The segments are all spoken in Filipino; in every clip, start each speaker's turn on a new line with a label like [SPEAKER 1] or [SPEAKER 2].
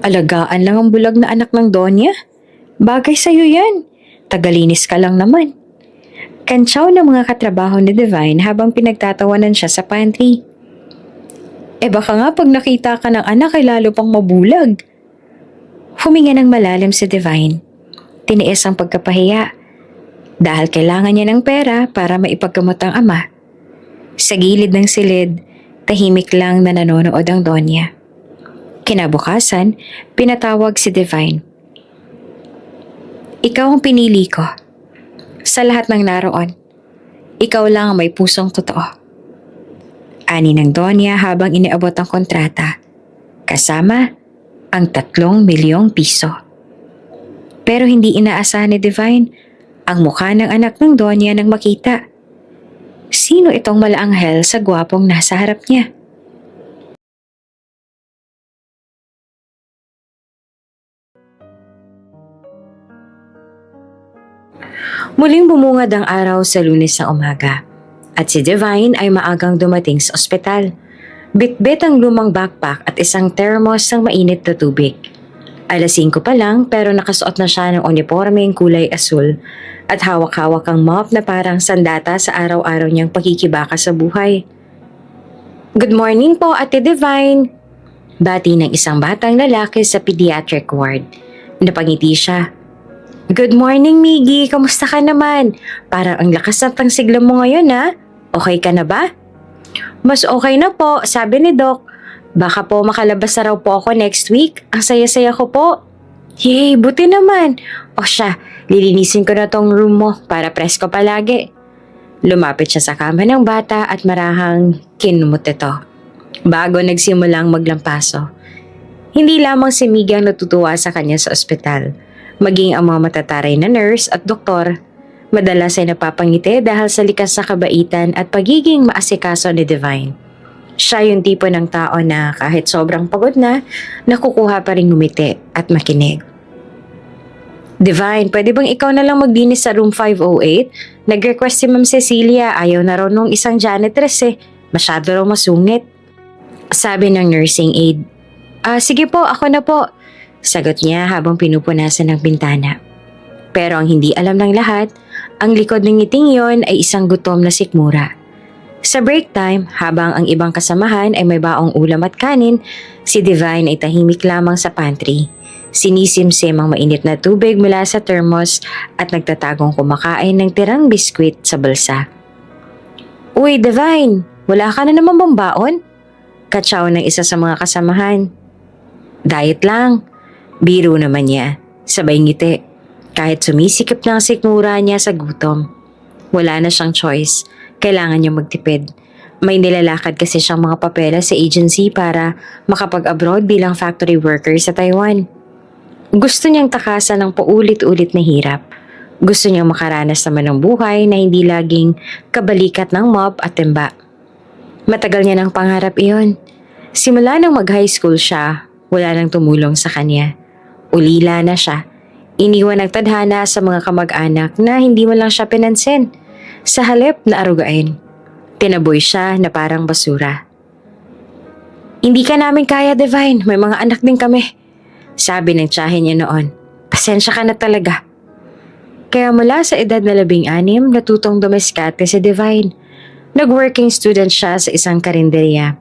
[SPEAKER 1] Alagaan lang ang bulag na anak ng Donya? Bagay sa'yo yan. Tagalinis ka lang naman. Kantsaw ng mga katrabaho ni Divine habang pinagtatawanan siya sa pantry. Baka nga pag nakita ka ng anak ay lalo pang mabulag. Huminga ng malalim si Divine. Tiniis ang pagkapahiya. Dahil kailangan niya ng pera para maipaggamot ang ama. Sa gilid ng silid, tahimik lang na nanonood ang Donya. Kinabukasan, pinatawag si Divine. Ikaw ang pinili ko. Sa lahat ng naroon, ikaw lang ang may pusong totoo. Ani ng Donya habang iniabot ang kontrata. Kasama ang 3 milyong piso. Pero hindi inaasahan ni Divine ang mukha ng anak ng Donya nang makita. Sino itong malaanghel sa gwapong nasa harap niya? Muling bumungad ang araw sa Lunes ng umaga at si Divine ay maagang dumating sa ospital. Bitbit ang lumang backpack at isang thermos ng mainit na tubig. Alas 5 pa lang pero nakasuot na siya ng uniformeng kulay asul at hawak-hawak ang mop na parang sandata sa araw-araw niyang pagkikibaka sa buhay. Good morning po, Ate Divine! Bati ng isang batang lalaki sa pediatric ward. Napangiti siya. Good morning, Miggy. Kamusta ka naman? Parang ang lakas ng tangsigla mo ngayon, ha? Okay ka na ba? Mas okay na po, sabi ni Doc. Baka po makalabas na raw po ako next week. Ang saya-saya ko po. Yay, buti naman. O siya, lilinisin ko na tong room mo para presko palagi. Lumapit siya sa kama ng bata at marahang kinumot ito. Bago nagsimulang maglampaso. Hindi lamang si Miggy ang natutuwa sa kanya sa ospital. Maging ang mga matataray na nurse at doktor, madalas ay napapangiti dahil sa likas na kabaitan at pagiging maasikaso ni Divine. Siya yung tipo ng tao na kahit sobrang pagod na, nakukuha pa rin ngumiti at makinig. Divine, pwede bang ikaw na lang maglinis sa room 508? Nag-request si Ma'am Cecilia, ayaw na raw nung isang janitress masyado raw masungit. Sabi ng nursing aide. Sige po, ako na po. Sagot niya habang pinupunasan ng bintana. Pero ang hindi alam ng lahat, ang likod ng ngiting yon ay isang gutom na sikmura. Sa break time, habang ang ibang kasamahan ay may baong ulam at kanin, si Divine ay tahimik lamang sa pantry. Sinisimsim ang mainit na tubig mula sa thermos at nagtatagong kumakain ng tirang biskwit sa bulsa. Uy, Divine! Wala ka na naman bang baon? Katsaw ng isa sa mga kasamahan. Diet lang. Biro naman niya, sabay ngiti. Kahit sumisikip na ang sikmura niya sa gutom. Wala na siyang choice, kailangan niya magtipid. May nilalakad kasi siyang mga papeles sa agency para makapag-abroad bilang factory worker sa Taiwan. Gusto niyang takasan ng paulit-ulit na hirap. Gusto niyang makaranas naman ng buhay na hindi laging kabalikat ng mob at timba. Matagal niya ng pangarap iyon. Simula nang mag-high school siya, wala nang tumulong sa kanya. Ulila na siya. Iniwan ng tadhana sa mga kamag-anak na hindi mo lang siya pinansin. Sa halip na arugain. Tinaboy siya na parang basura. Hindi ka namin kaya, Divine. May mga anak din kami. Sabi ng tiyahin niya noon. Pasensya ka na talaga. Kaya mula sa edad na 16, natutong dumiskarte si Divine. Nag-working student siya sa isang karinderya.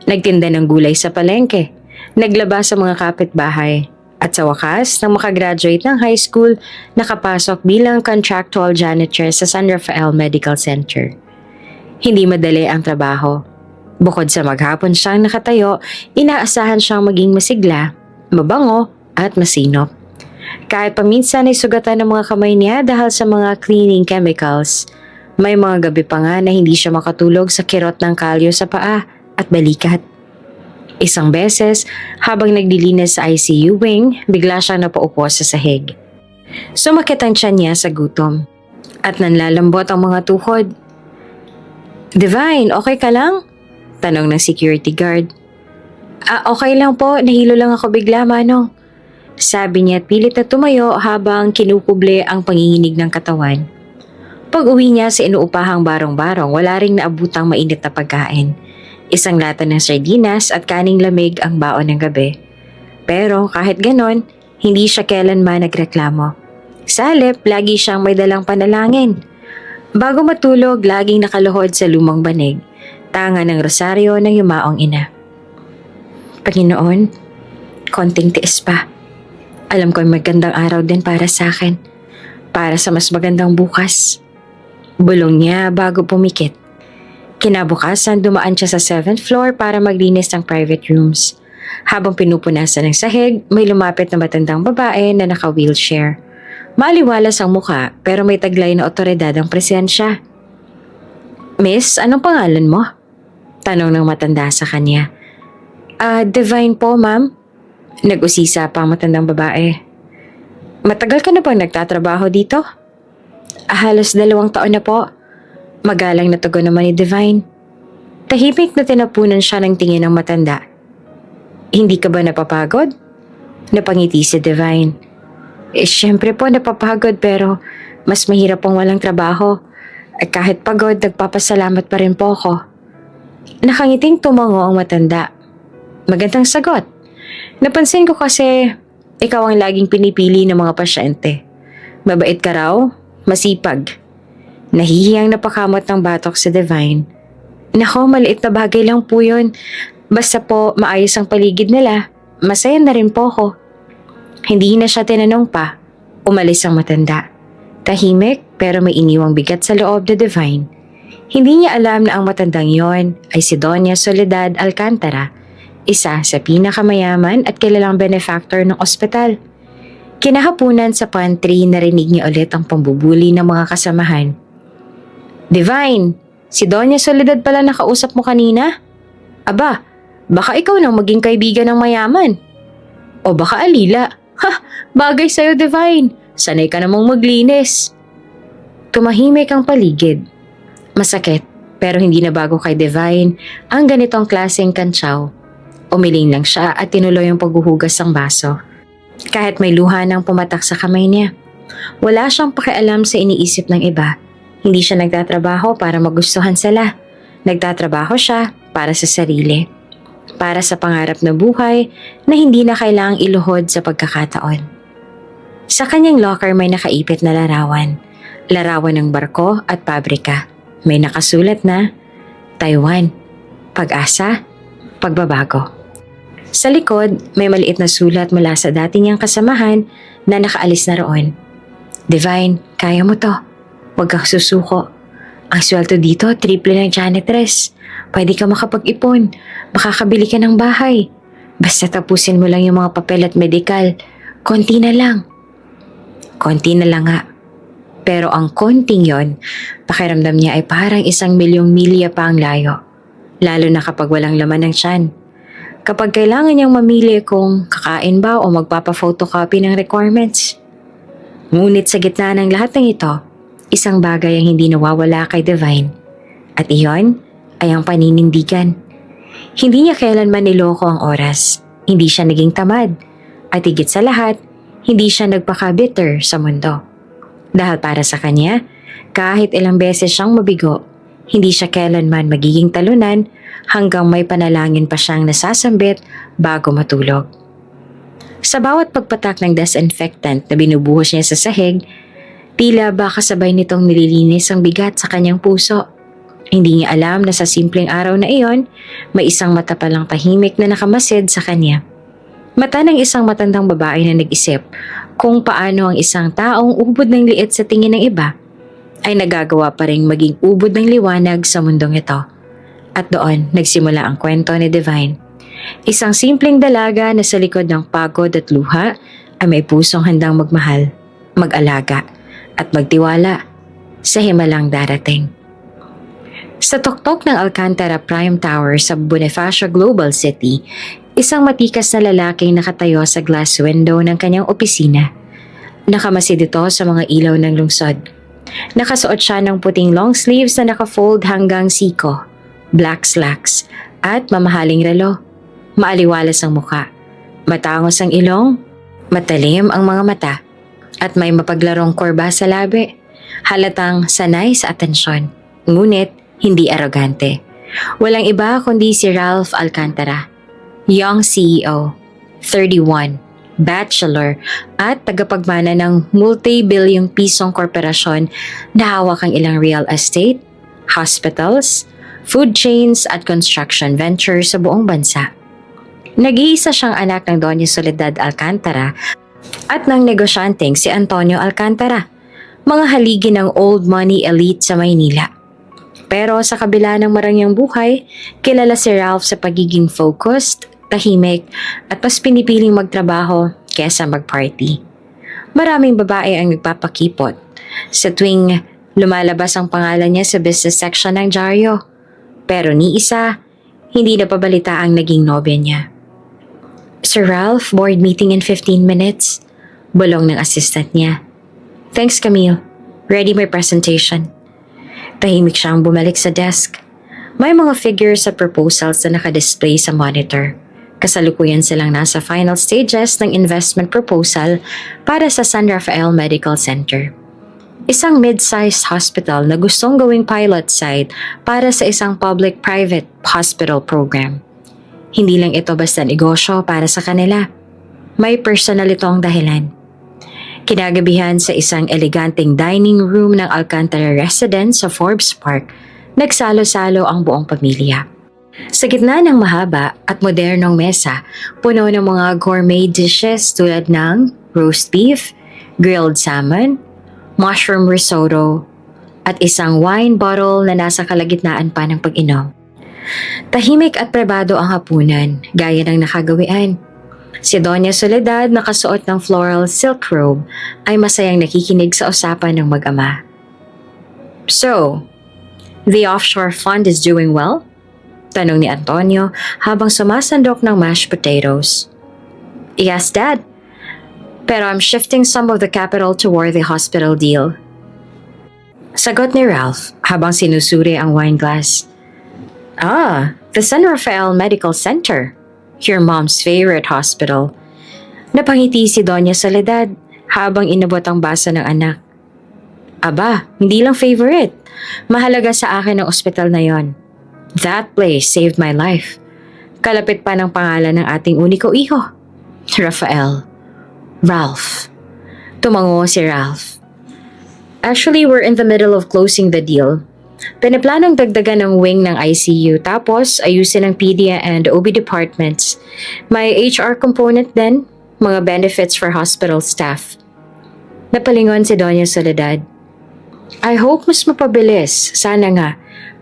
[SPEAKER 1] Nagtinda ng gulay sa palengke. Naglaba sa mga kapitbahay. At sa wakas, nang makagraduate ng high school, nakapasok bilang contractual janitor sa San Rafael Medical Center. Hindi madali ang trabaho. Bukod sa maghapon siyang nakatayo, inaasahan siyang maging masigla, mabango at masinop. Kahit paminsan ay sugatan ng mga kamay niya dahil sa mga cleaning chemicals, may mga gabi pa nga na hindi siya makatulog sa kirot ng kalyo sa paa at balikat. Isang beses, habang naglilinis sa ICU wing, bigla siyang napaupo sa sahig. Sumakit ang tiyan niya sa gutom at nanlalambot ang mga tuhod. Divine, okay ka lang? Tanong ng security guard. Okay lang po, nahilo lang ako bigla, Manong. Sabi niya at pilit na tumayo habang kinukuble ang panginginig ng katawan. Pag uwi niya sa inuupahang barong-barong, wala ring naabutang mainit na pagkain. Isang lata ng sardinas at kaning lamig ang baon ng gabi. Pero kahit ganon, hindi siya kailanman nagreklamo. Sa halip, lagi siyang may dalang panalangin. Bago matulog, laging nakaluhod sa lumang banig, tanga ng rosaryo ng yumaong ina. Panginoon, konting tiis pa. Alam ko may magandang araw din para sa akin. Para sa mas magandang bukas. Bulong niya bago pumikit. Kinabukasan, dumaan siya sa 7th floor para maglinis ng private rooms. Habang pinupunasan ng sahig, may lumapit na matandang babae na naka-wheelchair. Maaliwalas ang mukha pero may taglay na otoridad ang presensya. Miss, anong pangalan mo? Tanong ng matanda sa kanya. Divine po, ma'am. Nag-usisa pa ang matandang babae. Matagal ka na bang nagtatrabaho dito? Halos 2 taon na po. Magalang na tugon naman ni Divine. Tahimik na tinapunan siya ng tingin ng matanda. Hindi ka ba napapagod? Napangiti si Divine. Siyempre po napapagod pero mas mahirap pong walang trabaho. Kahit pagod, nagpapasalamat pa rin po ako. Nakangiting tumango ang matanda. Magandang sagot. Napansin ko kasi ikaw ang laging pinipili ng mga pasyente. Mabait ka raw, masipag. Nahihiyang napakamot ng batok sa Divine. Nako, maliit na bagay lang po yun. Basta po maayos ang paligid nila, masaya na rin po ako. Hindi na siya tinanong pa. Umalis ang matanda. Tahimik pero may iniwang bigat sa loob na Divine. Hindi niya alam na ang matandang yon ay si Doña Soledad Alcantara, isa sa pinakamayaman at kilalang benefactor ng ospital. Kinahapunan sa pantry, narinig niya ulit ang pambubuli ng mga kasamahan. Divine, si Doña Soledad pala nakausap mo kanina? Aba, baka ikaw nang maging kaibigan ng mayaman. O baka alila. Ha, bagay sa'yo Divine. Sanay ka namang maglinis. Tumahimik ang paligid. Masakit, pero hindi na bago kay Divine ang ganitong klaseng kantsaw. Umiling lang siya at tinuloy ang paghuhugas ng baso. Kahit may luha nang pumatak sa kamay niya. Wala siyang pakialam sa iniisip ng iba. Hindi siya nagtatrabaho para magustuhan sila. Nagtatrabaho siya para sa sarili. Para sa pangarap na buhay na hindi na kailangang iluhod sa pagkakataon. Sa kanyang locker may nakaipit na larawan. Larawan ng barko at pabrika. May nakasulat na Taiwan, Pag-asa, Pagbabago. Sa likod, may maliit na sulat mula sa dati niyang kasamahan na nakaalis na roon. Divine, kaya mo to. Huwag kang susuko. Ang sweldo dito, triple ng janitress. Pwede ka makapag-ipon. Makakabili ka ng bahay. Basta tapusin mo lang yung mga papel at medikal. Konti na lang. Konti na lang nga. Pero ang konting yon, pakiramdam niya ay parang 1,000,000 milya pa ang layo. Lalo na kapag walang laman ng tiyan. Kapag kailangan niyang mamili kung kakain ba o magpapa-photocopy ng requirements. Ngunit sa gitna ng lahat ng ito, isang bagay ang hindi nawawala kay Divine. At iyon ay ang paninindigan. Hindi niya kailanman niloko ang oras. Hindi siya naging tamad. At higit sa lahat, hindi siya nagpaka-bitter sa mundo. Dahil para sa kanya, kahit ilang beses siyang mabigo, hindi siya kailanman magiging talunan hanggang may panalangin pa siyang nasasambit bago matulog. Sa bawat pagpatak ng disinfectant na binubuhos niya sa sahig, tila ba kasabay nitong nililinis ang bigat sa kanyang puso. Hindi niya alam na sa simpleng araw na iyon, may isang mata palang tahimik na nakamasid sa kanya. Mata ng isang matandang babae na nag-isip kung paano ang isang taong ubod ng liit sa tingin ng iba ay nagagawa pa ring maging ubod ng liwanag sa mundong ito. At doon nagsimula ang kwento ni Divine. Isang simpleng dalaga na sa likod ng pagod at luha ay may pusong handang magmahal, mag-alaga at magtiwala sa himalang darating. Sa tuktok ng Alcantara Prime Tower sa Bonifacio Global City, isang matikas na lalaking nakatayo sa glass window ng kanyang opisina. Nakamasid ito sa mga ilaw ng lungsod. Nakasuot siya ng puting long sleeves na nakafold hanggang siko, black slacks, at mamahaling relo. Maaliwalas ang muka, matangos ang ilong, matalim ang mga mata, at may mapaglarong korba sa labi. Halatang sanay sa atensyon, ngunit hindi arogante. Walang iba kundi si Ralph Alcantara, young CEO, 31, bachelor at tagapagmana ng multi-bilyong pisong korporasyon na hawak ang ilang real estate, hospitals, food chains at construction ventures sa buong bansa. Nag-iisa siyang anak ng Doña Soledad Alcantara at ng negosyanteng si Antonio Alcantara, mga haligi ng old money elite sa Maynila. Pero sa kabila ng marangyang buhay, kilala si Ralph sa pagiging focused, tahimik at mas pinipiling magtrabaho kesa mag-party. Maraming babae ang nagpapakipot sa tuwing lumalabas ang pangalan niya sa business section ng dyaryo. Pero ni isa, hindi napabalita ang naging nobya niya. Sir Ralph, board meeting in 15 minutes. Bulong ng assistant niya. Thanks, Camille. Ready my presentation. Tahimik siyang bumalik sa desk. May mga figures sa proposals na nakadisplay sa monitor. Kasalukuyan silang nasa final stages ng investment proposal para sa San Rafael Medical Center. Isang mid-sized hospital na gustong gawing pilot site para sa isang public-private hospital program. Hindi lang ito basta negosyo para sa kanila. May personal itong dahilan. Kinagabihan sa isang eleganteng dining room ng Alcantara residence sa Forbes Park, nagsalo-salo ang buong pamilya. Sa gitna ng mahaba at modernong mesa, puno ng mga gourmet dishes tulad ng roast beef, grilled salmon, mushroom risotto, at isang wine bottle na nasa kalagitnaan pa ng pag-inom. Tahimik at pribado ang hapunan, gaya ng nakagawian. Si Doña Soledad, nakasuot ng floral silk robe, ay masayang nakikinig sa usapan ng mag-ama. So, the offshore fund is doing well? Tanong ni Antonio habang sumasandok ng mashed potatoes. Yes, Dad. Pero I'm shifting some of the capital toward the hospital deal. Sagot ni Ralph habang sinusuri ang wine glass. Ah, the San Rafael Medical Center. Your mom's favorite hospital. Napangiti si Doña Soledad habang inabot ang baso ng anak. Aba, hindi lang favorite. Mahalaga sa akin ang ospital na yon. That place saved my life. Kalapit pa ng pangalan ng ating uniko iho. Rafael. Ralph. Tumango si Ralph. Actually, we're in the middle of closing the deal. Pinaplanong dagdagan ng wing ng ICU tapos ayusin ang pedia and OB departments. May HR component din, mga benefits for hospital staff. Napalingon si Doña Soledad. I hope mas mapabilis, sana nga,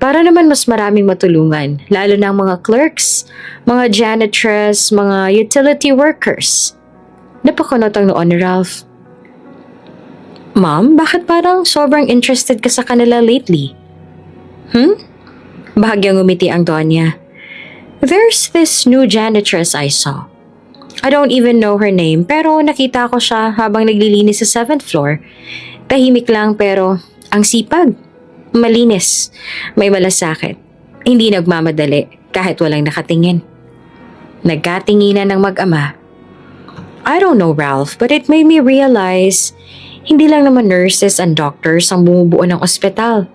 [SPEAKER 1] para naman mas maraming matulungan, lalo ng mga clerks, mga janitress, mga utility workers. Napakunot ang noon ni Ralph. Mom, bakit parang sobrang interested ka sa kanila lately? Bahagyang umiti ang Donya. There's this new janitress I saw. I don't even know her name pero nakita ko siya habang naglilinis sa 7th floor. Tahimik lang pero ang sipag. Malinis. May malasakit. Hindi nagmamadali kahit walang nakatingin. Nagkatinginan ng mag-ama. I don't know, Ralph, but it made me realize hindi lang naman nurses and doctors ang bumubuo ng ospital.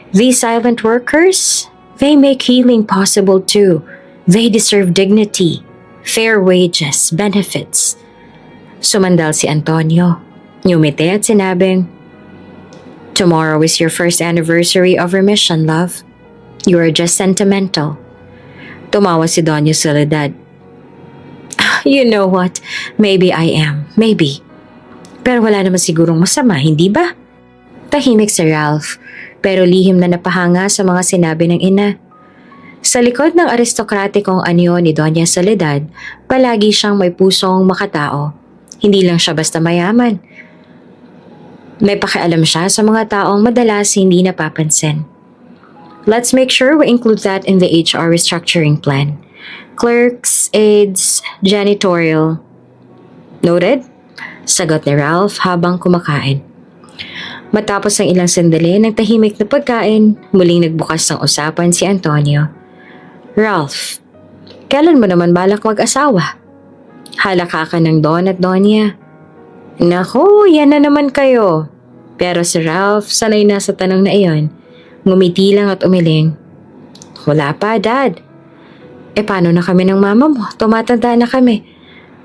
[SPEAKER 1] These silent workers, they make healing possible too. They deserve dignity, fair wages, benefits. Sumandal si Antonio. Ngumiti at sinabing, Tomorrow is your first anniversary of remission, love. You are just sentimental. Tumawa si Doña Soledad. You know what? Maybe I am. Maybe. Pero wala naman sigurong masama, hindi ba? Tahimik si Ralph, pero lihim na napahanga sa mga sinabi ng ina. Sa likod ng aristokratikong anyo ni Doña Soledad, palagi siyang may pusong makatao. Hindi lang siya basta mayaman. May pakialam siya sa mga taong madalas hindi napapansin. Let's make sure we include that in the HR restructuring plan. Clerks, aides, janitorial. Noted? Sagot ni Ralph habang kumakain. Matapos ang ilang sandali ng tahimik na pagkain, muling nagbukas ng usapan si Antonio. Ralph, kailan mo naman balak mag-asawa? Halakakan ng Don at Donya. Naku, yan na naman kayo. Pero si Ralph, sanay na sa tanong na iyon. Ngumiti lang at umiling. Wala pa, Dad. Paano na kami ng mama mo? Tumatanda na kami.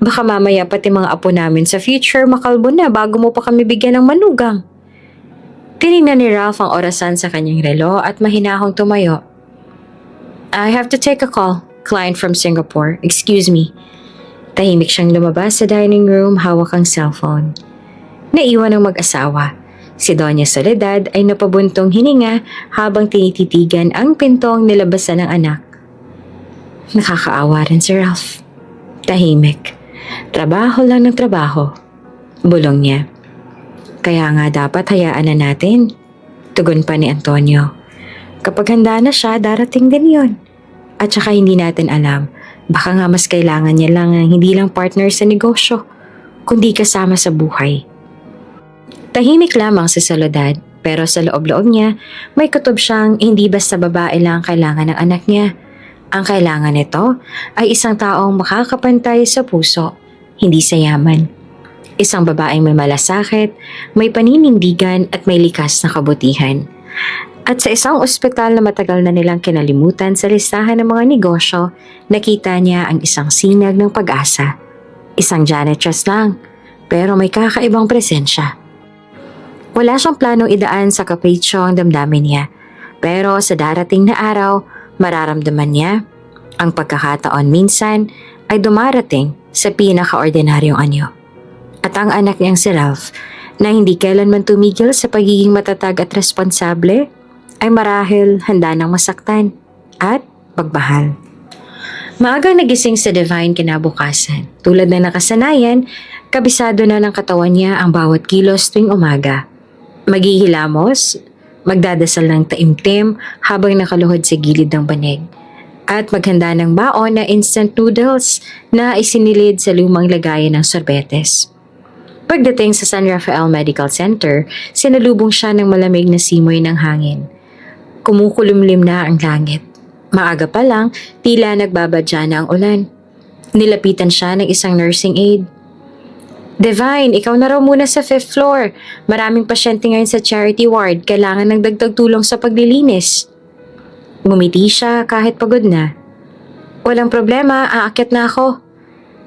[SPEAKER 1] Baka mamaya pati mga apo namin sa future makalbo na bago mo pa kami bigyan ng manugang. Tinignan ni Ralph ang orasan sa kanyang relo at mahinahong tumayo. I have to take a call. Client from Singapore. Excuse me. Tahimik siyang lumabas sa dining room, hawak ang cellphone. Naiwan ng mag-asawa. Si Doña Soledad ay napabuntong hininga habang tinititigan ang pintong nilabasan ng anak. Nakakaawa rin si Ralph. Tahimik. Trabaho lang ng trabaho. Bulong niya. Kaya nga dapat hayaan na natin. Tugon pa ni Antonio. Kapag handa na siya, darating din yon. At saka hindi natin alam, baka nga mas kailangan niya lang ng hindi lang partner sa negosyo, kundi kasama sa buhay. Tahimik lamang si Soledad, pero sa loob-loob niya, may kutob siyang hindi basta babae lang kailangan ng anak niya. Ang kailangan nito ay isang taong makakapantay sa puso, hindi sa yaman. Isang babaeng may malasakit, may paninindigan at may likas na kabutihan. At sa isang ospital na matagal na nilang kinalimutan sa listahan ng mga negosyo, nakita niya ang isang sinag ng pag-asa. Isang janitress lang, pero may kakaibang presensya. Wala siyang planong idaan sa kapritsyo ang damdamin niya, pero sa darating na araw, mararamdaman niya ang pagkakataon minsan ay dumarating sa pinaka-ordinaryong anyo. At ang anak niyang si Ralph, na hindi kailanman tumigil sa pagiging matatag at responsable, ay marahil handa ng masaktan at pagmahal. Maagang nagising sa Divine kinabukasan. Tulad ng nakasanayan, kabisado na ng katawan niya ang bawat kilos tuwing umaga. Maghihilamos, magdadasal ng taimtim habang nakaluhod sa gilid ng banig. At maghanda ng baon na instant noodles na isinilid sa lumang lagayan ng sorbetes. Pagdating sa San Rafael Medical Center, sinalubong siya ng malamig na simoy ng hangin. Kumukulumlim na ang langit. Maaga pa lang, tila nagbabadya na ang ulan. Nilapitan siya ng isang nursing aide. Divine, ikaw na raw muna sa 5th floor. Maraming pasyente ngayon sa charity ward. Kailangan ng dagdag tulong sa paglilinis. Ngumiti siya kahit pagod na. Walang problema, aakyat na ako.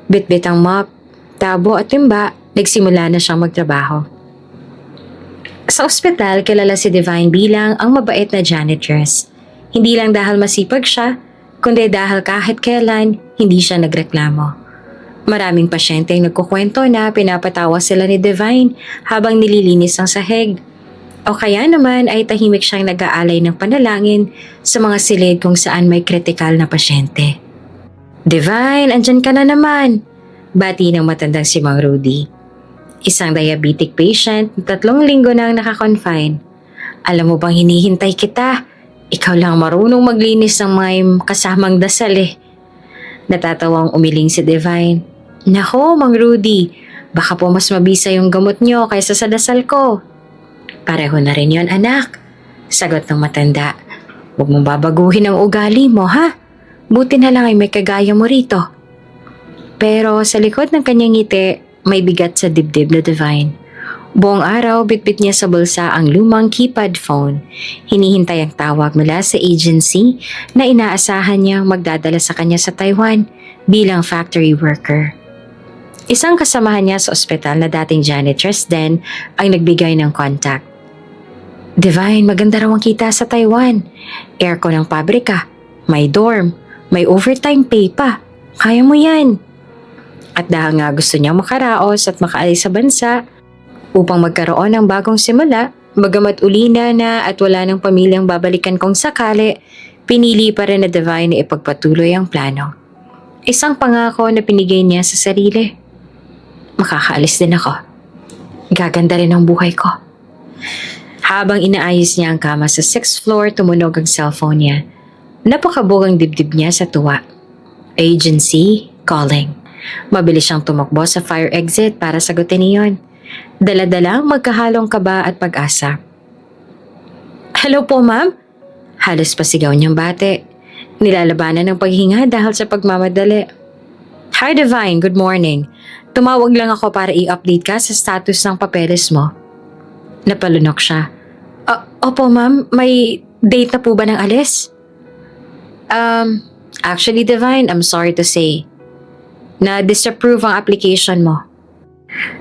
[SPEAKER 1] Bit-bit ang mop, tabo at timba, nagsimula na siyang magtrabaho. Sa ospital, kilala si Divine bilang ang mabait na janitress. Hindi lang dahil masipag siya, kundi dahil kahit kailan, hindi siya nagreklamo. Maraming pasyente ang nagkukwento na pinapatawa sila ni Divine habang nililinis ang sahig. O kaya naman ay tahimik siyang nag-aalay ng panalangin sa mga silid kung saan may kritikal na pasyente. Divine, andyan ka na naman! Bati ng matandang si Mang Rudy. Isang diabetic patient, 3 linggo na ang nakakonfine. Alam mo bang hinihintay kita? Ikaw lang marunong maglinis ng may kasamang dasal eh. Natatawang umiling si Divine. Nako, Mang Rudy, baka po mas mabisa yung gamot nyo kaysa sa dasal ko. Pareho na rin yon, anak. Sagot ng matanda. Huwag mong babaguhin ang ugali mo, ha? Buti na lang ay may kagaya mo rito. Pero sa likod ng kanyang ngiti, may bigat sa dibdib na Divine. Buong araw, bitbit niya sa bulsa ang lumang keypad phone. Hinihintay ang tawag mula sa agency na inaasahan niyang magdadala sa kanya sa Taiwan bilang factory worker. Isang kasamahan niya sa ospital na dating janitress din ang nagbigay ng contact. Divine, maganda raw ang kita sa Taiwan. Aircon ng pabrika, may dorm, may overtime pay pa. Kaya mo yan. At dahil nga gusto niyang makaraos at makaalis sa bansa, upang magkaroon ng bagong simula, bagamat ulina na at wala ng pamilyang babalikan kung sakali, pinili pa rin na Divine na ipagpatuloy ang plano. Isang pangako na pinigay niya sa sarili. Makakaalis din ako. Gaganda rin ang buhay ko. Habang inaayos niya ang kama sa 6th floor, tumunog ang cellphone niya. Napakabog ang dibdib niya sa tuwa. Agency calling. Mabilis siyang tumakbo sa fire exit para sagutin iyon. Dala-dalang magkahalong kaba at pag-asa. Hello po, ma'am? Halos pasigaw niyang bate. Nilalabanan ng paghinga dahil sa pagmamadali. Hi Divine, good morning. Tumawag lang ako para i-update ka sa status ng papeles mo. Napalunok siya. Opo ma'am, may date na po ba ng alis? Actually Divine, I'm sorry to say. na disapprove ang application mo.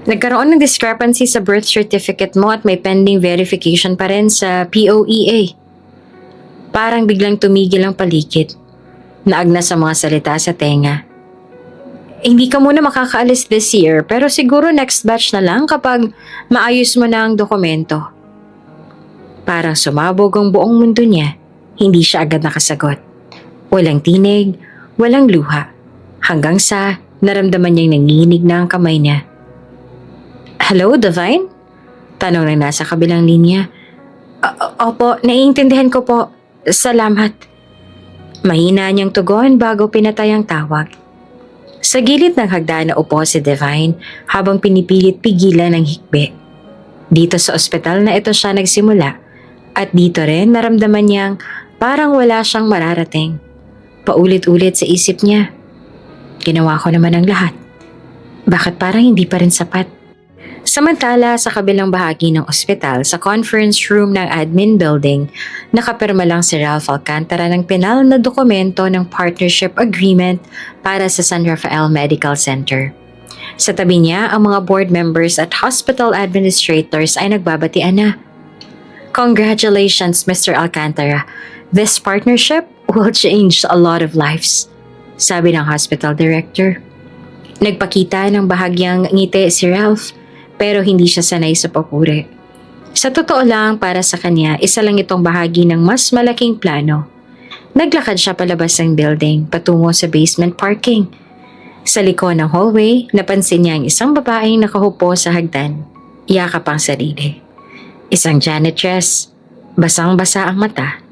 [SPEAKER 1] Nagkaroon ng discrepancy sa birth certificate mo at may pending verification pa rin sa POEA. Parang biglang tumigil ang paligid. Naagna sa mga salita sa tenga. Hindi ka muna makakaalis this year pero siguro next batch na lang kapag maayos mo na ang dokumento. Parang sumabog ang buong mundo niya. Hindi siya agad nakasagot. Walang tinig, walang luha. Hanggang sa naramdaman niyang nanginginig na ang kamay niya. Hello, Divine? Tanong ng nasa kabilang linya. Opo, naiintindihan ko po. Salamat. Mahina niyang tugon bago pinatay ang tawag. Sa gilid ng hagdan na upo si Divine habang pinipilit pigilan ang hikbi. Dito sa ospital na ito siya nagsimula at dito rin naramdaman niyang parang wala siyang mararating. Paulit-ulit sa isip niya. Ginawa ko naman ang lahat. Bakit parang hindi pa rin sapat? Samantala, sa kabilang bahagi ng ospital, sa conference room ng admin building, nakapirma lang si Ralph Alcantara ng pinal na dokumento ng partnership agreement para sa San Rafael Medical Center. Sa tabi niya, ang mga board members at hospital administrators ay nagbabatian na. Congratulations, Mr. Alcantara. This partnership will change a lot of lives, sabi ng hospital director. Nagpakita ng bahagyang ngiti si Ralph, pero hindi siya sanay sa papuri. Sa totoo lang, para sa kanya, isa lang itong bahagi ng mas malaking plano. Naglakad siya palabas ng building, patungo sa basement parking. Sa likod ng hallway, napansin niya ang isang babaeng nakahupo sa hagdan. Yakap ang sarili. Isang janitress, basang-basa ang mata.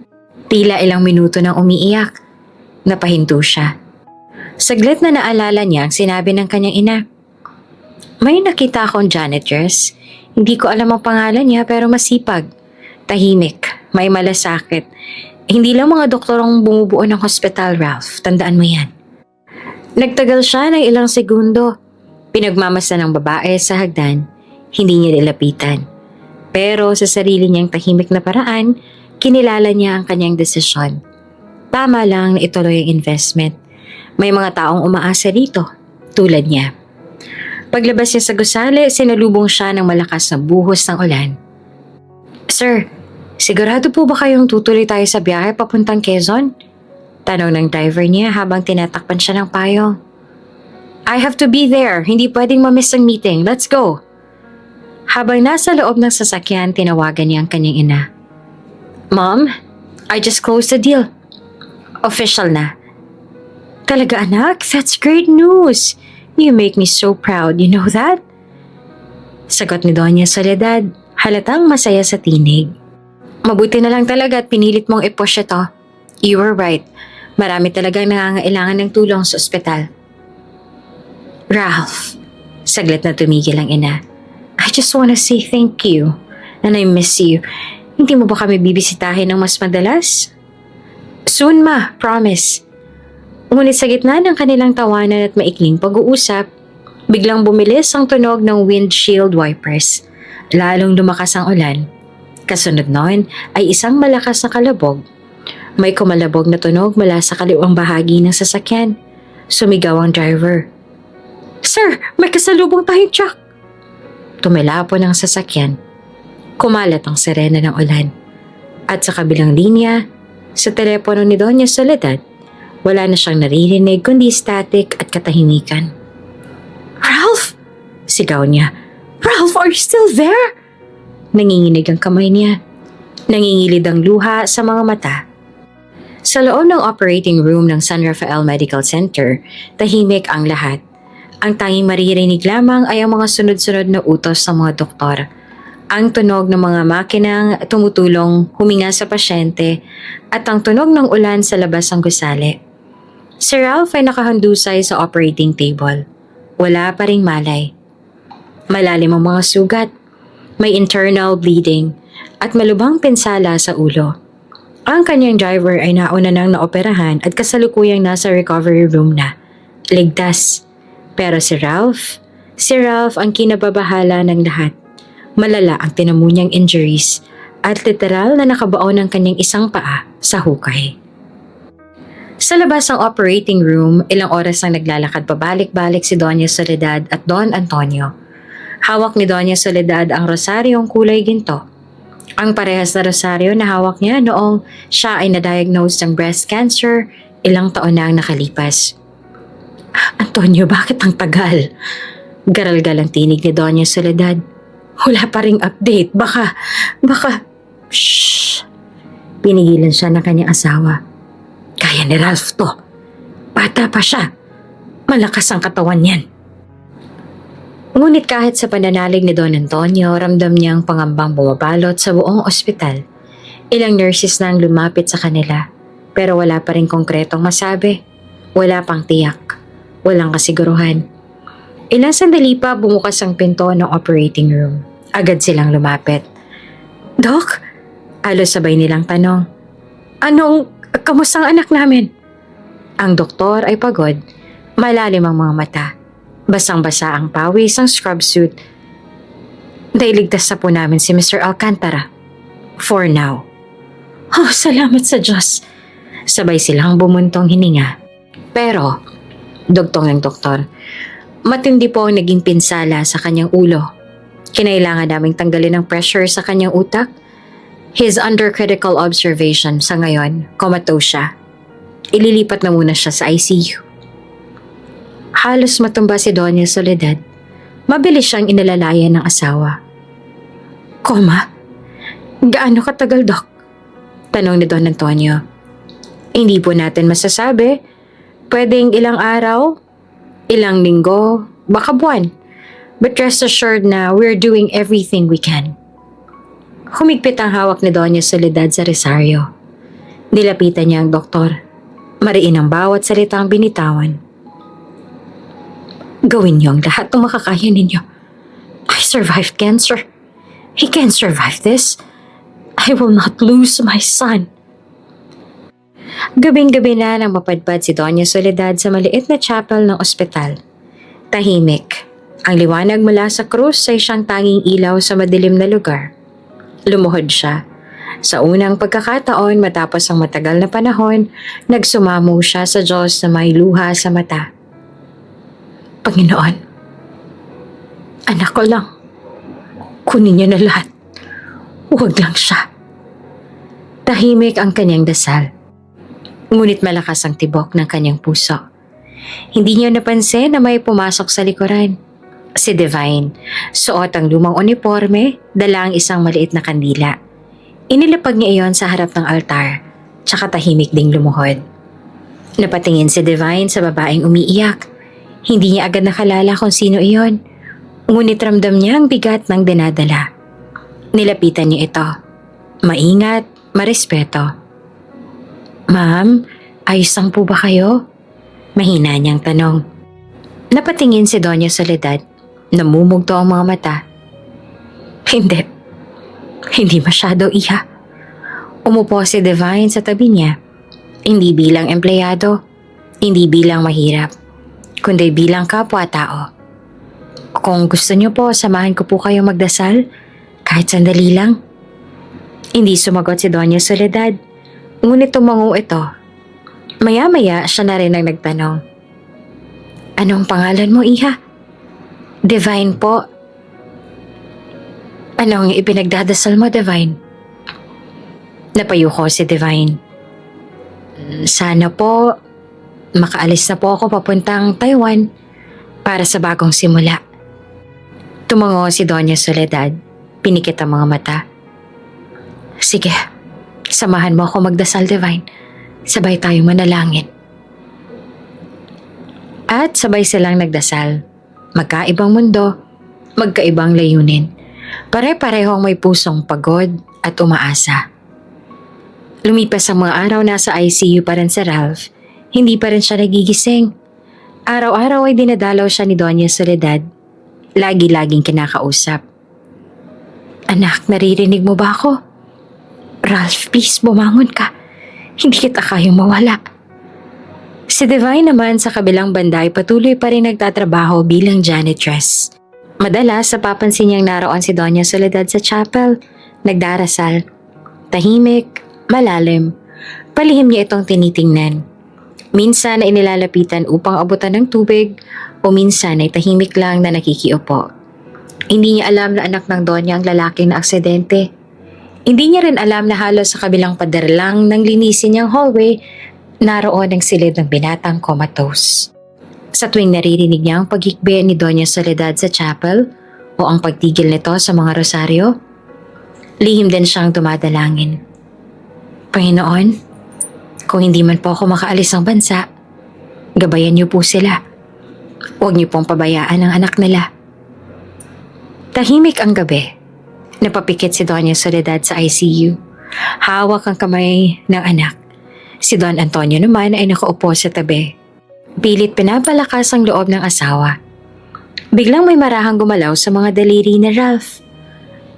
[SPEAKER 1] Tila ilang minuto nang umiiyak. Napahinto siya. Saglit na naalala niya ang sinabi ng kanyang ina. May nakita akong janitress. Hindi ko alam ang pangalan niya pero masipag. Tahimik, may malasakit. Hindi lang mga doktor ang bumubuo ng hospital, Ralph. Tandaan mo yan. Nagtagal siya ng ilang segundo. Pinagmamasdan ng babae sa hagdan. Hindi niya nilapitan. Pero sa sarili niyang tahimik na paraan, kinilala niya ang kanyang desisyon. Tama lang na ituloy ang investment. May mga taong umaasa dito, tulad niya. Paglabas niya sa gusali, sinalubong siya ng malakas na buhos ng ulan. Sir, sigurado po ba kayong tutuloy tayo sa biyahe papuntang Quezon? Tanong ng driver niya habang tinatakpan siya ng payong. I have to be there. Hindi pwedeng mamiss ang meeting. Let's go. Habang nasa loob ng sasakyan, tinawagan niya ang kanyang ina. Mom, I just closed the deal. Official na. Talaga anak? That's great news. You make me so proud, you know that? Sagot ni Doña Soledad, halatang masaya sa tinig. Mabuti na lang talaga at pinilit mong i-push ito. You were right. Marami talagang nangangailangan ng tulong sa ospital. Ralph, saglit na tumigil ang ina. I just wanna say thank you. And I miss you. Hindi mo ba kami bibisitahin ng mas madalas? Soon ma, promise. Ngunit sa gitna ng kanilang tawanan at maikling pag-uusap, biglang bumilis ang tunog ng windshield wipers. Lalong lumakas ang ulan. Kasunod noon ay isang malakas na kalabog. May kumalabog na tunog mula sa kaliwang bahagi ng sasakyan. Sumigaw ang driver. Sir, may kasalubong tayong truck! Tumilapo ng sasakyan. Kumalat ang sirena ng ulan. At sa kabilang linya, sa telepono ni Doña Soledad, wala na siyang naririnig kundi static at katahimikan. Ralph! Sigaw niya. Ralph, are you still there? Nanginginig ang kamay niya. Nangingilid ang luha sa mga mata. Sa loob ng operating room ng San Rafael Medical Center, tahimik ang lahat. Ang tanging maririnig lamang ay ang mga sunod-sunod na utos ng mga doktor. Ang tunog ng mga makinang tumutulong huminga sa pasyente at ang tunog ng ulan sa labas ng gusali. Si Ralph ay nakahandusay sa operating table. Wala pa ring malay. Malalim ang mga sugat. May internal bleeding at malubhang pinsala sa ulo. Ang kanyang driver ay nauna nang naoperahan at kasalukuyang nasa recovery room na. Ligtas. Pero si Ralph ang kinababahala ng lahat. Malala ang tinamu niyang injuries at literal na nakabaon ang kanyang isang paa sa hukay. Sa labas ng operating room, ilang oras nang naglalakad pabalik-balik si Doña Soledad at Don Antonio. Hawak ni Doña Soledad ang rosaryong kulay ginto. Ang parehas na rosaryo na hawak niya noong siya ay na-diagnose ng breast cancer ilang taon na ang nakalipas. Antonio, bakit ang tagal? Garal-gal ang tinig ni Doña Soledad. Wala pa ring update. Baka... Shh! Pinigilan siya ng kanyang asawa. Kaya ni Ralph to. Bata pa siya. Malakas ang katawan niyan. Ngunit kahit sa pananalig ni Don Antonio, ramdam niyang pangambang bumabalot sa buong ospital. Ilang nurses na ang lumapit sa kanila, pero wala pa rin konkretong masabi. Wala pang tiyak. Walang kasiguruhan. Ilang sandali pa bumukas ang pinto ng operating room. Agad silang lumapit. Doc? Halos sabay nilang tanong. Kamusta ang anak namin? Ang doktor ay pagod. Malalim ang mga mata. Basang-basa ang pawis ang scrub suit. Nailigtas na po namin si Mr. Alcantara. For now. Oh, salamat sa Diyos. Sabay silang bumuntong hininga. Pero, dugtong ng doktor, matindi po ang naging pinsala sa kanyang ulo. Kinailangan naming tanggalin ang pressure sa kanyang utak. He's under critical observation sa ngayon. Comatose siya. Ililipat na muna siya sa ICU. Halos matumba si Doña Soledad. Mabilis siyang inalalayan ng asawa. Koma? Gaano katagal, Doc? Tanong ni Don Antonio. Hindi po natin masasabi. Pwedeng ilang araw, ilang linggo, baka buwan. But rest assured na we're doing everything we can. Humigpit ang hawak ni Doña Soledad sa resaryo. Nilapitan niya ang doktor. Mariin ang bawat salitang binitawan. Gawin niyo ang lahat ng makakaya ninyo. I survived cancer. He can't survive this. I will not lose my son. Gabing-gabi na nang mapadpad si Doña Soledad sa maliit na chapel ng ospital. Tahimik. Ang liwanag mula sa krus ay siyang tanging ilaw sa madilim na lugar. Lumuhod siya. Sa unang pagkakataon matapos ang matagal na panahon, nagsumamo siya sa Diyos na may luha sa mata. Panginoon, anak ko lang. Kunin niyo na lahat. Huwag lang siya. Tahimik ang kanyang dasal. Ngunit malakas ang tibok ng kanyang puso. Hindi niya napansin na may pumasok sa likuran. Si Divine, suot ang lumang uniforme, dala ang isang maliit na kandila. Inilapag niya iyon sa harap ng altar, tsaka tahimik ding lumuhod. Napatingin si Divine sa babaeng umiiyak. Hindi niya agad nakalala kung sino iyon. Ngunit ramdam niya ang bigat ng dinadala. Nilapitan niya ito. Maingat, marespeto. Ma'am, ayos lang po ba kayo? Mahina niyang tanong. Napatingin si Doña Soledad. Namumugto ang mga mata. Hindi. Hindi masyado, iha. Umupo si Divine sa tabi niya. Hindi bilang empleyado. Hindi bilang mahirap. Kundi bilang kapwa-tao. Kung gusto niyo po, samahan ko po kayo magdasal. Kahit sandali lang. Hindi sumagot si Doña Soledad. Ngunit tumango ito. Maya-maya siya na rin ang nagtanong. Anong pangalan mo, iha? Divine po. Anong ipinagdadasal mo, Divine? Napayuko si Divine. Sana po, makaalis na po ako papuntang Taiwan para sa bagong simula. Tumango si Doña Soledad. Pinikit ang mga mata. Sige, samahan mo ako magdasal, Divine. Sabay tayong manalangin. At sabay silang nagdasal. Magkaibang mundo, magkaibang layunin. Pare-parehong may pusong pagod at umaasa. Lumipas ang mga araw na sa ICU pa rin si Ralph. Hindi pa rin siya nagigising. Araw-araw ay dinadalaw siya ni Doña Soledad. Lagi-laging kinakausap. Anak, naririnig mo ba ako? Ralph, please, bumangon ka. Hindi kita kayang mawala. Si Divine naman sa kabilang banda ay patuloy pa rin nagtatrabaho bilang janitress. Madalas napapansin niyang naroon si Doña Soledad sa chapel, nagdarasal. Tahimik, malalim. Palihim niya itong tinitingnan. Minsan ay nilalapitan upang abutan ng tubig o minsan ay tahimik lang na nakikiupo. Hindi niya alam na anak ng Donya ang lalaking na aksidente. Hindi niya rin alam na halos sa kabilang pader lang ng linisin niyang hallway, naroon ang silid ng binatang comatose. Sa tuwing naririnig niya ang paghikbi ni Doña Soledad sa chapel o ang pagtigil nito sa mga rosaryo, lihim din siyang dumadalangin. Panginoon, kung hindi man po ako makaalis ng bansa, gabayan niyo po sila. Huwag niyo pong pabayaan ang anak nila. Tahimik ang gabi. Napapikit si Doña Soledad sa ICU. Hawak ang kamay ng anak. Si Don Antonio naman ay nakaupo sa tabi. Pilit pinapalakas ang loob ng asawa. Biglang may marahang gumalaw sa mga daliri ni Ralph.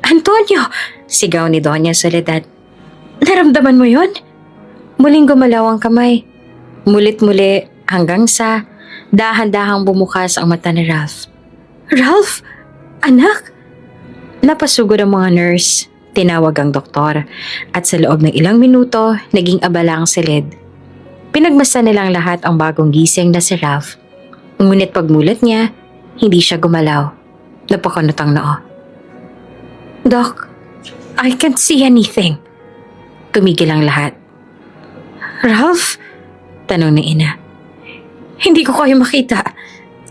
[SPEAKER 1] Antonio! Sigaw ni Doña Soledad. Naramdaman mo yon? Muling gumalaw ang kamay. Mulit-muli hanggang sa dahan-dahang bumukas ang mata ni Ralph. Ralph? Anak? Napasugod ang mga nurse. Tinawag ang doktor at sa loob ng ilang minuto, naging abala ang silid. Pinagmasdan nilang lahat ang bagong gising na si Ralph. Ngunit pagmulat niya, hindi siya gumalaw. Napakunot ang noo. Doc, I can't see anything. Tumigil ang lahat. Ralph? Tanong ni ina. Hindi ko kayo makita.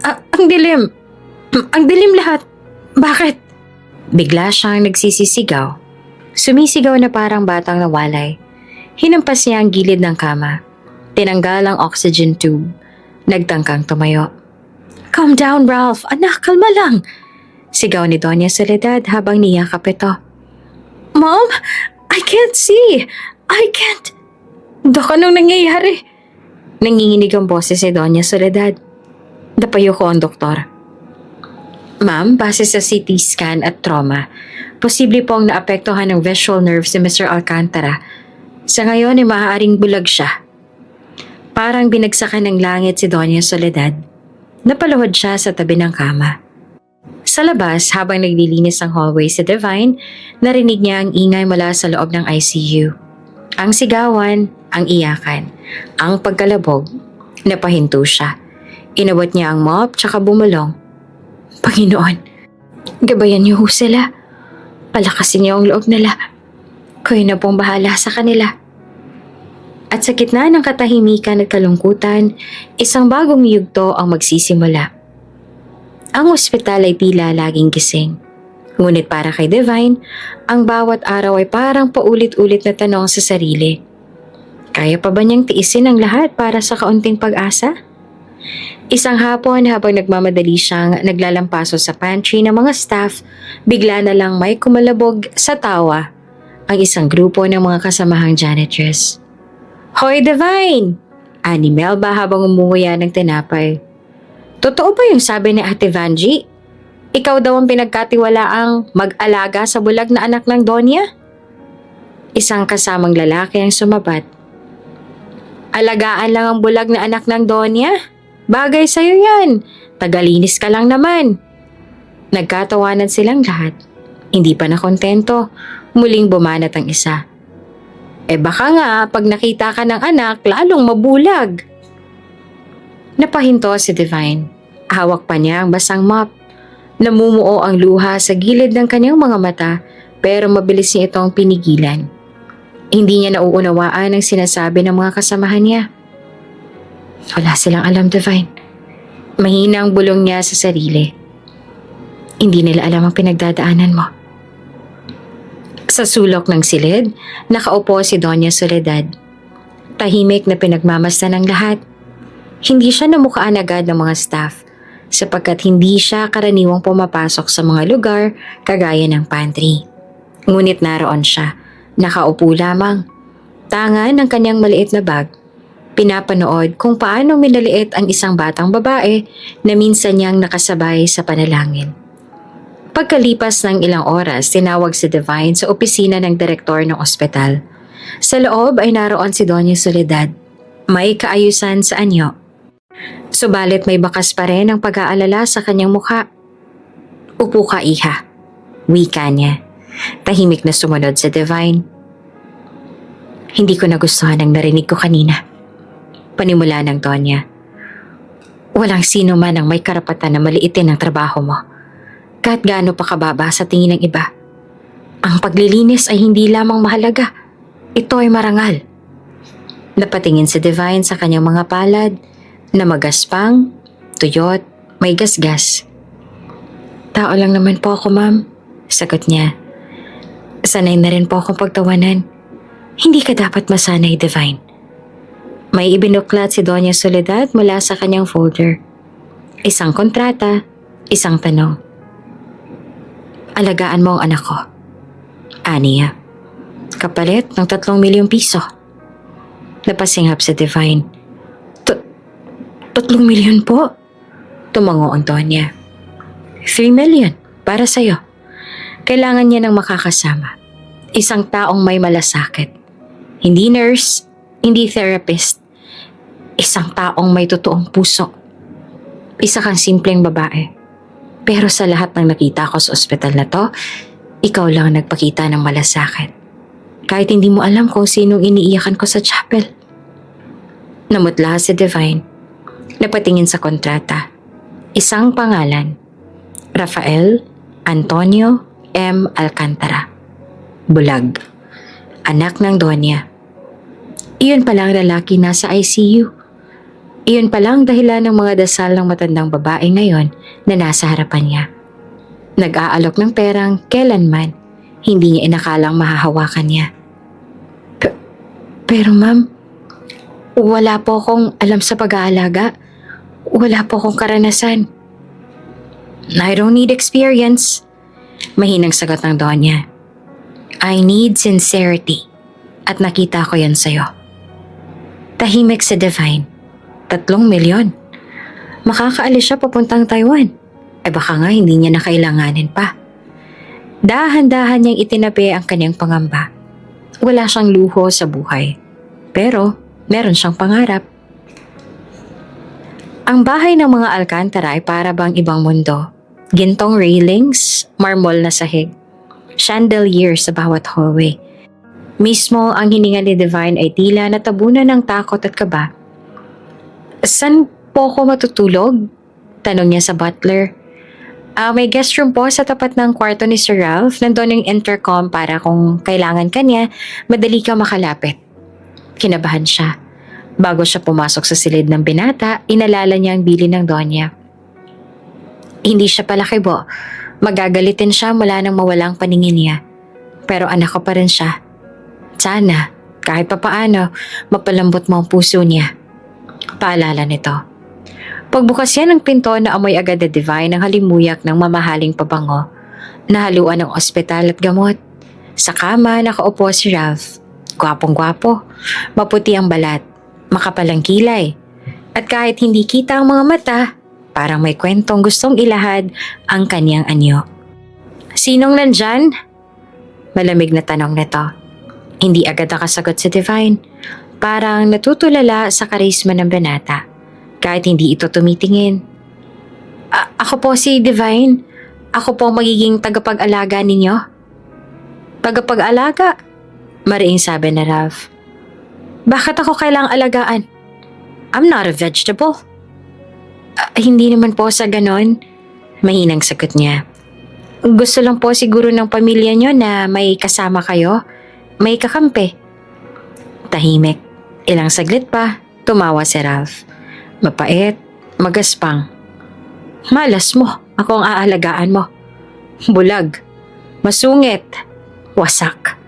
[SPEAKER 1] Ang dilim. Ang dilim lahat. Bakit? Bigla siyang nagsisisigaw. Sumisigaw na parang batang nawalay. Hinampas niya ang gilid ng kama. Tinanggal ang oxygen tube. Nagtangkang tumayo. Calm down, Ralph. Anak, kalma lang. Sigaw ni Doña Soledad habang niyakap ito. Mom, I can't see. I can't. Dok, anong nangyayari? Nanginginig ang boses ni Doña Soledad. Napayo ko ang doktor. Ma'am, base sa CT scan at trauma, posible pong naapektuhan ng visual nerve si Mr. Alcantara. Sa ngayon ay maaaring bulag siya. Parang binagsakan ng langit si Doña Soledad. Napaluhod siya sa tabi ng kama. Sa labas, habang naglilinis ang hallway si Divine, narinig niya ang ingay mula sa loob ng ICU. Ang sigawan, ang iyakan, ang pagkalabog. Napahinto siya. Inabot niya ang mop tsaka bumulong. Panginoon, gabayan niyo ho sila. Palakasin niyo ang loob nila. Kayo na pong bahala sa kanila. At sa gitna ng katahimikan at kalungkutan, isang bagong yugto ang magsisimula. Ang ospital ay tila laging gising. Ngunit para kay Divine, ang bawat araw ay parang paulit-ulit na tanong sa sarili. Kaya pa ba niyang tiisin ang lahat para sa kaunting pag-asa? Isang hapon habang nagmamadali siyang naglalampaso sa pantry ng mga staff, bigla na lang may kumalabog sa tawa ang isang grupo ng mga kasamahang janitress. Hoy Divine! Ani Melba habang umunguya ng tinapay. Totoo ba yung sabi ni Ate Vanji? Ikaw daw ang pinagkatiwalaang mag-alaga sa bulag na anak ng Donya? Isang kasamang lalaki ang sumabat. Alagaan lang ang bulag na anak ng Donya? Bagay sa'yo yan. Tagalinis ka lang naman. Nagkatawanan silang lahat. Hindi pa nakontento. Muling bumanat ang isa. Baka nga pag nakita ka ng anak, lalong mabulag. Napahinto si Divine. Hawak pa niya ang basang mop. Namumuo ang luha sa gilid ng kanyang mga mata pero mabilis niya itong pinigilan. Hindi niya nauunawaan ang sinasabi ng mga kasamahan niya. Wala silang alam, Divine. Mahina ang bulong niya sa sarili. Hindi nila alam ang pinagdadaanan mo. Sa sulok ng silid, nakaupo si Doña Soledad. Tahimik na pinagmamasdan ng lahat. Hindi siya namukaan agad ng mga staff sapagkat hindi siya karaniwang pumapasok sa mga lugar kagaya ng pantry. Ngunit naroon siya, nakaupo lamang. Tangan ng kanyang maliit na bag. Pinapanood kung paano minaliit ang isang batang babae na minsan niyang nakasabay sa panalangin. Pagkalipas ng ilang oras, tinawag si Divine sa opisina ng direktor ng ospital. Sa loob ay naroon si Doña Soledad. May kaayusan sa anyo. Subalit may bakas pa rin ang pag-aalala sa kanyang mukha. Upo ka, iha. Wika niya. Tahimik na sumunod si Divine. Hindi ko nagustuhan ang narinig ko kanina. Panimula ng Donya. Walang sino man ang may karapatan na maliitin ang trabaho mo. Kahit gaano pa kababa sa tingin ng iba. Ang paglilinis ay hindi lamang mahalaga. Ito ay marangal. Napatingin si Divine sa kanyang mga palad na magaspang, tuyot, may gasgas. Tao lang naman po ako, ma'am. Sagot niya. Sanay na rin po akong pagtawanan. Hindi ka dapat masanay, Divine. May ibinuklat si Doña Soledad mula sa kanyang folder. Isang kontrata, isang tanong. Alagaan mo ang anak ko. Aniya. Kapalit ng 3 milyong piso. Napasinghap si Divine. 3 milyon po? Tumango ang Doña. 3 million para sa'yo. Kailangan niya ng makakasama. Isang taong may malasakit. Hindi nurse, hindi therapist. Isang taong may totoong puso. Isa kang simpleng babae. Pero sa lahat ng nakita ko sa ospital na to, ikaw lang nagpakita ng malasakit. Kahit hindi mo alam kung sinong iniiyakan ko sa chapel. Namutla si Divine. Napatingin sa kontrata. Isang pangalan. Rafael Antonio M. Alcantara. Bulag. Anak ng Donya. Iyon palang lalaki nasa ICU. Iyon palang dahilan ng mga dasal ng matandang babae ngayon na nasa harapan niya. Nag-aalok ng perang kailanman, hindi niya inakalang mahahawakan niya. Pero ma'am, wala po akong alam sa pag-aalaga. Wala po akong karanasan. I don't need experience. Mahinang sagot ng Donya. I need sincerity. At nakita ko yan sa'yo. Tahimik si Divine. 3 milyon. Makakaalis siya papuntang Taiwan. Baka nga hindi niya na kailanganin pa. Dahan-dahan niyang itinabi ang kanyang pangamba. Wala siyang luho sa buhay. Pero meron siyang pangarap. Ang bahay ng mga Alcantara ay para bang ibang mundo. Gintong railings, marmol na sahig. Chandelier sa bawat hallway. Mismo ang hininga ni Divine ay tila natabunan ng takot at kaba. San po ako matutulog? Tanong niya sa butler. May guest room po sa tapat ng kwarto ni Sir Ralph. Nandun yung intercom para kung kailangan ka niya, madali ka makalapit. Kinabahan siya. Bago siya pumasok sa silid ng binata, inalala niya ang bili ng Donya. Hindi siya palakibo. Magagalitin siya mula nang mawalang paningin niya. Pero anak ko pa rin siya. Sana, kahit papaano, mapalambot mo ang puso niya. Paalala nito. Pagbukas yan ng pinto na amoy agad na Divine ang halimuyak ng mamahaling pabango. Nahaluan ng ospital at gamot. Sa kama nakaupo si Ralph. Gwapong-gwapo. Maputi ang balat. Makapal ang kilay. At kahit hindi kita ang mga mata, parang may kwentong gustong ilahad ang kanyang anyo. Sinong nandyan? Malamig na tanong nito. Hindi agad nakasagot si Divine. Parang natutulala sa karisma ng binata. Kahit hindi ito tumitingin. Ako po si Divine. Ako po magiging tagapag-alaga ninyo. Tagapag-alaga? Mariing sabi na Ralph. Bakit ako kailangang alagaan? I'm not a vegetable. Hindi naman po sa ganon. Mahinang sagot niya. Gusto lang po siguro ng pamilya niyo na may kasama kayo. May kakampi. Tahimik. Ilang saglit pa, tumawa si Ralph. Mapait, magaspang. Malas mo, ako ang aalagaan mo. Bulag, masungit, wasak.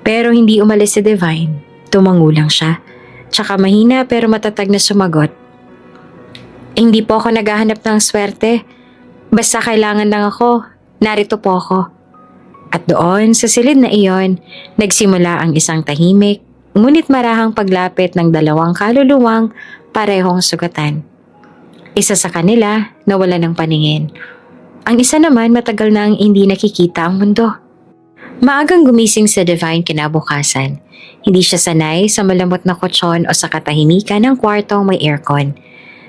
[SPEAKER 1] Pero hindi umalis si Divine. Tumango lang siya. Tsaka mahina pero matatag na sumagot. Hindi po ako naghahanap ng swerte. Basta kailangan lang ako, narito po ako. At doon sa silid na iyon, nagsimula ang isang tahimik, ngunit marahang paglapit ng 2 kaluluwang parehong sugatan. Isa sa kanila nawala ng paningin. Ang isa naman matagal na ang hindi nakikita ang mundo. Maagang gumising sa Divine kinabukasan. Hindi siya sanay sa malambot na kutsyon o sa katahimikan ng kwartong may aircon.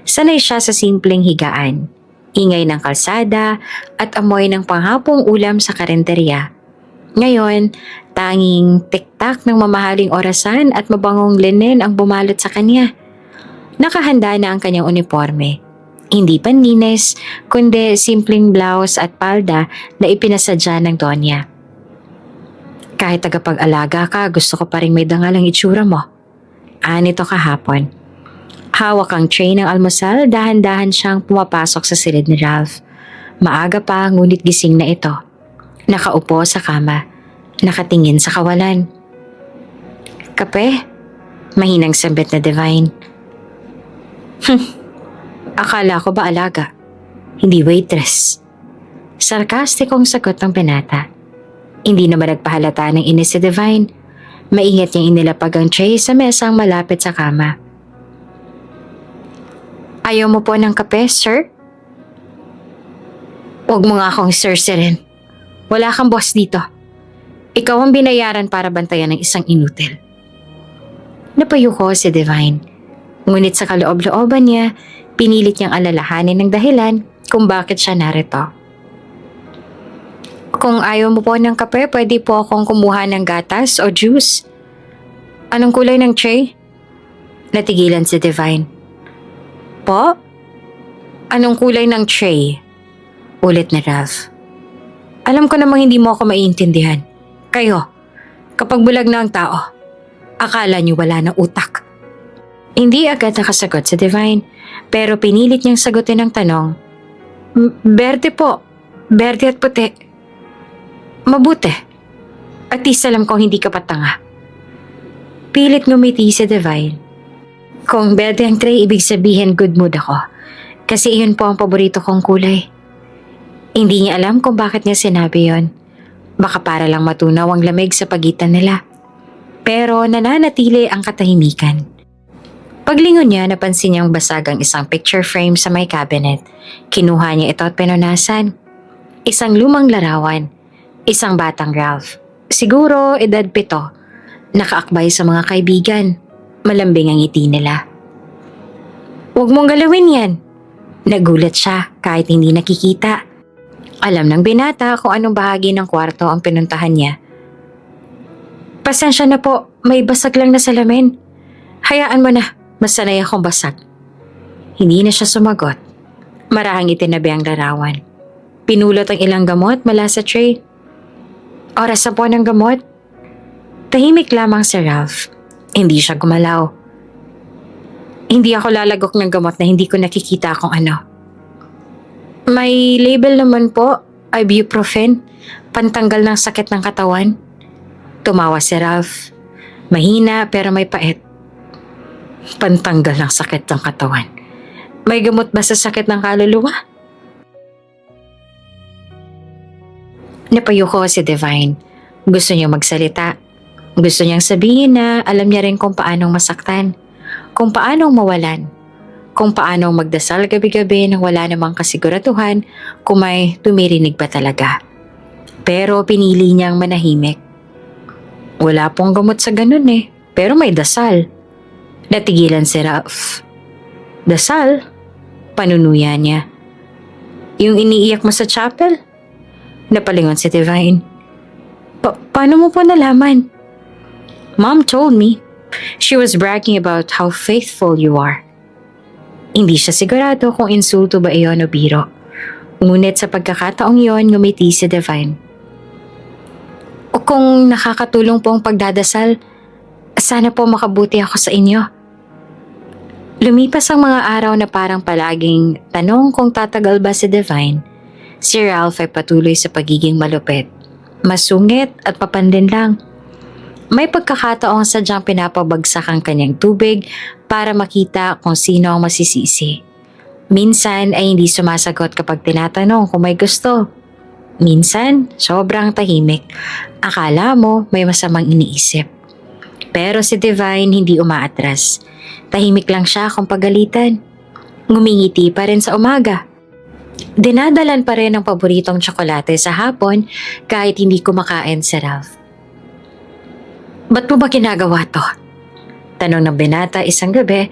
[SPEAKER 1] Sanay siya sa simpleng higaan, ingay ng kalsada at amoy ng panghapong ulam sa karinderya. Ngayon, tanging tiktak ng mamahaling orasan at mabangong linen ang bumalot sa kanya. Nakahanda na ang kanyang uniforme. Hindi panlinis, kundi simpleng blouse at palda na ipinasadya ng Donya. Kahit tagapag-alaga ka, gusto ko pa rin may dangal ang itsura mo. Nito kahapon. Hawak ang tray ng almusal, dahan-dahan siyang pumapasok sa silid ni Ralph. Maaga pa, ngunit gising na ito. Nakaupo sa kama, nakatingin sa kawalan. Kape? Mahinang sambit na Divine. Akala ko ba alaga? Hindi waitress. Sarkastikong sagot ng binata. Hindi naman nagpahalata ng inis si Divine. Maingat niyang inilapag ang tray sa mesang malapit sa kama. Ayaw mo po ng kape, sir? Huwag mo nga akong sir-sirin. Wala kang boss dito. Ikaw ang binayaran para bantayan ng isang inutil. Napayuko si Divine. Ngunit sa kaloob-looban niya, pinilit niyang alalahanin ng dahilan kung bakit siya narito. Kung ayaw mo po ng kape, pwede po akong kumuha ng gatas o juice. Anong kulay ng tray? Natigilan si Divine. Po? Anong kulay ng tray? Ulit na Ralph. Alam ko namang hindi mo ako maiintindihan. Kayo, kapag bulag na ang tao, akala niyo wala ng utak. Hindi agad nakasagot si Divine, pero pinilit niyang sagutin ang tanong. Berde po. Berde at puti. Mabuti. At least alam kong hindi ka patanga. Pilit ngumiti si Divine. Kung berde ang tray, ibig sabihin good mood ako. Kasi iyon po ang paborito kong kulay. Hindi niya alam kung bakit niya sinabi yon. Baka para lang matunaw ang lamig sa pagitan nila. Pero nananatili ang katahimikan. Paglingon niya, napansin niyang basag ang isang picture frame sa may cabinet. Kinuha niya ito at pinunasan. Isang lumang larawan. Isang batang Ralph. Siguro edad 7. Nakaakbay sa mga kaibigan. Malambing ang ngiti nila. Huwag mong galawin yan. Nagulat siya kahit hindi nakikita. Alam ng binata kung anong bahagi ng kwarto ang pinuntahan niya. Pasensya na po, may basag lang na salamin. Hayaan mo na, mas sanay akong basag. Hindi na siya sumagot. Marahang itinabi ang larawan. Pinulot ang ilang gamot mula sa tray. Oras na po ng gamot. Tahimik lamang si Ralph. Hindi siya gumalaw. Hindi ako lalagok ng gamot na hindi ko nakikita kung ano. May label naman po, ibuprofen, pantanggal ng sakit ng katawan. Tumawa si Ralph. Mahina pero may pait. Pantanggal ng sakit ng katawan. May gamot ba sa sakit ng kaluluwa? Napayuko si Divine. Gusto niyang magsalita. Gusto niyang sabihin na alam niya rin kung paanong masaktan. Kung paanong mawalan. Kung paanong magdasal gabi-gabi nang wala namang kasiguraduhan kung may tumirinig ba talaga. Pero pinili niyang manahimik. Wala pong gamot sa ganun pero may dasal. Natigilan si Ralph. Dasal? Panunuya niya. Yung iniiyak mo sa chapel? Napalingon si Divine. Paano mo po nalaman? Mom told me. She was bragging about how faithful you are. Hindi siya sigurado kung insulto ba iyon o biro. Ngunit sa pagkakataong iyon, ngumiti si Divine. O kung nakakatulong po ang pagdadasal, sana po makabuti ako sa inyo. Lumipas ang mga araw na parang palaging tanong kung tatagal ba si Divine. Si Ralph ay patuloy sa pagiging malupit, masungit at papandin lang. May pagkakataong sadyang pinapabagsak ang kanyang tubig para makita kung sino ang masisisi. Minsan ay hindi sumasagot kapag tinatanong kung may gusto. Minsan, sobrang tahimik. Akala mo may masamang iniisip. Pero si Divine hindi umaatras. Tahimik lang siya kung pagalitan. Ngumingiti pa rin sa umaga. Dinadalan pa rin ang paboritong tsokolate sa hapon kahit hindi kumakain si Ralph. Ba't mo ba ginagawa to? Tanong ng binata isang gabi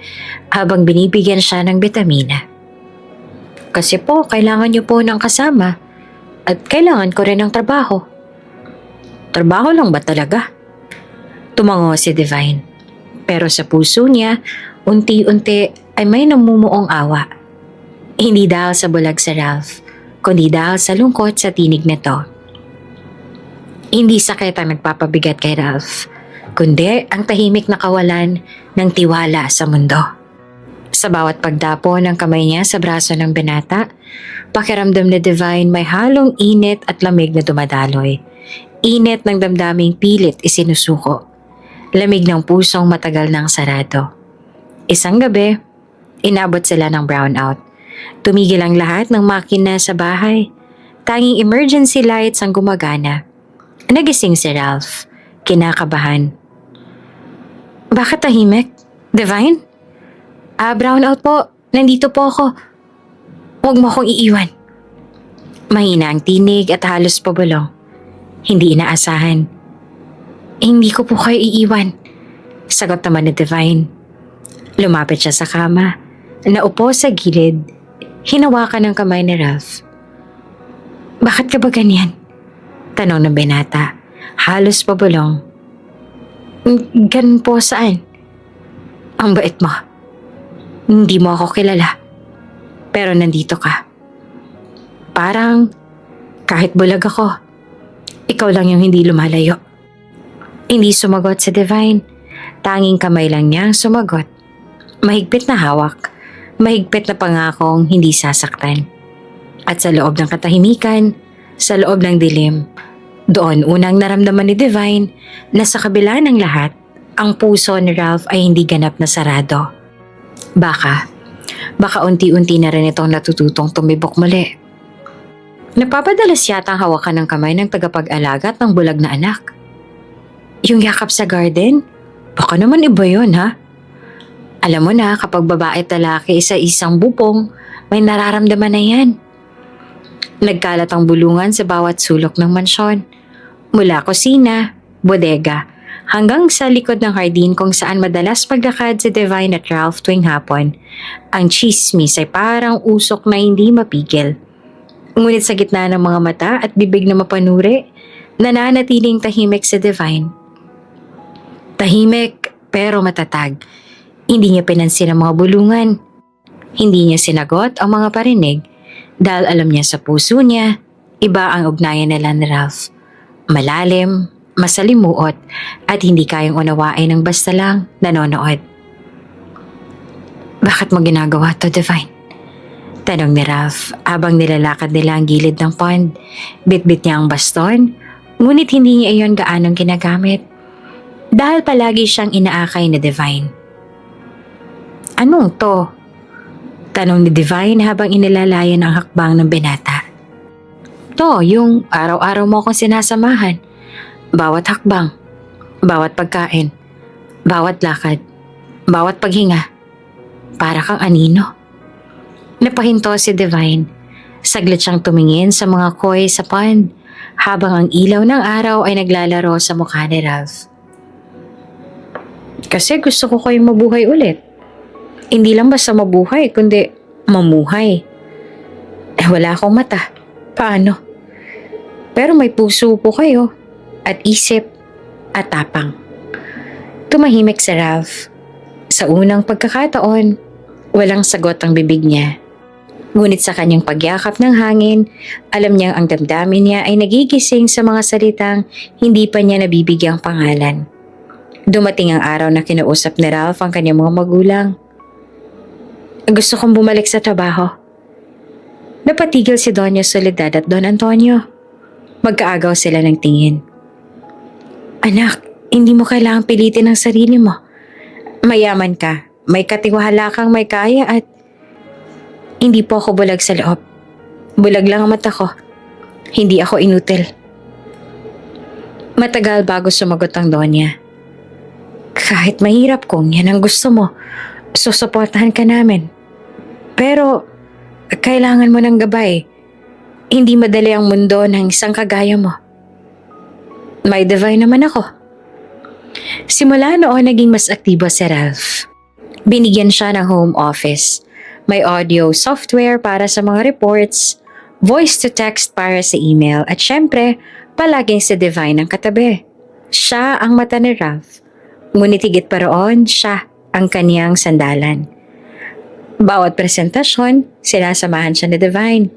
[SPEAKER 1] habang binibigyan siya ng bitamina. Kasi po, kailangan niyo po ng kasama at kailangan ko rin ng trabaho. Trabaho lang ba talaga? Tumango si Divine. Pero sa puso niya, unti-unti ay may namumuong awa. Hindi dahil sa bulag sa Ralph, kundi dahil sa lungkot sa tinig nito. Hindi sakit ang nagpapabigat kay Ralph, kundi ang tahimik na kawalan ng tiwala sa mundo. Sa bawat pagdapo ng kamay niya sa braso ng binata, pakiramdam ni Divine may halong init at lamig na dumadaloy. Init ng damdaming pilit isinusuko. Lamig ng pusong matagal nang sarado. Isang gabi, inabot sila ng brownout. Tumigil ang lahat ng makina sa bahay. Tanging emergency lights ang gumagana. Nagising si Ralph, kinakabahan. Bakit tahimik? Divine? Brownout po. Nandito po ako. Huwag mo akong iiwan. Mahina ang tinig at halos pabulong. Hindi inaasahan. Hindi ko po kayo iiwan. Sagot naman ni Divine. Lumapit siya sa kama. Naupo sa gilid. Hinawakan ang kamay ni Ralph. Bakit ka ba ganyan? Tanong ng binata. Halos pabulong. Ganun po saan? Ang bait mo. Hindi mo ako kilala. Pero nandito ka. Parang kahit bulag ako, ikaw lang yung hindi lumalayo. Hindi sumagot si Divine. Tanging kamay lang niya ang sumagot. Mahigpit na hawak. Mahigpit na pangakong hindi sasaktan. At sa loob ng katahimikan, sa loob ng dilim, doon unang naramdaman ni Divine na sa kabila ng lahat, ang puso ni Ralph ay hindi ganap na sarado. Baka unti-unti na rin itong natututong tumibok muli. Napapadalas yata ang hawakan ng kamay ng tagapag-alaga at ng bulag na anak. Yung yakap sa garden? Baka naman iba yun, ha? Alam mo na, kapag babae at lalaki sa isang bubong, may nararamdaman na yan. Nagkalat ang bulungan sa bawat sulok ng mansyon. Mula kusina, bodega, hanggang sa likod ng hardin kung saan madalas paglakad si Divine at Ralph tuwing hapon. Ang chismis ay parang usok na hindi mapigil. Ngunit sa gitna ng mga mata at bibig na mapanuri, nananatiling tahimik si Divine. Tahimik pero matatag. Hindi niya pinansin ang mga bulungan. Hindi niya sinagot ang mga parinig dahil alam niya sa puso niya, iba ang ugnayan nila ni Ralph. Malalim, masalimuot at hindi kayang unawain ng basta lang nanonood. Bakit mo ginagawa to, Divine? Tanong ni Ralph habang nilalakad nila ang gilid ng pond. Bitbit niya ang baston, ngunit hindi niya iyon gaanong ginagamit dahil palagi siyang inaakay na Divine. Anong to? Tanong ni Divine habang inilalayan ang hakbang ng binata. To, yung araw-araw mo akong sinasamahan. Bawat hakbang, bawat pagkain, bawat lakad, bawat paghinga. Para kang anino. Napahinto si Divine. Saglit siyang tumingin sa mga koi sa pond habang ang ilaw ng araw ay naglalaro sa mukha ni Ralph. Kasi gusto ko kayong mabuhay ulit. Hindi lang basta mabuhay, kundi mamuhay. Wala akong mata. Paano? Pero may puso po kayo. At isip at tapang. Tumahimik si Ralph. Sa unang pagkakataon, walang sagot ang bibig niya. Ngunit sa kanyang pagyakap ng hangin, alam niyang ang damdamin niya ay nagigising sa mga salitang hindi pa niya nabibigyang pangalan. Dumating ang araw na kinausap ni Ralph ang kanyang mga magulang. Gusto kong bumalik sa trabaho. Napatigil si Doña Soledad at Don Antonio. Magkaagaw sila ng tingin. Anak, hindi mo kailangang pilitin ang sarili mo. Mayaman ka, may katiwala kang may kaya at hindi po ako bulag sa loob. Bulag lang ang mata ko. Hindi ako inutil. Matagal bago sumagot ang Donya. Kahit mahirap kung yan ang gusto mo, susuportahan ka namin. Pero kailangan mo ng gabay. Hindi madali ang mundo ng isang kagaya mo. May Divine naman ako. Simula noon naging mas aktibo si Ralph. Binigyan siya ng home office. May audio software para sa mga reports, voice to text para sa email at syempre, palaging si Divine ang katabi. Siya ang mata ni Ralph. Ngunit higit pa roon, siya ang kaniyang sandalan. Bawat presentasyon, sinasamahan siya ni Divine.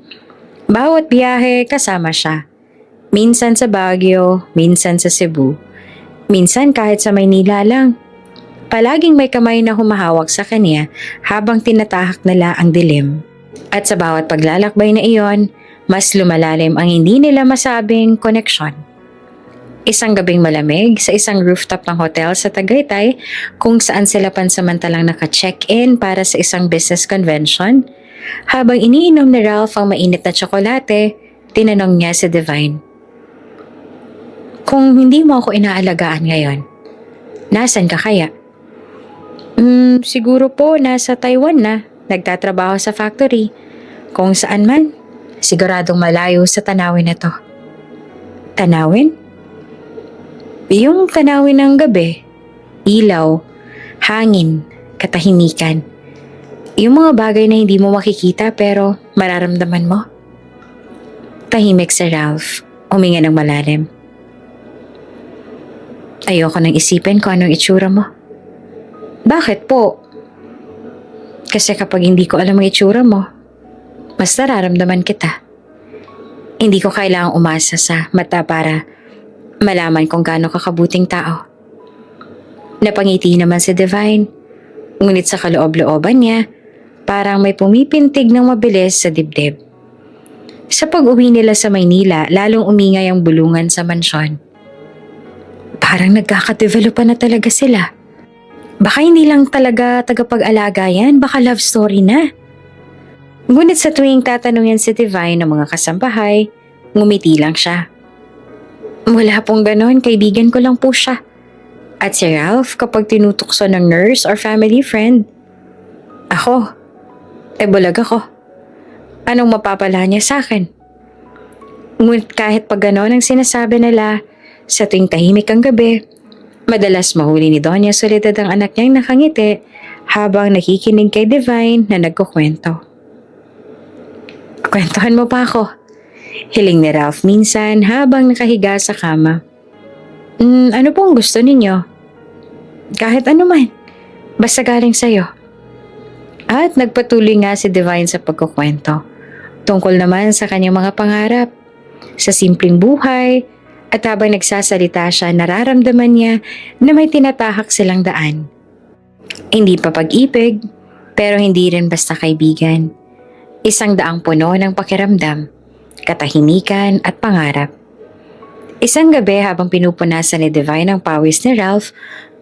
[SPEAKER 1] Bawat biyahe, kasama siya. Minsan sa Baguio, minsan sa Cebu. Minsan kahit sa Maynila lang. Palaging may kamay na humahawak sa kanya habang tinatahak nila ang dilim. At sa bawat paglalakbay na iyon, mas lumalalim ang hindi nila masabing koneksyon. Isang gabing malamig sa isang rooftop ng hotel sa Tagaytay kung saan sila pansamantalang naka-check-in para sa isang business convention. Habang iniinom ni Ralph ang mainit na tsokolate, tinanong niya si Divine. Kung hindi mo ako inaalagaan ngayon, nasan ka kaya? Siguro po nasa Taiwan na, nagtatrabaho sa factory. Kung saan man, siguradong malayo sa tanawin na to. Tanawin? Yung tanawin ng gabi, ilaw, hangin, katahimikan. Yung mga bagay na hindi mo makikita pero mararamdaman mo. Tahimik si Ralph, huminga ng malalim. Ayoko nang isipin kung anong itsura mo. Bakit po? Kasi kapag hindi ko alam ang itsura mo, mas nararamdaman kita. Hindi ko kailangang umasa sa mata para malaman kung gaano kakabuting tao. Napangiti naman si Divine, ngunit sa kaloob-looban niya, parang may pumipintig ng mabilis sa dibdib. Sa pag-uwi nila sa Maynila, lalong umingay ang bulungan sa mansyon. Parang nagkakadevelopan na talaga sila. Baka hindi lang talaga tagapag-alaga yan, baka love story na. Ngunit sa tuwing tatanungin si Divine ng mga kasambahay, ngumiti lang siya. Wala pong ganon, kaibigan ko lang po siya. At si Ralph kapag tinutukso ng nurse or family friend. Ako, bulag ako. Anong mapapala niya sa akin? Ngunit kahit pag ganon ang sinasabi nila, sa tuwing tahimik ang gabi, madalas mahuli ni Doña Soledad ang anak niyang nakangiti habang nakikinig kay Divine na nagkukwento. Kwentuhan mo pa ako. Hiling ni Ralph minsan habang nakahiga sa kama. Ano pong gusto ninyo? Kahit ano man, basta galing sa'yo. At nagpatuloy nga si Divine sa pagkukwento. Tungkol naman sa kanyang mga pangarap, sa simpleng buhay, at habang nagsasalita siya, nararamdaman niya na may tinatahak silang daan. Hindi pa pag-ibig, pero hindi rin basta kaibigan. Isang daang puno ng pakiramdam, katahimikan at pangarap. Isang gabi habang pinupunasan ni Divine ang pawis ni Ralph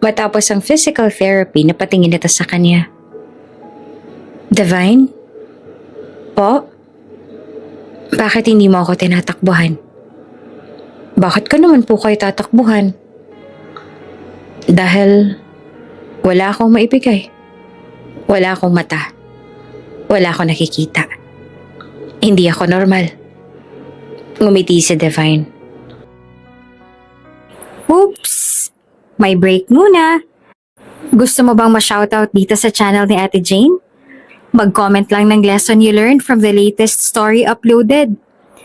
[SPEAKER 1] matapos ang physical therapy na patingin ito sa kanya. Divine? Po? Bakit hindi mo ako tinatakbuhan? Bakit ka naman po kayo tatakbuhan? Dahil wala akong maibigay. Wala akong mata. Wala akong nakikita. Hindi ako normal. Ngumiti si Divine. Oops! May break muna. Gusto mo bang ma-shoutout dito sa channel ni Ate Jane? Mag-comment lang ng lesson you learned from the latest story uploaded.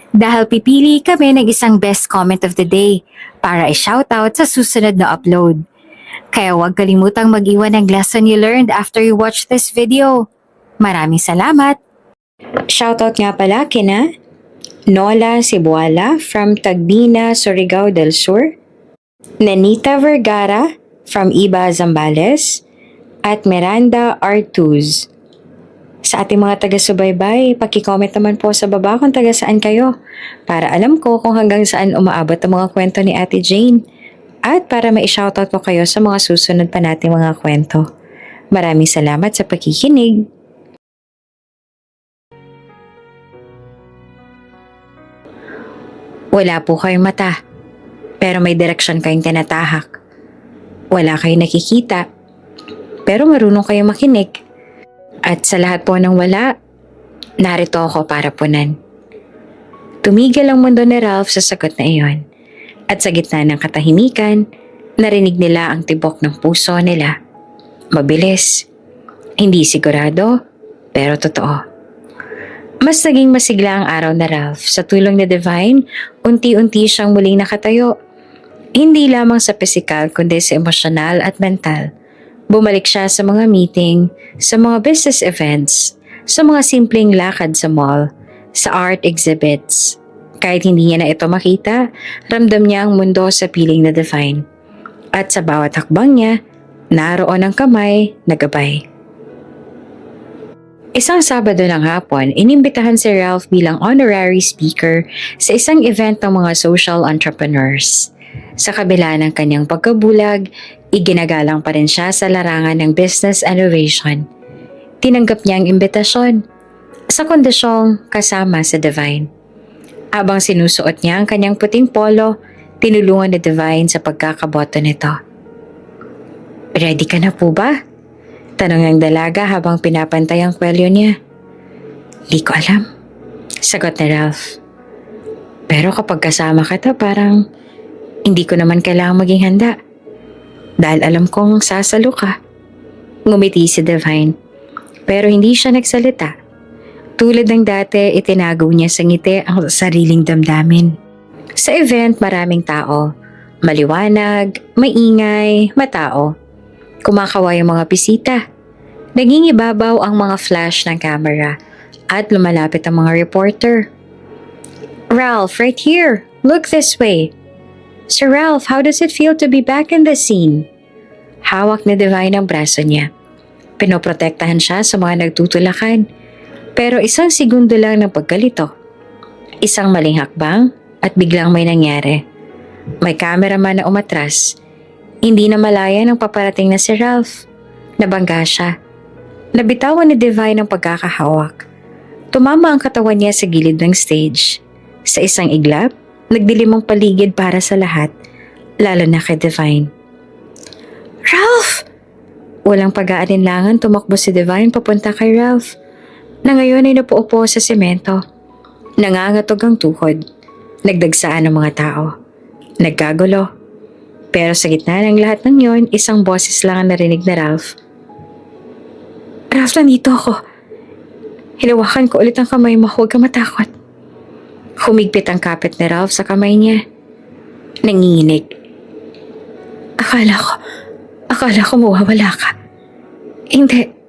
[SPEAKER 1] Dahil pipili kami ng isang best comment of the day para i-shoutout sa susunod na upload. Kaya huwag kalimutang mag-iwan ng lesson you learned after you watch this video. Maraming salamat! Shoutout nga pala kina Nola Cebuala from Tagbina, Surigao del Sur, Nanita Vergara from Iba, Zambales, at Miranda Artuz. Sa ating mga taga-subaybay, paki-comment naman po sa baba kung taga saan kayo para alam ko kung hanggang saan umaabot ang mga kwento ni Ate Jane at para ma-shoutout ko kayo sa mga susunod pa nating mga kwento. Maraming salamat sa pakikinig. Wala po kayong mata, pero may direksyon kayong tinatahak. Wala kayong nakikita, pero marunong kayong makinig. At sa lahat po ng wala, narito ako para punan. Tumigil ang mundo ni Ralph sa sagot na iyon. At sa gitna ng katahimikan, narinig nila ang tibok ng puso nila. Mabilis, hindi sigurado, pero totoo. Mas naging masigla ang araw na Ralph. Sa tulong ni Divine, unti-unti siyang muling nakatayo. Hindi lamang sa pisikal kundi sa emosyonal at mental. Bumalik siya sa mga meeting, sa mga business events, sa mga simpleng lakad sa mall, sa art exhibits. Kahit hindi niya na ito makita, ramdam niya ang mundo sa piling na Divine. At sa bawat hakbang niya, naroon ang kamay na gabay. Isang Sabado ng hapon, inimbitahan si Ralph bilang honorary speaker sa isang event ng mga social entrepreneurs. Sa kabila ng kanyang pagkabulag, iginagalang pa rin siya sa larangan ng business innovation. Tinanggap niya ang imbitasyon sa kondisyong kasama sa Divine. Habang sinusuot niya ang kanyang puting polo, tinulungan ni Divine sa pagkakaboto nito. "Ready ka na po ba?" tanong ng dalaga habang pinapantay ang kwelyo niya. "Di ko alam," sagot ni Ralph. "Pero kapag kasama kita parang hindi ko naman kailangang maging handa. Dahil alam kong sasalo ka." Ngumiti si Divine. Pero hindi siya nagsalita. Tulad ng dati, itinago niya sa ngiti ang sariling damdamin. Sa event, maraming tao. Maliwanag, maingay, matao. Kumakaway ang mga bisita. Nangingibabaw ang mga flash ng camera at lumalapit ang mga reporter. "Ralph, right here. Look this way." "Sir Ralph, how does it feel to be back in the scene?" Hawak ni Divine ang braso niya. Pinoprotektahan siya sa mga nagtutulakan. Pero isang segundo lang ng pagkalito. Isang maling hakbang at biglang may nangyari. May cameraman na umatras. Hindi na malaya ng paparating na si Ralph. Nabangga siya. Nabitawan ni Divine ang pagkakahawak. Tumama ang katawan niya sa gilid ng stage. Sa isang iglap, nagdilim ang paligid para sa lahat, lalo na kay Divine. "Ralph!" Walang pag-aalinlangan, tumakbo si Divine papunta kay Ralph, na ngayon ay napaupo sa semento. Nangangatog ang tuhod. Nagdagsaan ang mga tao. Nagkagulo. Pero sa gitna ng lahat ng yon, isang boses lang ang narinig na Ralph. "Ralph, nandito ako. Hinawakan ko ulit ang kamay mo, huwag ka matakot." Humigpit ang kapit ni Ralph sa kamay niya. Nanginginig. Akala ko mawawala ka.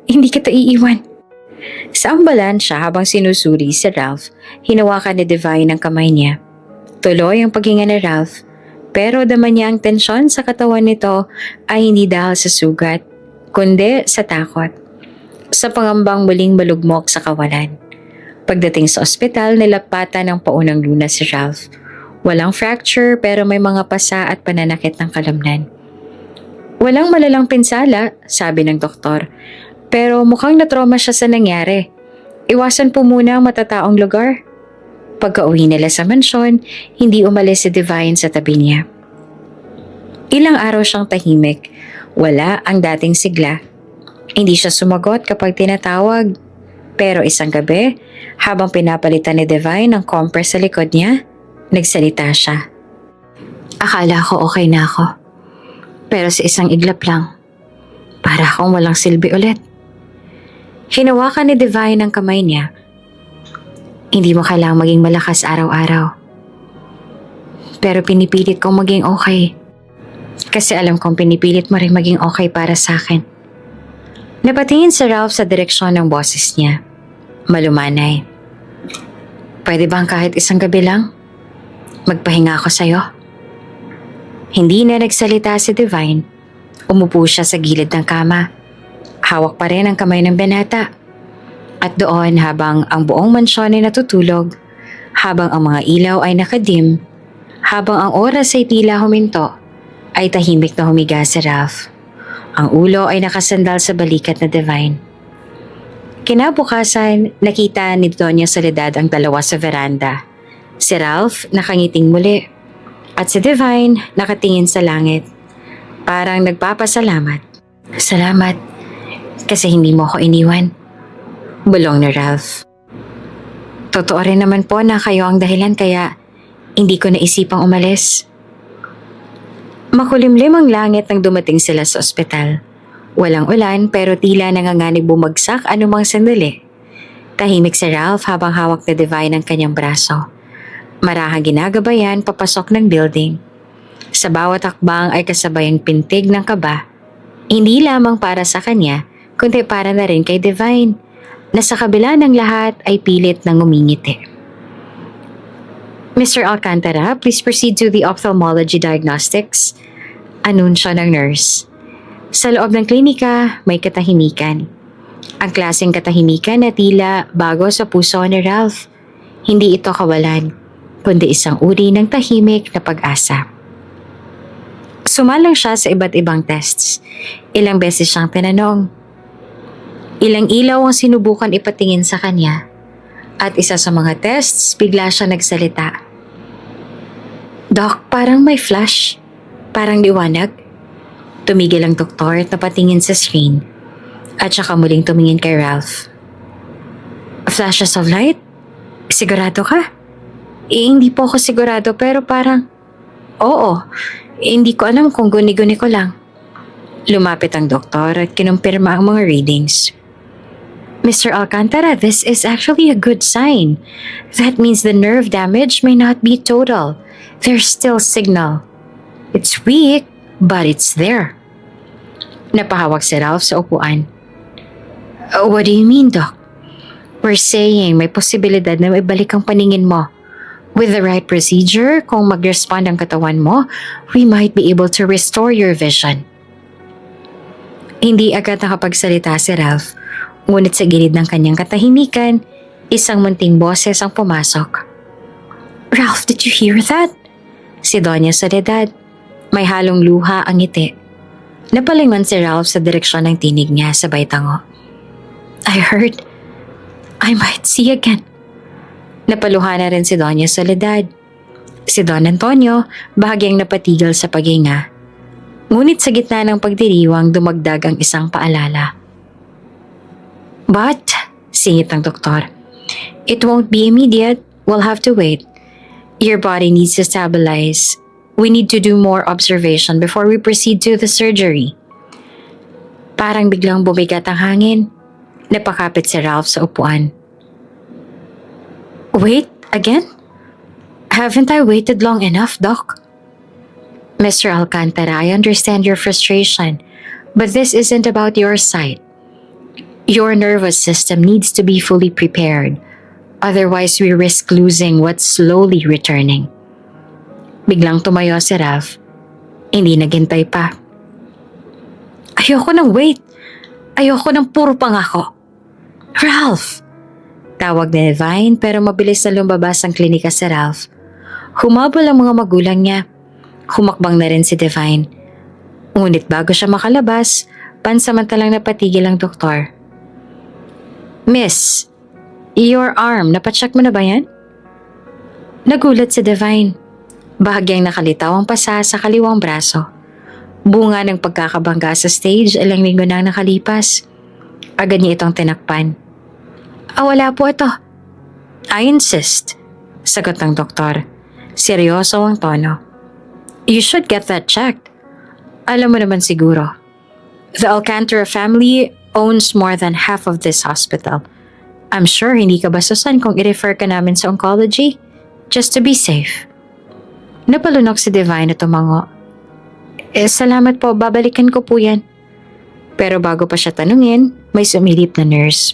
[SPEAKER 1] Hindi kita iiwan." Sa ambalansya habang sinusuri si Ralph, hinawakan ni Divine ang kamay niya. Tuloy ang paghinga ni Ralph, pero dama niya ang tensyon sa katawan nito ay hindi dahil sa sugat, kundi sa takot. Sa pangambang muling malugmok sa kawalan. Pagdating sa ospital, nilapatan ng paunang lunas si Ralph. Walang fracture pero may mga pasa at pananakit ng kalamnan. "Walang malalang pinsala," sabi ng doktor. "Pero mukhang natrauma siya sa nangyari. Iwasan po muna ang matataong lugar." Pagka-uwi nila sa mansyon, hindi umalis si Divine sa tabi niya. Ilang araw siyang tahimik. Wala ang dating sigla. Hindi siya sumagot kapag tinatawag. Pero isang gabi, habang pinapalitan ni Divine ang compress sa likod niya, nagsalita siya. "Akala ko okay na ako. Pero sa isang iglap lang, para akong walang silbi ulit." Hinawakan ni Divine ang kamay niya. "Hindi mo kailangang maging malakas araw-araw. Pero pinipilit kong maging okay. Kasi alam kong pinipilit mo rin maging okay para sa akin." Napatingin si Ralph sa direksyon ng boses niya. Malumanay. "Pwede bang kahit isang gabi lang? Magpahinga ako sa'yo?" Hindi na nagsalita si Divine. Umupo siya sa gilid ng kama. Hawak pa rin ang kamay ng binata. At doon habang ang buong mansyon ay natutulog, habang ang mga ilaw ay nakadim, habang ang oras ay tila huminto, ay tahimik na humiga si Ralph. Ang ulo ay nakasandal sa balikat na Divine. Kinabukasan, nakita ni Doña Soledad ang dalawa sa veranda. Si Ralph nakangiting muli at si Divine nakatingin sa langit. Parang nagpapasalamat. "Salamat kasi hindi mo ako iniwan." Bulong ni Ralph. "Totoo rin naman po na kayo ang dahilan kaya hindi ko naisipang umalis." Makulimlim ang langit nang dumating sila sa ospital. Walang ulan pero tila nanganganib bumagsak anumang sandali. Tahimik si Ralph habang hawak ni Divine ang kanyang braso. Marahang ginagabayan papasok ng building. Sa bawat hakbang ay kasabay ang pintig ng kaba. Hindi lamang para sa kanya, kundi para na rin kay Divine, na sa kabila ng lahat ay pilit ng umingiti. Mr. Alcantara, please proceed to the ophthalmology diagnostics. Anunsyo ng nurse. Sa loob ng klinika, may katahimikan. Ang klaseng katahimikan na tila bago sa puso ni Ralph. Hindi ito kawalan, kundi isang uri ng tahimik na pag-asa. Sumalang siya sa iba't ibang tests. Ilang beses siyang tinanong. Ilang ilaw ang sinubukan ipatingin sa kanya. At isa sa mga tests, bigla siya nagsalita. Doc, parang may flash. Parang liwanag. Tumigil ang doktor at napatingin sa screen. At saka muling tumingin kay Ralph. Flashes of light? Sigurado ka? Hindi po ako sigurado pero parang... Oo, hindi ko alam kung guni-guni ko lang. Lumapit ang doktor at kinumpirma ang mga readings. Mr. Alcantara, this is actually a good sign. That means the nerve damage may not be total. There's still signal. It's weak, but it's there. Napahawak si Ralph sa upuan. What do you mean, Doc? We're saying may posibilidad na maibalik ang paningin mo. With the right procedure, kung mag-respond ang katawan mo, we might be able to restore your vision. Hindi agad nakapagsalita si Ralph, ngunit sa gilid ng kanyang katahimikan, isang munting boses ang pumasok. Ralph, did you hear that? Si Doña Soledad. May halong luha ang ngiti. Napalingon si Ralph sa direksyon ng tinig niya sabay tango. I heard. I might see again. Napaluha na rin si Doña Soledad. Si Don Antonio bahagyang napatigil sa paghinga. Ngunit sa gitna ng pagdiriwang dumagdag ang isang paalala. But, singit ng doktor, it won't be immediate. We'll have to wait. Your body needs to stabilize. We need to do more observation before we proceed to the surgery. Parang biglang bumigat ang hangin. Napakapit si Ralph sa upuan. Wait, again? Haven't I waited long enough, Doc? Mr. Alcantara, I understand your frustration, but this isn't about your side. Your nervous system needs to be fully prepared. Otherwise, we risk losing what's slowly returning. Biglang tumayo si Ralph. Hindi naghintay pa. Ayoko ng wait. Ayoko ng puro pangako. Ralph! Tawag ni Divine pero mabilis na lumabas ang klinika si Ralph. Humabol ang mga magulang niya. Humakbang na rin si Divine. Ngunit bago siya makalabas, pansamantalang napatigil ang doktor. Miss, your arm, napacheck mo na ba yan? Nagulat si Divine. Bahagyang nakalitaw ang pasa sa kaliwang braso. Bunga ng pagkakabangga sa stage ilang linggo na nakalipas. Agad niya itong tinakpan. Wala po ito. I insist, sagot ng doktor. Seryoso ang tono. You should get that checked. Alam mo naman siguro. The Alcantara family owns more than half of this hospital. I'm sure hindi ka bastusan kung i-refer ka namin sa oncology. Just to be safe. Napalunok si Divine at tumango. Salamat po, babalikan ko po yan. Pero bago pa siya tanungin, may sumilip na nurse.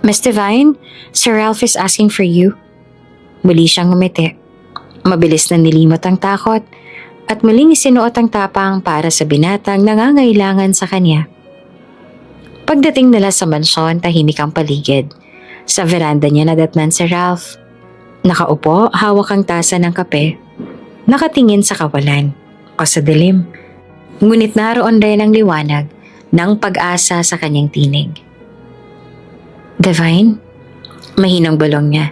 [SPEAKER 1] Miss Divine, Sir Ralph is asking for you. Muli siyang ngumiti. Mabilis na nilimot ang takot at muling isinuot ang tapang para sa binatang nangangailangan sa kanya. Pagdating nila sa mansyon, tahimik ang paligid. Sa veranda niya nadatnan si Ralph. Nakaupo, hawak ang tasa ng kape. Nakatingin sa kawalan o sa dilim. Ngunit naroon rin ang liwanag ng pag-asa sa kanyang tinig. Divine, mahinang bulong niya.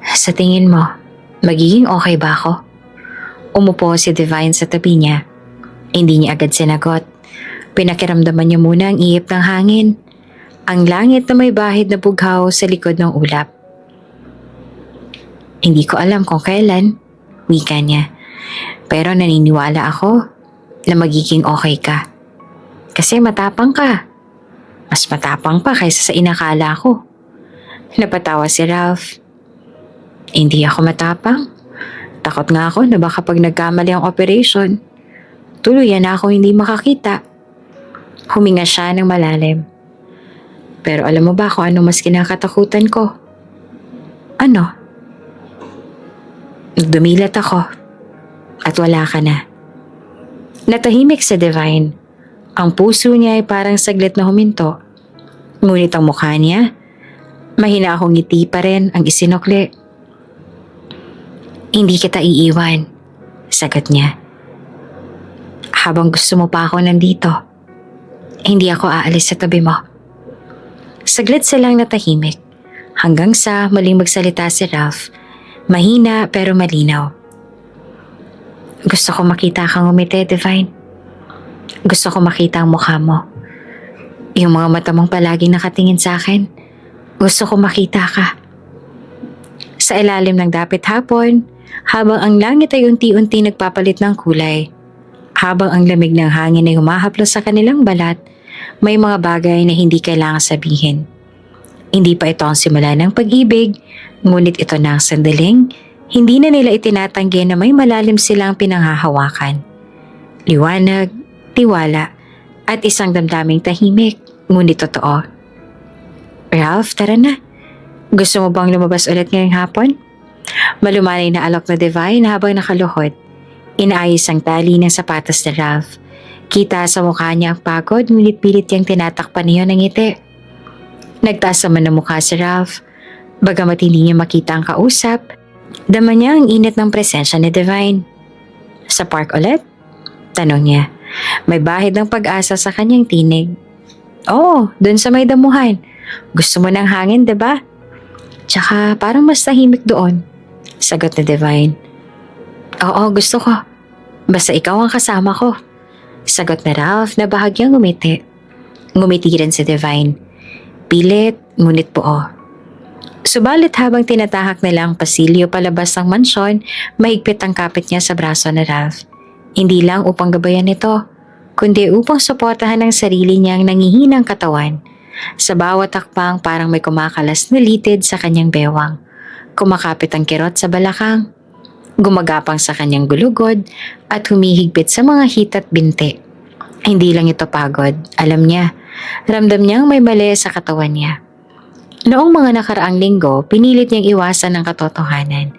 [SPEAKER 1] Sa tingin mo, magiging okay ba ako? Umupo si Divine sa tabi niya. Hindi niya agad sinagot. Pinakiramdaman niya muna ang ihip ng hangin. Ang langit na may bahid na bughaw sa likod ng ulap. Hindi ko alam kung kailan, wika niya. Pero naniniwala ako na magiging okay ka. Kasi matapang ka. Mas matapang pa kaysa sa inakala ko. Napatawa si Ralph. Hindi ako matapang. Takot nga ako na baka pag nagkamali ang operation, tuluyan na ako hindi makakita. Huminga siya ng malalim. Pero alam mo ba kung ano mas kinakatakutan ko? Ano? Dumilat ako at wala ka na. Natahimik si Divine. Ang puso niya ay parang saglit na huminto. Ngunit ang mukha niya, mahina akong ngiti pa rin ang isinukli. Hindi kita iiwan, sagot niya. Habang gusto mo pa ako nandito, hindi ako aalis sa tabi mo. Saglit silang natahimik hanggang sa muling magsalita si Ralph. Mahina pero malinaw. Gusto ko makita kang umiti, Divine. Gusto ko makita ang mukha mo. Yung mga mata mong palaging nakatingin sa akin. Gusto ko makita ka. Sa ilalim ng dapit hapon, habang ang langit ay unti-unti nagpapalit ng kulay, habang ang lamig ng hangin ay humahaplos sa kanilang balat, may mga bagay na hindi kailangan sabihin. Hindi pa ito ang simula ng pag-ibig, ngunit ito na ang sandaling hindi na nila itinatanggi na may malalim silang pinanghahawakan. Liwanag, tiwala, at isang damdaming tahimik, ngunit totoo. Ralph, tara na. Gusto mo bang lumabas ulit ngayong hapon? Malumanay na alok na Divine habang nakaluhod. Inaayos ang tali ng sapatos ni Ralph. Kita sa mukha niya ang pagod, ngunit pilit niyang tinatakpan niya ng ngiti. Nagtaas naman ng mukha si Ralph. Bagamat hindi niya makita ang kausap, dama niya ang init ng presensya ni Divine. Sa park ulit? Tanong niya. May bahid ng pag-asa sa kanyang tinig. Oo, dun sa may damuhan. Gusto mo ng hangin, diba? Tsaka parang mas tahimik doon. Sagot ni Divine. Oo, gusto ko. Basta ikaw ang kasama ko. Sagot na Ralph na bahagyang ngumiti. Ngumiti rin si Divine. Pilit, ngunit buo. Subalit habang tinatahak nila ang pasilyo palabas ng mansyon, mahigpit ang kapit niya sa braso ni Ralph. Hindi lang upang gabayan ito, kundi upang suportahan ang sarili niyang nangihinang katawan. Sa bawat hakbang parang may kumakalas na litid sa kanyang bewang. Kumakapit ang kirot sa balakang, gumagapang sa kanyang gulugod at humihigpit sa mga hit at binti. Hindi lang ito pagod, alam niya. Ramdam niyang may mali sa katawan niya. Noong mga nakaraang linggo, pinilit niyang iwasan ang katotohanan.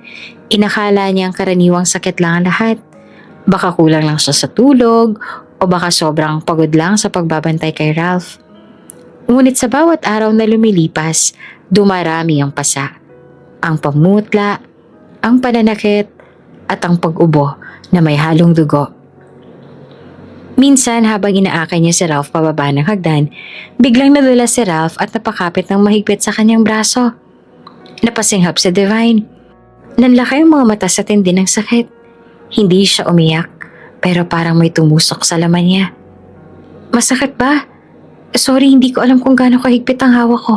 [SPEAKER 1] Inakala niyang karaniwang sakit lang ang lahat. Baka kulang lang siya sa tulog o baka sobrang pagod lang sa pagbabantay kay Ralph. Ngunit sa bawat araw na lumilipas, dumarami ang pasa. Ang pamutla, ang pananakit, at ang pag-ubo na may halong dugo. Minsan habang inaakay niya si Ralph pababa ng hagdan, biglang nadula si Ralph at napakapit ng mahigpit sa kanyang braso. Napasinghap si Divine. Nanlaki ang mga mata sa tindi ng sakit. Hindi siya umiyak, pero parang may tumusok sa laman niya. Masakit ba? Sorry, hindi ko alam kung gaano kahigpit ang hawak ko.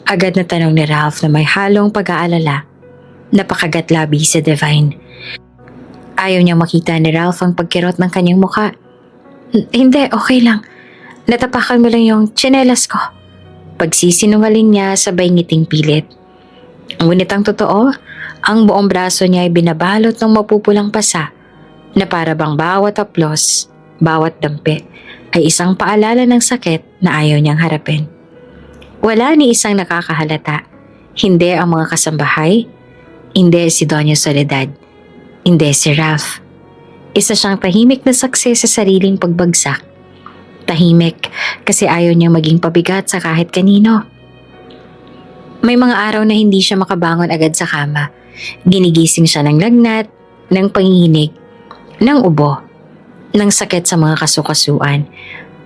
[SPEAKER 1] Agad na tanong ni Ralph na may halong pag-aalala. Napakagatlabi si Divine. Ayaw niyang makita ni Ralph ang pagkirot ng kanyang mukha. Hindi, okay lang. Natapakan mo lang yung tsinelas ko. Pagsisinungaling niya sabay ngiting pilit. Ngunit ang totoo, ang buong braso niya ay binabalot ng mapupulang pasa na para bang bawat haplos, bawat dampi ay isang paalala ng sakit na ayaw niyang harapin. Wala ni isang nakakahalata. Hindi ang mga kasambahay, hindi si Doña Soledad, hindi si Ralph. Isa siyang tahimik na saksi sa sariling pagbagsak. Tahimik kasi ayaw niyang maging pabigat sa kahit kanino. May mga araw na hindi siya makabangon agad sa kama. Ginigising siya ng lagnat, ng panginginig, ng ubo, ng sakit sa mga kasukasuan.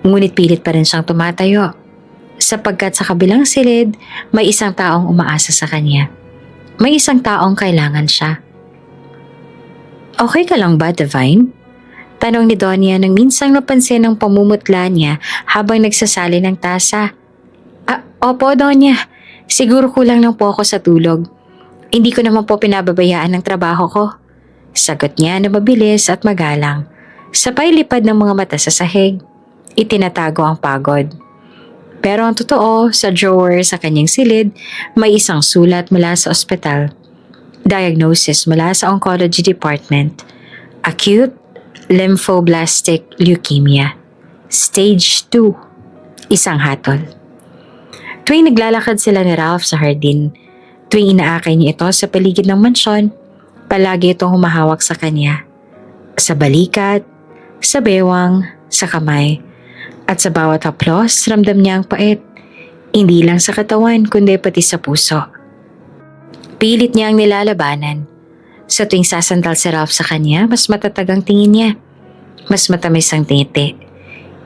[SPEAKER 1] Ngunit pilit pa rin siyang tumatayo. Sapagkat sa kabilang silid, may isang taong umaasa sa kanya. May isang taong kailangan siya. Okay ka lang ba, Divine? Tanong ni Donya nang minsang napansin ang pamumutla niya habang nagsasali ng tasa. Opo, Donya. Siguro kulang lang po ako sa tulog. Hindi ko naman po pinababayaan ng trabaho ko. Sagot niya na mabilis at magalang. Sabay lipad ng mga mata sa sahig. Itinatago ang pagod. Pero ang totoo, sa drawer sa kanyang silid, may isang sulat mula sa ospital. Diagnosis mula sa oncology department. Acute lymphoblastic leukemia. Stage 2. Isang hatol. Tuwing naglalakad sila ni Ralph sa hardin, tuwing inaakay niya ito sa paligid ng mansyon, palagi itong humahawak sa kanya. Sa balikat, sa bewang, sa kamay. At sa bawat haplos, ramdam niya ang pait. Hindi lang sa katawan, kundi pati sa puso. Pilit niya ang nilalabanan. Sa tuwing sasandal si Ralph sa kanya, mas matatag ang tingin niya. Mas matamis ang ngiti.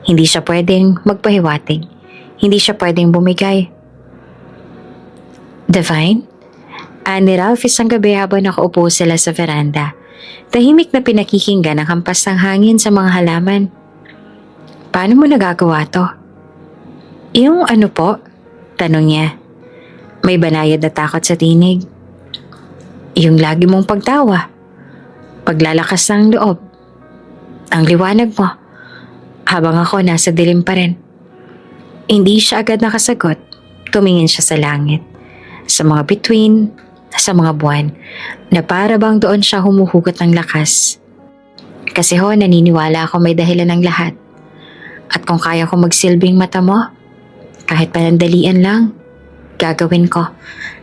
[SPEAKER 1] Hindi siya pwedeng magpahiwatig. Hindi siya pwedeng bumigay. Divine? Ni Ralph isang gabi habang nakaupo sila sa veranda. Tahimik na pinakikinggan ang hampas ng hangin sa mga halaman. Paano mo nagagawa to? Yung ano po? Tanong niya. May banayad na takot sa tinig. Yung lagi mong pagtawa. Paglalakas ng loob. Ang liwanag mo. Habang ako nasa dilim pa rin. Hindi siya agad nakasagot. Tumingin siya sa langit. Sa mga bituin, sa mga buwan, na para bang doon siya humuhugot ng lakas. Kasi naniniwala ako may dahilan ng lahat. At kung kaya ko magsilbing mata mo, kahit panandalian lang, gagawin ko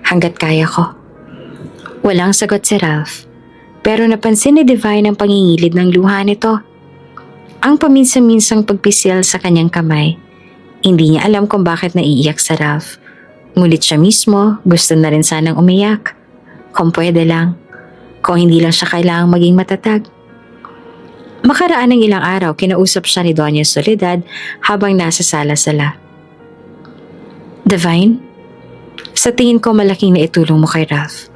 [SPEAKER 1] hanggat kaya ko. Walang sagot si Ralph, pero napansin ni Divine ang pangingilid ng luha nito. Ang paminsan-minsang pagpisil sa kanyang kamay. Hindi niya alam kung bakit naiiyak sa Ralph. Ngunit siya mismo gusto na rin sanang umiyak. Kung pwede lang. Kung hindi lang siya kailangang maging matatag. Makaraan ng ilang araw, kinausap siya ni Doña Soledad habang nasa sala sila. Divine, sa tingin ko malaking naitulong mo kay Ralph.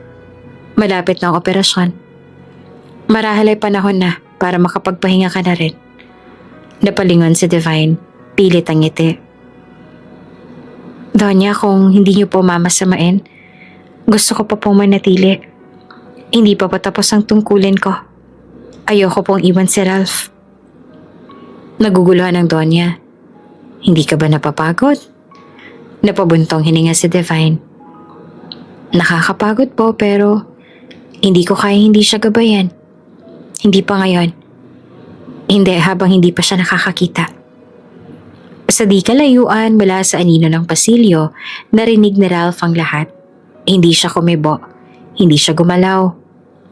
[SPEAKER 1] Malapit na ang operasyon. Marahil ay panahon na para makapagpahinga ka na rin. Napalingon si Divine, pilit ang ngiti. Donya, kung hindi niyo po mamasamain, gusto ko pa pong manatili. Hindi pa patapos ang tungkulin ko. Ayoko pong iwan si Ralph. Naguguluhan ang Donya. Hindi ka ba napapagod? Napabuntong hininga si Divine. Nakakapagod po pero hindi ko kaya hindi siya gabayan. Hindi pa ngayon. Hindi habang hindi pa siya nakakakita. Sa di kalayuan mula sa anino ng pasilyo, narinig ni Ralph ang lahat. Hindi siya kumibo. Hindi siya gumalaw.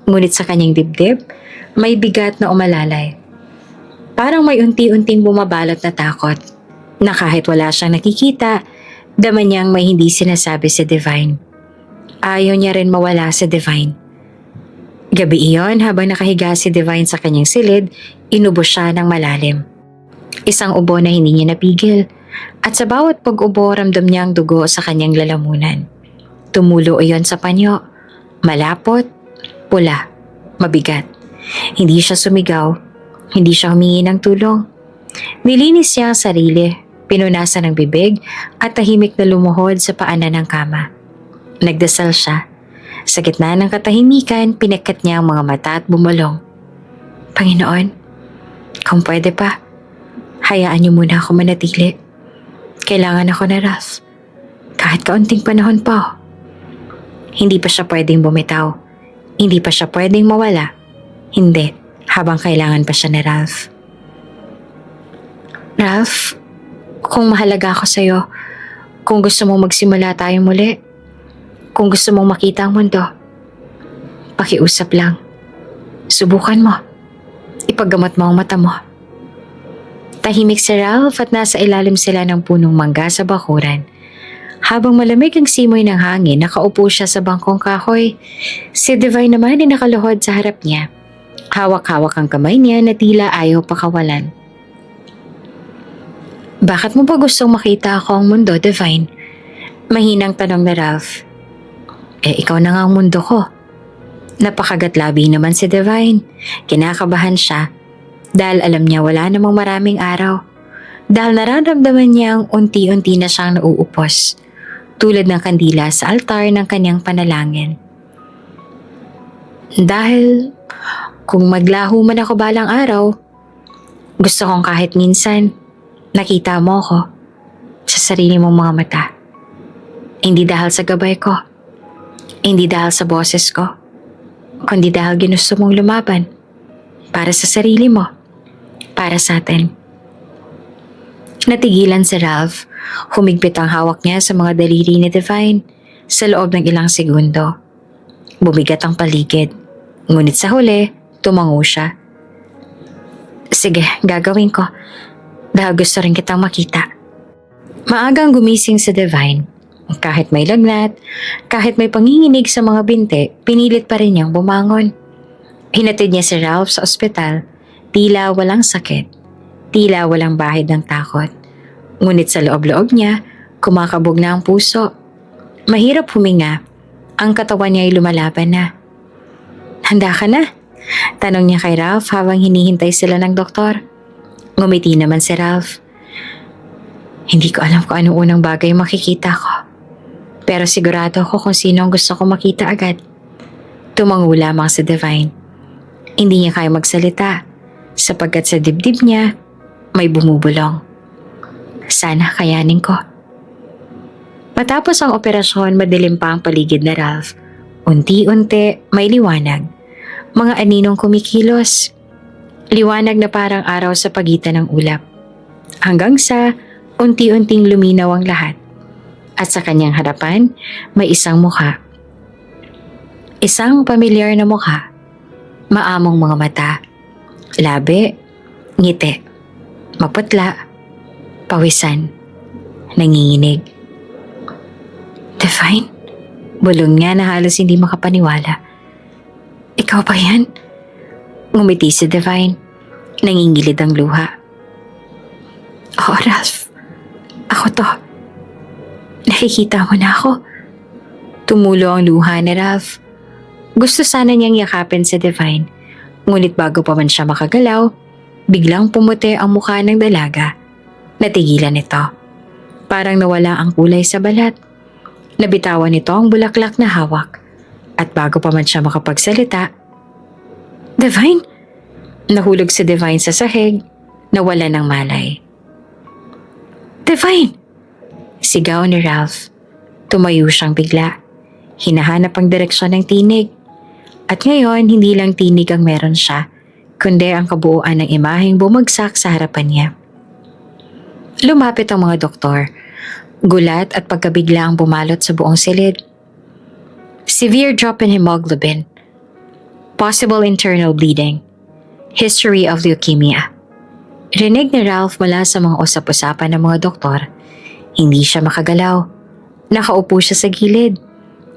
[SPEAKER 1] Ngunit sa kanyang dibdib, may bigat na umalalay. Parang may unti-unting bumabalot na takot na kahit wala siyang nakikita, dama niyang may hindi sinasabi si Divine. Ayaw niya rin mawala si Divine. Gabi iyon habang nakahiga si Divine sa kanyang silid, inubo siya ng malalim. Isang ubo na hindi niya napigil at sa bawat pag-ubo ramdam niya ang dugo sa kanyang lalamunan. Tumulo iyon sa panyo, malapot, pula, mabigat. Hindi siya sumigaw, hindi siya humingi ng tulong. Nilinis niya ang sarili, pinunasan ng bibig at tahimik na lumuhod sa paanan ng kama. Nagdasal siya. Sa gitna ng katahimikan, pinakat niya ang mga mata at bumulong. Panginoon, kung pwede pa, hayaan niyo muna ako manatili. Kailangan ako na Ralph. Kahit kaunting panahon pa. Hindi pa siya pwedeng bumitaw. Hindi pa siya pwedeng mawala. Hindi, habang kailangan pa siya ni Ralph. Ralph, kung mahalaga ako sa'yo, kung gusto mong magsimula tayo muli, kung gusto mong makita ang mundo, pakiusap lang. Subukan mo. Ipaggamot mo ang mata mo. Tahimik si Ralph at nasa ilalim sila ng punong mangga sa bakuran. Habang malamig ang simoy ng hangin, nakaupo siya sa bangkong kahoy. Si Divine naman ay nakaluhod sa harap niya. Hawak-hawak ang kamay niya na tila ayaw pakawalan. Bakit mo ba gustong makita ako ang mundo, Divine? Mahinang tanong ni Ralph. Ikaw na nga ang mundo ko. Napakagatlabi naman si Divine. Kinakabahan siya dahil alam niya wala namang maraming araw. Dahil nararamdaman niyang unti-unti na siyang nauupos, tulad ng kandila sa altar ng kanyang panalangin. Dahil kung maglaho man ako balang araw, gusto kong kahit minsan nakita mo ko sa sarili mong mga mata. Hindi dahil sa gabay ko, hindi dahil sa boses ko, kundi dahil ginusto mong lumaban para sa sarili mo, para sa atin. Natigilan si Ralph. Humigpit ang hawak niya sa mga daliri ni Divine sa loob ng ilang segundo. Bumigat ang paligid. Ngunit sa huli, tumango siya. Sige, gagawin ko. Dahil gusto rin kitang makita. Maagang gumising si Divine. Kahit may lagnat, kahit may panginginig sa mga binte, pinilit pa rin niyang bumangon. Hinatid niya si Ralph sa ospital, tila walang sakit, tila walang bahid ng takot. Ngunit sa loob-loob niya, kumakabog na ang puso. Mahirap huminga, ang katawan niya ay lumalaban na. Handa ka na? Tanong niya kay Ralph habang hinihintay sila ng doktor. Ngumiti naman si Ralph. Hindi ko alam kung anong unang bagay makikita ko. Pero sigurado ako kung sino ang gusto ko makita agad. Tumango lamang si Divine. Hindi niya kaya magsalita sapagkat sa dibdib niya may bumubulong. Sana kayanin ko. Matapos ang operasyon, madilim pa ang paligid na Ralph. Unti-unti may liwanag. Mga aninong kumikilos. Liwanag na parang araw sa pagitan ng ulap. Hanggang sa unti-unting luminaw ang lahat. At sa kanyang harapan, may isang mukha. Isang pamilyar na mukha. Maamong mga mata. Labi. Ngiti. Maputla. Pawisan. Nanginginig. Divine? Bulong niya na halos hindi makapaniwala. Ikaw ba yan? Ngumiti si Divine. Nangingilid ang luha. Oo, Ralph. Ako to. Nakikita mo na ako. Tumulo ang luha ni Ralph. Gusto sana niyang yakapin si Divine. Ngunit bago pa man siya makagalaw, biglang pumuti ang mukha ng dalaga. Natigilan ito. Parang nawala ang kulay sa balat. Nabitawan nito ang bulaklak na hawak. At bago pa man siya makapagsalita, Divine! Nahulog si Divine sa sahig, nawala ng malay. Divine! Sigaw ni Ralph. Tumayo siyang bigla. Hinahanap ang direksyon ng tinig. At ngayon, hindi lang tinig ang meron siya, kundi ang kabuuan ng imaheng bumagsak sa harapan niya. Lumapit ang mga doktor. Gulat at pagkabigla ang bumalot sa buong silid. Severe drop in hemoglobin. Possible internal bleeding. History of leukemia. Rinig ni Ralph mula sa mga usap-usapan ng mga doktor. Hindi siya makagalaw. Nakaupo siya sa gilid.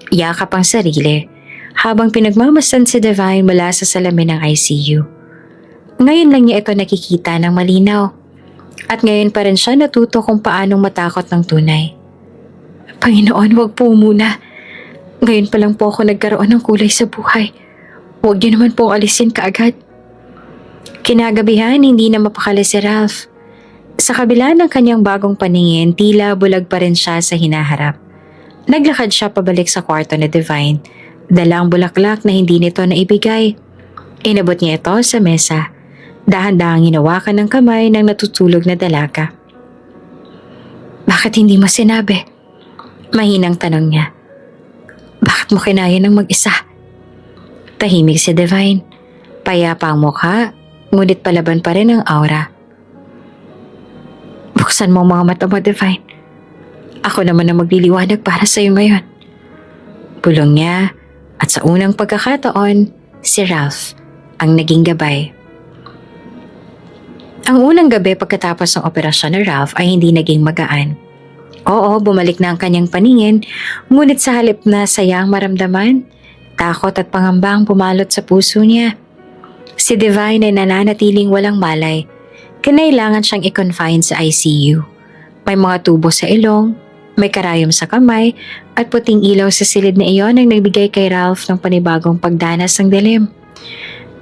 [SPEAKER 1] Yakap ang sarili habang pinagmamasdan si Divine mula sa salamin ng ICU. Ngayon lang niya ito nakikita ng malinaw. At ngayon pa rin siya natuto kung paanong matakot ng tunay. Panginoon, wag po muna. Ngayon pa lang po ako nagkaroon ng kulay sa buhay. Huwag niyo naman pong alisin kaagad. Kinagabihan, hindi na mapakali si Ralph. Sa kabila ng kanyang bagong paningin, tila bulag pa rin siya sa hinaharap. Naglakad siya pabalik sa kwarto ni Divine. Dala ang bulaklak na hindi nito naibigay. Inabot niya ito sa mesa. Dahan-dahang hinawakan ng kamay ng natutulog na dalaga. Bakit hindi mo sinabi? Mahinang tanong niya. Bakit mo kinaya ng mag-isa? Tahimik si Divine. Payapa ang mukha, ngunit palaban pa rin ang aura. Buksan mo ang mga mata mo, Divine. Ako naman ang magliliwanag para sa iyo ngayon. Bulong niya at sa unang pagkakataon, si Ralph ang naging gabay. Ang unang gabi pagkatapos ng operasyon ni Ralph ay hindi naging magaan. Oo, bumalik na ang kanyang paningin, ngunit sa halip na sayang maramdaman, takot at pangamba ang pumalot sa puso niya. Si Divine ay nananatiling walang malay. Kinailangan siyang i-confine sa ICU. May mga tubo sa ilong, may karayom sa kamay, at puting ilaw sa silid na iyon ang nagbigay kay Ralph ng panibagong pagdanas ng dilim.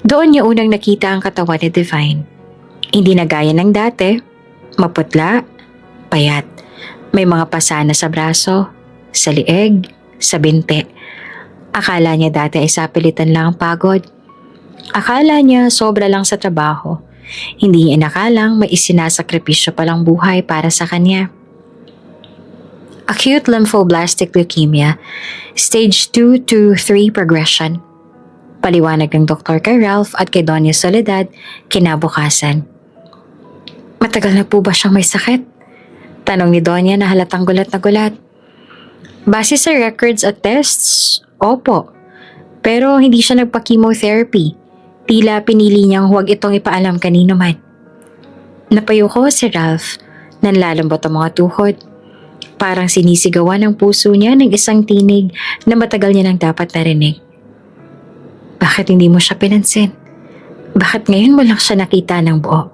[SPEAKER 1] Doon niya unang nakita ang katawan ni Divine. Hindi na gaya ng dati, maputla, payat. May mga pasana sa braso, sa lieg, sa binti. Akala niya dati ay sapilitan lang ang pagod. Akala niya sobra lang sa trabaho. Hindi niya inakalang may isinasakripisyo palang buhay para sa kanya. Acute lymphoblastic leukemia, stage 2 to 3 progression. Paliwanag ng doktor kay Ralph at kay Doña Soledad kinabukasan. Matagal na po ba siyang may sakit? Tanong ni Donya na halatang gulat na gulat. Base sa records at tests, opo. Pero hindi siya nagpa-chemotherapy. Tila pinili niyang huwag itong ipaalam kanino man. Napayuko si Ralph. Nanlalambot ang mga tuhod. Parang sinisigawan ng puso niya ng isang tinig na matagal niya nang dapat narinig. Bakit hindi mo siya pinansin? Bakit ngayon mo lang siya nakita ng buo?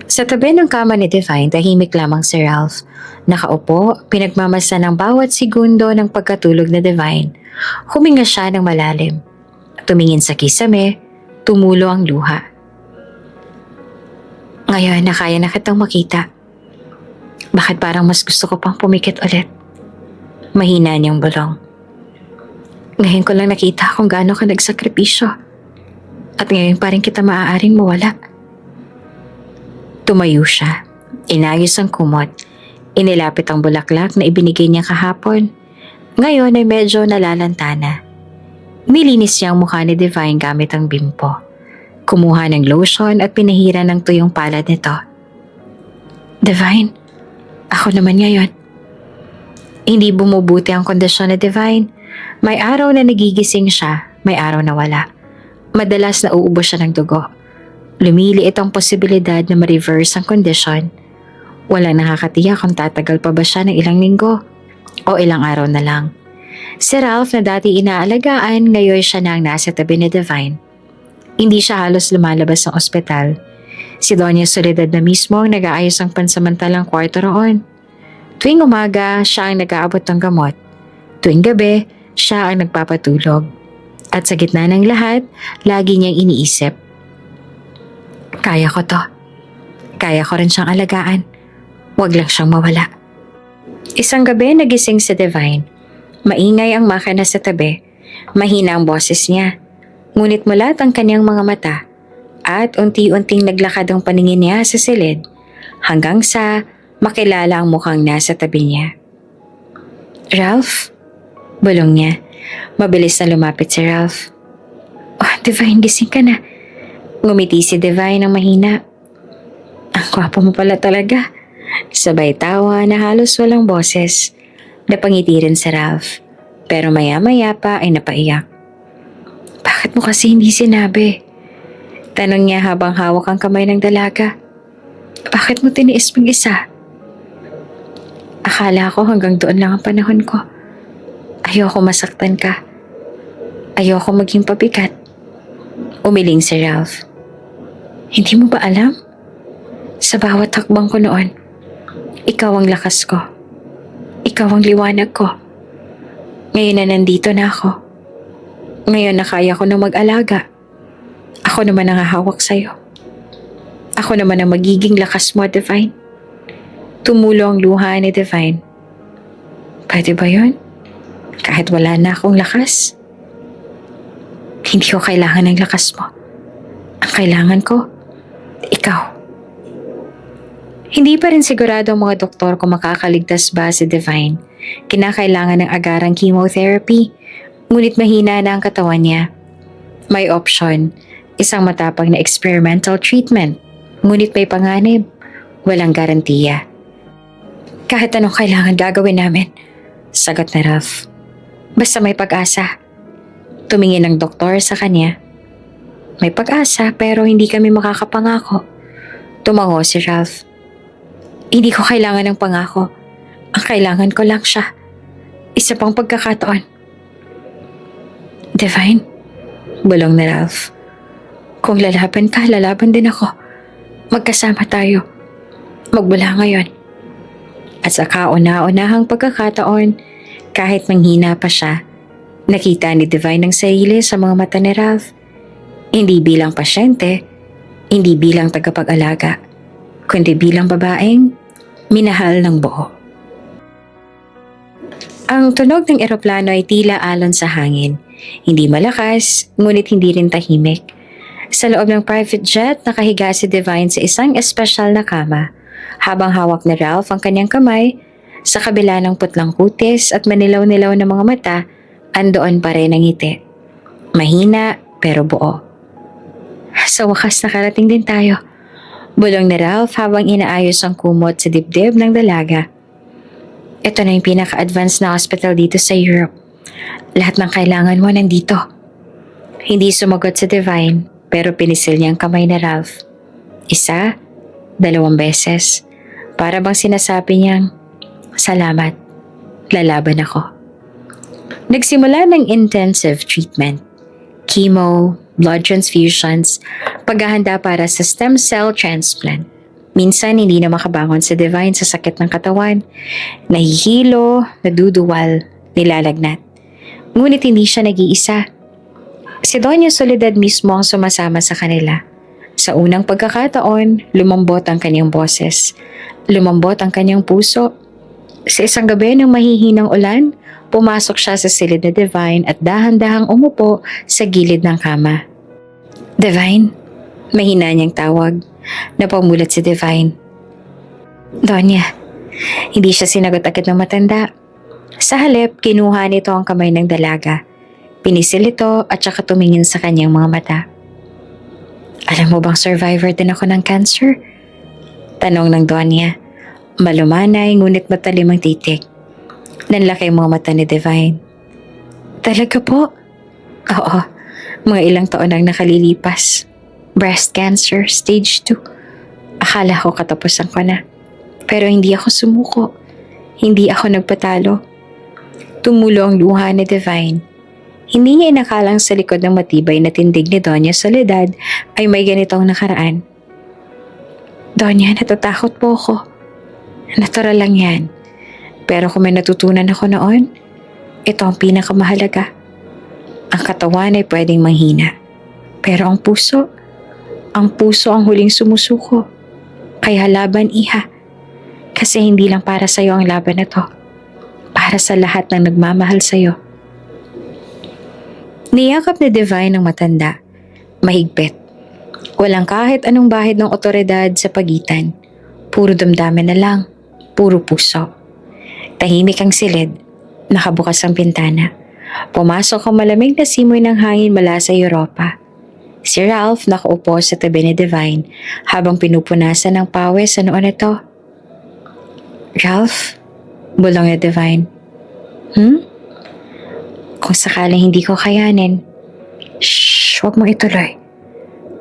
[SPEAKER 1] Sa tabi ng kama ni Divine, tahimik lamang si Ralph. Nakaupo, pinagmamasa ng bawat segundo ng pagkatulog na Divine. Huminga siya ng malalim. Tumingin sa kisame, tumulo ang luha. Ngayon na kaya na kitang makita. Bakit parang mas gusto ko pang pumikit ulit? Mahina niyang bulong. Ngayon ko lang nakita kung gaano ka nagsakripisyo. At ngayon pa rin kita maaaring mawala. Tumayo siya. Inayos ang kumot. Inilapit ang bulaklak na ibinigay niya kahapon. Ngayon ay medyo nalalantana. Nilinis niya ang mukha ni Divine gamit ang bimpo. Kumuha ng lotion at pinahira ng tuyong palad nito. Divine, ako naman ngayon. Hindi bumubuti ang kondisyon ni Divine. May araw na nagigising siya, may araw na wala. Madalas na uubos siya ng dugo. Lumiliit ang posibilidad na ma-reverse ang kondisyon. Walang nakakatiyak kung tatagal pa ba siya ng ilang linggo o ilang araw na lang. Si Ralph na dati inaalagaan, ngayon siya na ang nasa tabi ni Divine. Hindi siya halos lumalabas ng ospital. Si Doña Soledad na mismo ang nag-aayos ng pansamantalang kwarto roon. Tuwing umaga, siya ang nag-aabot ng gamot. Tuwing gabi, siya ang nagpapatulog. At sa gitna ng lahat, lagi niyang iniisip. Kaya ko to. Kaya ko rin siyang alagaan. Huwag lang siyang mawala. Isang gabi nagising si Divine. Maingay ang makina sa tabi. Mahina ang boses niya. Ngunit mulat ang kanyang mga mata. At unti-unting naglakad ang paningin niya sa silid. Hanggang sa makilala ang mukhang nasa tabi niya. Ralph? Bulong niya. Mabilis na lumapit si Ralph. Oh, Divine, gising ka na. Ngumiti si Divine ng mahina. Ang gwapo mo pala talaga. Sabay tawa na halos walang boses. Napangiti rin si Ralph. Pero maya-maya pa ay napaiyak. Bakit mo kasi hindi sinabi? Tanong niya habang hawak ang kamay ng dalaga. Bakit mo tiniis mag-isa? Akala ko hanggang doon lang ang panahon ko. Ayoko masaktan ka. Ayoko maging pabigat. Umiling si Ralph. Hindi mo ba alam? Sa bawat hakbang ko noon, ikaw ang lakas ko. Ikaw ang liwanag ko. Ngayon na nandito na ako. Ngayon na kaya ko na mag-alaga. Ako naman ang hahawak sa'yo. Ako naman ang magiging lakas mo, Divine. Tumulo ang luha ni Divine. Pwede ba yun? Kahit wala na akong lakas? Hindi ko kailangan ng lakas mo. Ang kailangan ko, ikaw. Hindi pa rin sigurado ang mga doktor kung makakaligtas ba si Divine. Kinakailangan ng agarang chemotherapy, ngunit mahina na ang katawan niya. May option, isang matapang na experimental treatment, ngunit may panganib, walang garantiya. Kahit anong kailangan gagawin namin, sagot na Ralph. Basta may pag-asa. Tumingin ang doktor sa kanya. May pag-asa pero hindi kami makakapangako. Tumango si Ralph. Hindi ko kailangan ng pangako. Ang kailangan ko lang siya. Isa pang pagkakataon. Divine, bulong ni Ralph. Kung lalaban ka, lalaban din ako. Magkasama tayo. Magmula ngayon. At sa kauna-unahang pagkakataon, kahit manghina pa siya, nakita ni Divine ang sarili sa mga mata ni Ralph. Hindi bilang pasyente, hindi bilang tagapag-alaga, kundi bilang babaeng minahal ng buo. Ang tunog ng eroplano ay tila alon sa hangin. Hindi malakas, ngunit hindi rin tahimik. Sa loob ng private jet, nakahiga si Divine sa isang espesyal na kama, habang hawak ni Ralph ang kanyang kamay. Sa kabila ng putlang kutis at manilaw-nilaw na mga mata, andoon pa rin ang ngiti. Mahina pero buo. Sa wakas nakarating din tayo. Bulong ni Ralph habang inaayos ang kumot sa dibdib ng dalaga. Ito na yung pinaka-advanced na hospital dito sa Europe. Lahat ng kailangan mo nandito. Hindi sumagot si Divine pero pinisil niya ang kamay ni Ralph. 1, 2 beses. Para bang sinasabi niyang, salamat, lalaban ako. Nagsimula ng intensive treatment. Chemo, blood transfusions, paghahanda para sa stem cell transplant. Minsan hindi na makabangon si Divine sa sakit ng katawan. Nahihilo, naduduwal, nilalagnat. Ngunit hindi siya nag-iisa. Si Doña Soledad mismo ang sumasama sa kanila. Sa unang pagkakataon, lumambot ang kanyang boses. Lumambot ang kanyang puso. Sa isang gabi ng mahihinang ulan, pumasok siya sa silid ni Divine at dahan-dahang umupo sa gilid ng kama. Divine? Mahina niyang tawag. Napamulat si Divine. Donya. Hindi siya sinagot agad ng matanda. Sa halip, kinuha nito ang kamay ng dalaga. Pinisil ito at saka tumingin sa kanyang mga mata. Alam mo bang survivor din ako ng cancer? Tanong ng Donya. Malumanay ngunit matalim ang titik. Nanlaki ang mga mata ni Divine. Talaga po? Oo, mga ilang taon ang nakalilipas. Breast cancer, stage 2. Akala ko katapusan ko na. Pero hindi ako sumuko. Hindi ako nagpatalo. Tumulo ang luha ni Divine. Hindi niya inakalang sa likod ng matibay na tindig ni Doña Soledad ay may ganitong nakaraan. Doña, natatakot po ako. Natural lang yan. Pero kung may natutunan ako noon, ito ang pinakamahalaga. Ang katawan ay pwedeng manghina. Pero ang puso ang huling sumusuko. Kaya laban, iha. Kasi hindi lang para sa'yo ang laban na to. Para sa lahat ng nagmamahal sa'yo. Niyakap ni Divine ang matanda. Mahigpit. Walang kahit anong bahid ng otoridad sa pagitan. Puro damdamin na lang. Puro puso. Tahimik ang silid. Nakabukas ang pintana. Pumasok ang malamig na simoy ng hangin mula sa Europa. Si Ralph nakaupo sa tabi ni Divine habang pinupunasan ng pawis sa noo nito. Ralph? Bulong ni Divine. Kung sakaling hindi ko kayanin. Shh! Huwag mong ituloy.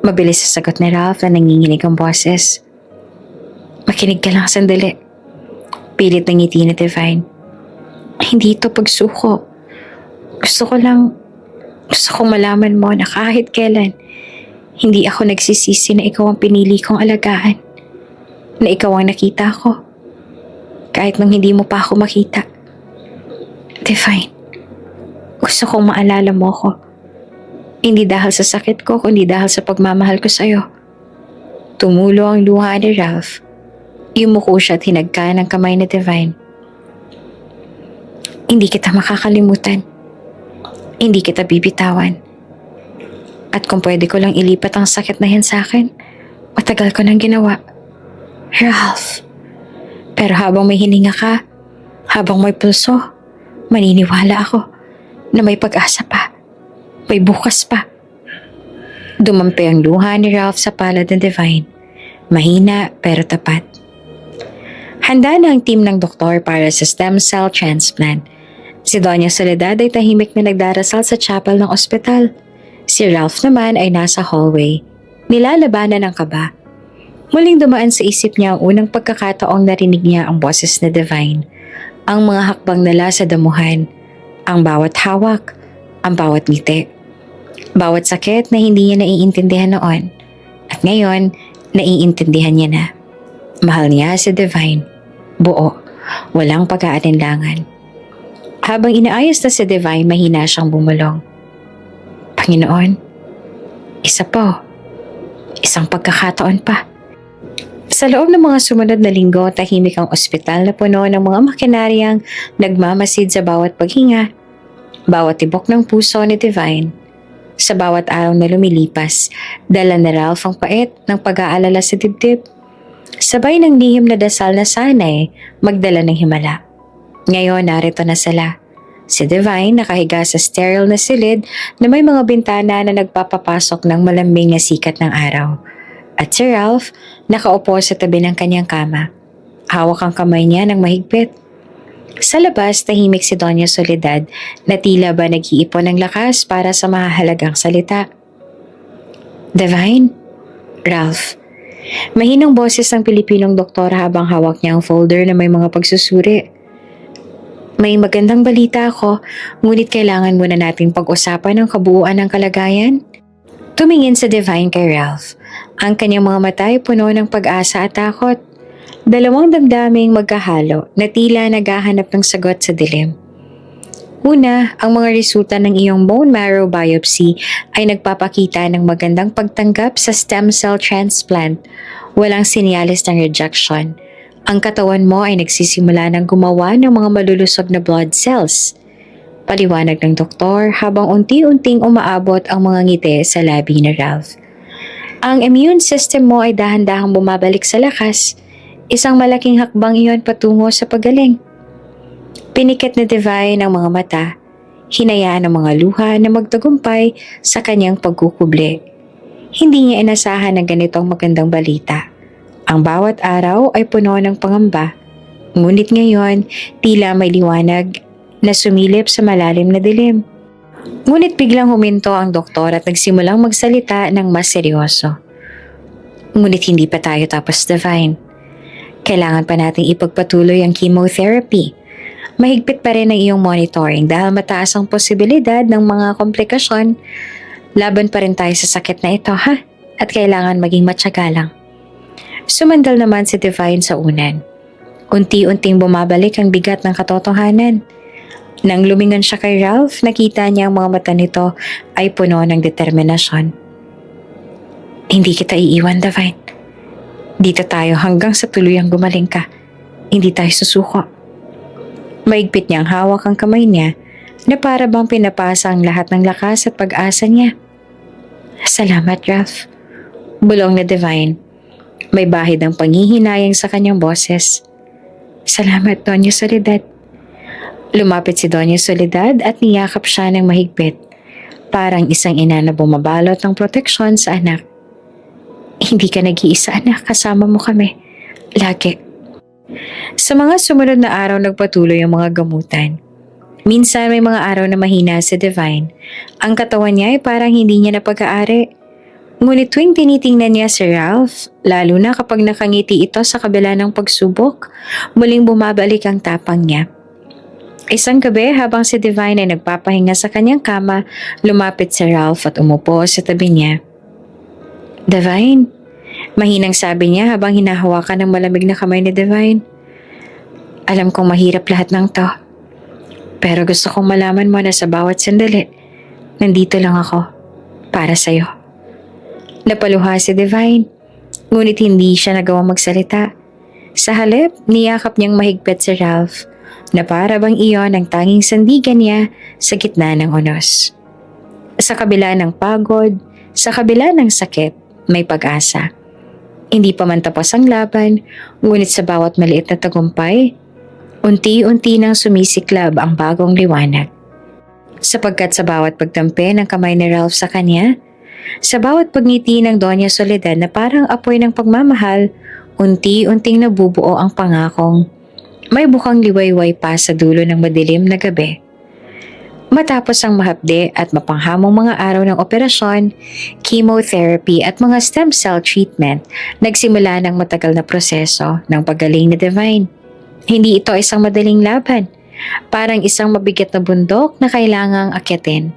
[SPEAKER 1] Mabilis sa sagot ni Ralph na nanginginig ang boses. Makinig ka lang sandali. Pilit ng ngiti ni Divine. Hindi ito pagsuko. Gusto kong malaman mo na kahit kailan, hindi ako nagsisisi na ikaw ang pinili kong alagaan. Na ikaw ang nakita ko. Kahit nung hindi mo pa ako makita. Divine, gusto kong maalala mo ko. Hindi dahil sa sakit ko, kundi dahil sa pagmamahal ko sa'yo. Tumulo ang luha ni Ralph. Yumuko siya at hinagka ng kamay ni Divine. Hindi kita makakalimutan. Hindi kita bibitawan. At kung pwede ko lang ilipat ang sakit na yan sa akin, matagal ko nang ginawa. Ralph. Pero habang may hininga ka, habang may pulso, maniniwala ako na may pag-asa pa. May bukas pa. Dumampi ang luha ni Ralph sa palad ng Divine. Mahina pero tapat. Handa na ang team ng doktor para sa stem cell transplant. Si Doña Soledad ay tahimik na nagdarasal sa chapel ng ospital. Si Ralph naman ay nasa hallway. Nilalabanan ng kaba. Muling dumaan sa isip niya ang unang pagkakataong narinig niya ang boses ni Divine. Ang mga hakbang nila sa damuhan. Ang bawat hawak. Ang bawat ngiti. Bawat sakit na hindi niya naiintindihan noon. At ngayon, naiintindihan niya na. Mahal niya si Divine. Buo, walang pag-aalinlangan. Habang inaayos na si Divine, mahina siyang bumulong. Panginoon, isa po. Isang pagkakataon pa. Sa loob ng mga sumunod na linggo, tahimik ang ospital na puno ng mga makinaryang nagmamasid sa bawat paghinga, bawat tibok ng puso ni Divine. Sa bawat araw na lumilipas, dala ni Ralph ang pait ng pag-aalala sa dibdib. Sabay ng lihim na dasal na sana'y magdala ng himala. Ngayon narito na sila. Si Divine nakahiga sa sterile na silid na may mga bintana na nagpapapasok ng malambing na sikat ng araw. At si Ralph, nakaupo sa tabi ng kanyang kama. Hawak ang kamay niya ng mahigpit. Sa labas, tahimik si Doña Soledad na tila ba nag-iipon ng lakas para sa mahahalagang salita. Divine? Ralph. Mahinang boses ng Pilipinong doktor habang hawak niya ang folder na may mga pagsusuri. May magandang balita ako, ngunit kailangan muna nating pag-usapan ang kabuuan ng kalagayan. Tumingin sa Divine kay Ralph. Ang kanyang mga mata ay puno ng pag-asa at takot. Dalawang damdaming magkahalo na tila naghahanap ng sagot sa dilim. Una, ang mga resulta ng iyong bone marrow biopsy ay nagpapakita ng magandang pagtanggap sa stem cell transplant. Walang sinyalis ng rejection. Ang katawan mo ay nagsisimula ng gumawa ng mga malulusog na blood cells. Paliwanag ng doktor habang unti-unting umaabot ang mga ngiti sa labi ni Ralph. Ang immune system mo ay dahan-dahang bumabalik sa lakas. Isang malaking hakbang iyon patungo sa pagaling. Pinikit na Divine ang mga mata, hinayaan ang mga luha na magtagumpay sa kanyang pagkukubli. Hindi niya inasahan ng ganitong magandang balita. Ang bawat araw ay puno ng pangamba, ngunit ngayon tila may liwanag na sumilip sa malalim na dilim. Ngunit biglang huminto ang doktor at nagsimulang magsalita ng mas seryoso. Ngunit hindi pa tayo tapos, Divine. Kailangan pa nating ipagpatuloy ang chemotherapy. Mahigpit pa rin ang iyong monitoring dahil mataas ang posibilidad ng mga komplikasyon. Laban pa rin tayo sa sakit na ito, ha? At kailangan maging matyaga lang. Sumandal naman si Divine sa unan. Unti-unting bumabalik ang bigat ng katotohanan. Nang lumingon siya kay Ralph, nakita niya ang mga mata nito ay puno ng determinasyon. Hindi kita iiwan, Divine. Dito tayo hanggang sa tuluyang gumaling ka. Hindi tayo susuko. Maigpit niyang hawak ang kamay niya na para bang pinapasa ang lahat ng lakas at pag-asa niya. Salamat, Ralph. Bulong na Divine. May bahid ang panghihinayang sa kanyang boses. Salamat, Doña Soledad. Lumapit si Doña Soledad at niyakap siya ng mahigpit. Parang isang ina na bumabalot ng proteksyon sa anak. Hindi ka nag-iisa, anak. Kasama mo kami. Lagi. Sa mga sumunod na araw nagpatuloy ang mga gamutan. Minsan may mga araw na mahina si Divine. Ang katawan niya ay parang hindi niya napag-aari. Ngunit tuwing tinitingnan niya si Ralph, lalo na kapag nakangiti ito sa kabila ng pagsubok, muling bumabalik ang tapang niya. Isang gabi habang si Divine ay nagpapahinga sa kanyang kama, lumapit si Ralph at umupo sa tabi niya. Divine, mahinang sabi niya habang hinahawakan ng malamig na kamay ni Divine. Alam kong mahirap lahat ng to. Pero gusto kong malaman mo na sa bawat sandali, nandito lang ako para sa'yo. Napaluha si Divine, ngunit hindi siya nagawang magsalita. Sa halip, niyakap niyang mahigpit si Ralph na para bang iyon ang tanging sandigan niya sa gitna ng unos. Sa kabila ng pagod, sa kabila ng sakit, may pag-asa. Hindi pa man tapos ang laban, ngunit sa bawat maliit na tagumpay, unti-unti nang sumisiklab ang bagong liwanag. Sapagkat sa bawat pagtampi ng kamay ni Ralph sa kanya, sa bawat pagngiti ng Doña Soledad na parang apoy ng pagmamahal, unti-unting nabubuo ang pangakong may bukang liwayway pa sa dulo ng madilim na gabi. Matapos ang mahapde at mapanghamong mga araw ng operasyon, chemotherapy at mga stem cell treatment, nagsimula ng matagal na proseso ng paggaling ni Divine. Hindi ito isang madaling laban, parang isang mabigat na bundok na kailangang akyatin.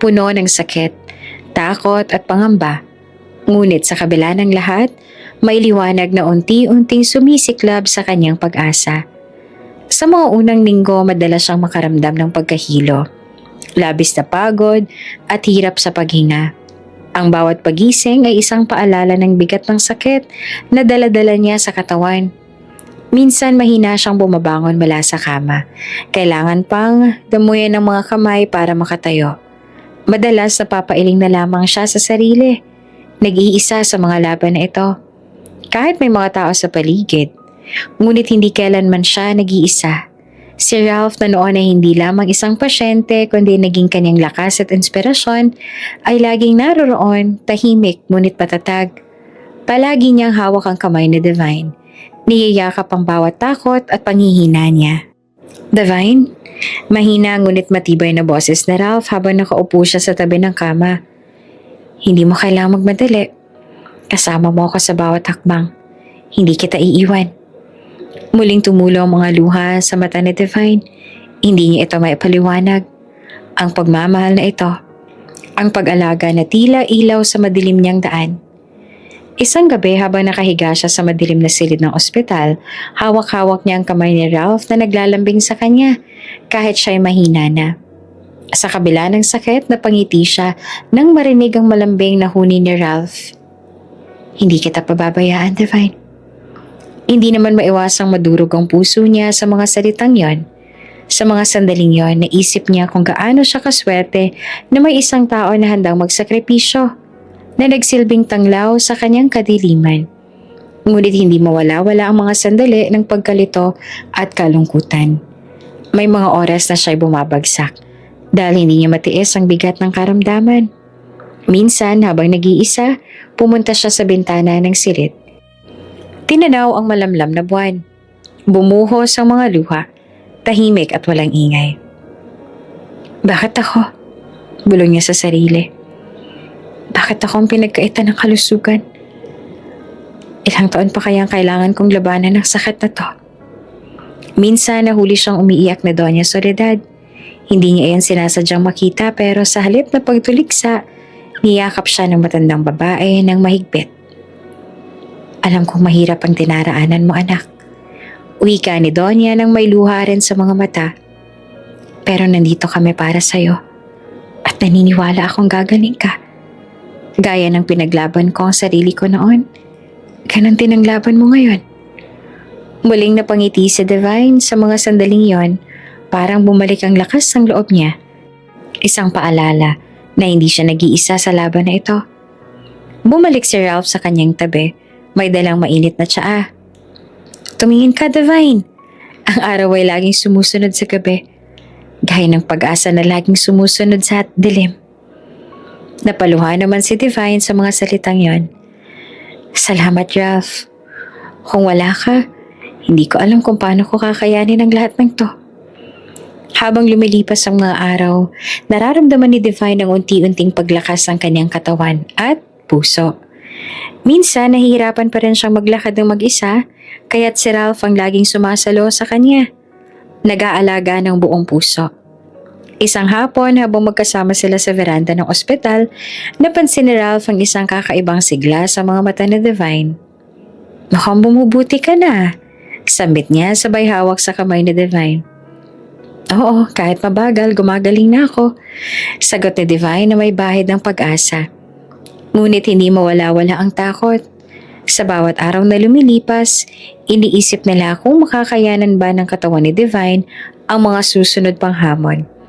[SPEAKER 1] Puno ng sakit, takot at pangamba. Ngunit sa kabila ng lahat, may liwanag na unti-unting sumisiklab sa kanyang pag-asa. Sa mga unang linggo, madalas siyang makaramdam ng pagkahilo. Labis na pagod at hirap sa paghinga. Ang bawat pagising ay isang paalala ng bigat ng sakit na dala-dala niya sa katawan. Minsan mahina siyang bumabangon mula sa kama. Kailangan pang damuyan ng mga kamay para makatayo. Madalas napapailing na lamang siya sa sarili. Nag-iisa sa mga laban na ito. Kahit may mga tao sa paligid, ngunit hindi kailanman siya nag-iisa. Si Ralph na noon ay hindi lamang isang pasyente kundi naging kanyang lakas at inspirasyon ay laging naroroon, tahimik ngunit patatag. Palagi niyang hawak ang kamay ni Divine. Niyayakap ang bawat takot at panghihina niya. Divine? Mahina ngunit matibay na boses na Ralph habang nakaupo siya sa tabi ng kama. Hindi mo kailangang magmadali. Kasama mo ako sa bawat hakbang. Hindi kita iiwan. Muling tumulo ang mga luha sa mata ni Divine. Hindi niya ito maipaliwanag. Ang pagmamahal na ito. Ang pag-alaga na tila ilaw sa madilim niyang daan. Isang gabi habang nakahiga siya sa madilim na silid ng ospital, hawak-hawak niya ang kamay ni Ralph na naglalambing sa kanya kahit siya'y mahina na. Sa kabila ng sakit, napangiti siya nang marinig ang malambing na huni ni Ralph. Hindi kita pababayaan, Divine. Hindi naman maiwasang madurog ang puso niya sa mga salitang yon. Sa mga sandaling yon, naisip niya kung gaano siya kaswerte na may isang tao na handang magsakripisyo, na nagsilbing tanglaw sa kanyang kadiliman. Ngunit hindi mawala-wala ang mga sandali ng pagkalito at kalungkutan. May mga oras na siya'y bumabagsak dahil hindi niya matiis ang bigat ng karamdaman. Minsan habang nag-iisa, pumunta siya sa bintana ng silid. Tinanaw ang malamlam na buwan. Bumuhos ang mga luha, tahimik at walang ingay. Bakit ako? Bulong niya sa sarili. Bakit ako ang pinagkaitan ng kalusugan? Ilang taon pa kayang kailangan kong labanan ng sakit na to? Minsan nahuli siyang umiiyak na Doña Soledad. Hindi niya iyan sinasadyang makita pero sa halip na pagtuliksa, niyakap siya ng matandang babae ng mahigpit. Alam kong mahirap ang dinaraanan mo, anak. Wika ni Doña nang may luha rin sa mga mata. Pero nandito kami para sa'yo. At naniniwala akong gagaling ka. Gaya ng pinaglaban ko ang sarili ko noon, ganon din ang laban mo ngayon. Muling napangiti si Divine sa mga sandaling yon, parang bumalik ang lakas ng loob niya. Isang paalala na hindi siya nag-iisa sa laban na ito. Bumalik si Ralph sa kanyang tabi, may dalang mainit na tsaa. Tumingin ka, Divine. Ang araw ay laging sumusunod sa gabi, gaya ng pag-asa na laging sumusunod sa dilim. Napaluha naman si Divine sa mga salitang yon. Salamat, Ralph. Kung wala ka, hindi ko alam kung paano ko kakayanin ang lahat ng to. Habang lumilipas ang mga araw, nararamdaman ni Divine ang unti-unting paglakas ng kanyang katawan at puso. Minsan, nahihirapan pa rin siyang maglakad ng mag-isa, kaya't si Ralph ang laging sumasalo sa kanya. Nag-aalaga ng buong puso. Isang hapon habang magkasama sila sa veranda ng ospital, napansin ni Ralph ang isang kakaibang sigla sa mga mata ni Divine. Mukhang bumubuti ka na, sambit niya sabay hawak sa kamay ni Divine. Oo, kahit mabagal, gumagaling na ako, sagot ni Divine na may bahid ng pag-asa. Ngunit hindi mawala-wala ang takot. Sa bawat araw na lumilipas, iniisip nila kung makakayanan ba ng katawan ni Divine ang mga susunod pang hamon.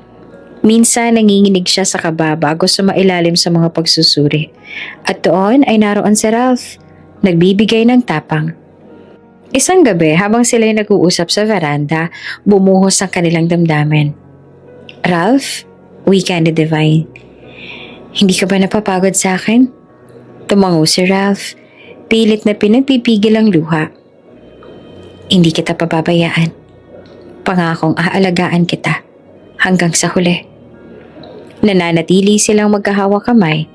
[SPEAKER 1] Minsan nanginginig siya sa kaba bago sumailalim sa mga pagsusuri. At doon ay naroon si Ralph, nagbibigay ng tapang. Isang gabi habang sila'y nag-uusap sa veranda, bumuhos ang kanilang damdamin. Ralph, wika ni Divine. Hindi ka ba napapagod sa akin? Tumango si Ralph, pilit na pinagpipigil ang luha. Hindi kita pababayaan. Pangakong aalagaan kita hanggang sa huli. Nananatili silang magkahawak kamay,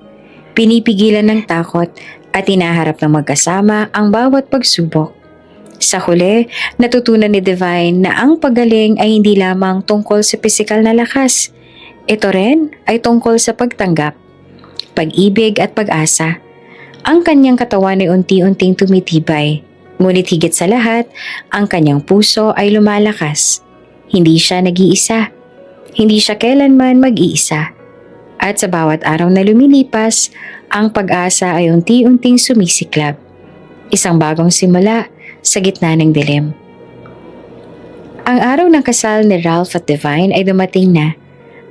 [SPEAKER 1] pinipigilan ng takot at inaharap ng magkasama ang bawat pagsubok. Sa huli, natutunan ni Divine na ang paggaling ay hindi lamang tungkol sa pisikal na lakas. Ito rin ay tungkol sa pagtanggap, pag-ibig at pag-asa. Ang kanyang katawan ay unti-unting tumitibay, ngunit higit sa lahat, ang kanyang puso ay lumalakas. Hindi siya nag-iisa. Hindi siya kailanman mag-iisa. At sa bawat araw na lumilipas, ang pag-asa ay unti-unting sumisiklab. Isang bagong simula sa gitna ng dilim. Ang araw ng kasal ni Ralph at Divine ay dumating na.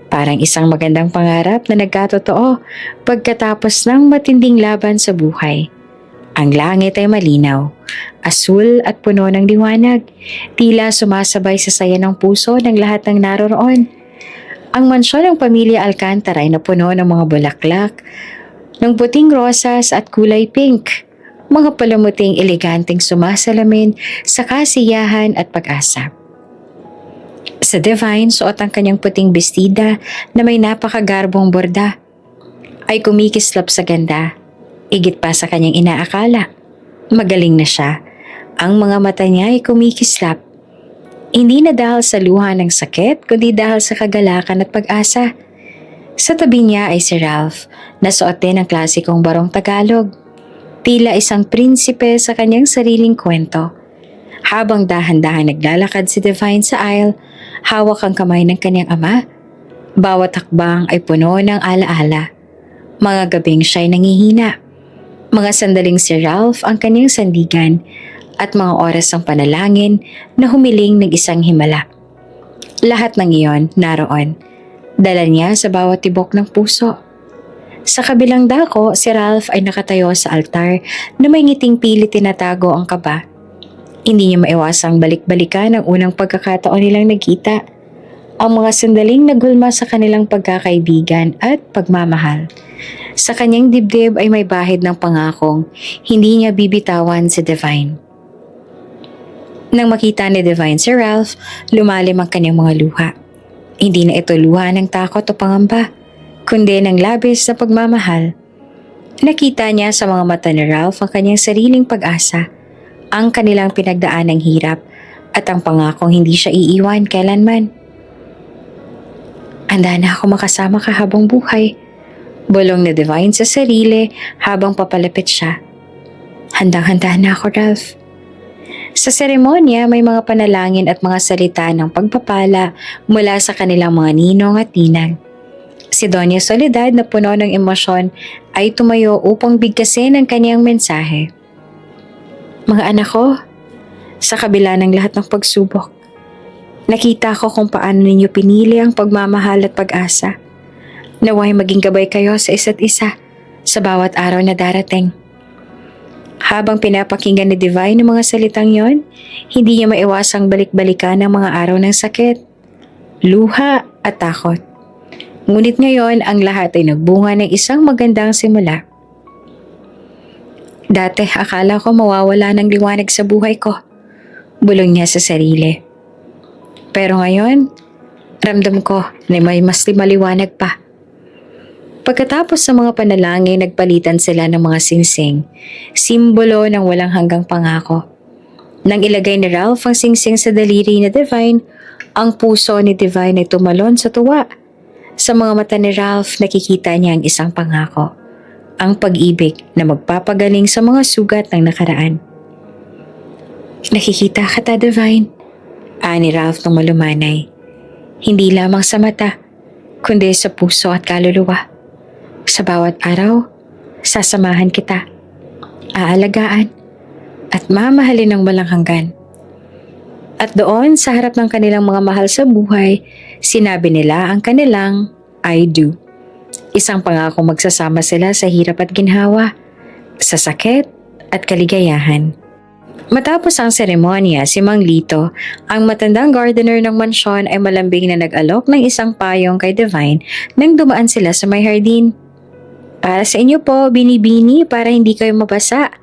[SPEAKER 1] Parang isang magandang pangarap na nagkatotoo pagkatapos ng matinding laban sa buhay. Ang langit ay malinaw, asul at puno ng liwanag. Tila sumasabay sa saya ng puso ng lahat ng naroroon. Ang mansyon ng pamilya Alcantara ay napuno ng mga bulaklak, ng puting rosas at kulay pink. mga palamuting eleganteng sumasalamin sa kasiyahan at pag-asa. Sa Divine, suot ang kanyang puting bestida na may napakagarbong borda ay kumikislap sa ganda, igit pa sa kanyang inaakala. Magaling na siya. Ang mga mata niya ay kumikislap. Hindi na dahil sa luha ng sakit, kundi dahil sa kagalakan at pag-asa. Sa tabi niya ay si Ralph, na suot din ang klasikong barong Tagalog. Tila isang prinsipe sa kanyang sariling kwento. Habang dahan-dahan naglalakad si Divine sa aisle, hawak ang kamay ng kanyang ama. Bawat hakbang ay puno ng alaala. Mga gabing siya'y nangihina. Mga sandaling si Ralph ang kanyang sandigan at mga oras ng panalangin na humiling ng isang himala. Lahat ng iyon naroon. Dala niya sa bawat tibok ng puso. Sa kabilang dako, si Ralph ay nakatayo sa altar na may ngiting pilit tinatago ang kaba. Hindi niya maiwasang balik-balikan ang unang pagkakataon nilang nagkita. Ang mga sandaling nagulma sa kanilang pagkakaibigan at pagmamahal. Sa kanyang dibdib ay may bahid ng pangakong hindi niya bibitawan si Divine. Nang makita ni Divine si Ralph, lumalim ang kanyang mga luha. Hindi na ito luha ng takot o pangamba, kundi ng labis na pagmamahal. Nakita niya sa mga mata ni Ralph ang kanyang sariling pag-asa, ang kanilang pinagdaan ng hirap at ang pangakong hindi siya iiwan kailanman. Handa na ako makasama ka habang buhay, bulong ni Divine sa sarili habang papalapit siya. Handang-handa na ako, Ralph. Sa seremonya, may mga panalangin at mga salita ng pagpapala mula sa kanilang mga ninong at ninang. Si Doña Soledad na puno ng emosyon ay tumayo upang bigkasin ang kanyang mensahe. Mga anak ko, sa kabila ng lahat ng pagsubok, nakita ko kung paano ninyo pinili ang pagmamahal at pag-asa. Naway maging gabay kayo sa isa't isa sa bawat araw na darating. Habang pinapakinggan ni Divine ang mga salitang yon, hindi niya maiwasang balik-balikan ang mga araw ng sakit, luha at takot. Ngunit ngayon ang lahat ay nagbunga ng isang magandang simula. Dati akala ko mawawala ng liwanag sa buhay ko, bulong niya sa sarili. Pero ngayon, ramdam ko na may mas maliwanag pa. Pagkatapos sa mga panalangin, nagpalitan sila ng mga singsing, simbolo ng walang hanggang pangako. Nang ilagay ni Ralph ang singsing sa daliri ni Divine, ang puso ni Divine ay tumalon sa tuwa. Sa mga mata ni Ralph, nakikita niya ang isang pangako, ang pag-ibig na magpapagaling sa mga sugat ng nakaraan. Nakikita ka ta, Divine, ani Ralph nang malumanay. Hindi lamang sa mata, kundi sa puso at kaluluwa. Sa bawat araw, sasamahan kita, aalagaan, at mamahalin ng walang hanggan. At doon sa harap ng kanilang mga mahal sa buhay, sinabi nila ang kanilang I do. Isang pangako magsasama sila sa hirap at ginhawa, sa sakit at kaligayahan. Matapos ang seremonya, si Mang Lito, ang matandang gardener ng mansyon ay malambing na nag-alok ng isang payong kay Divine nang dumaan sila sa may hardin. Para sa inyo po, binibini para hindi kayo mabasa.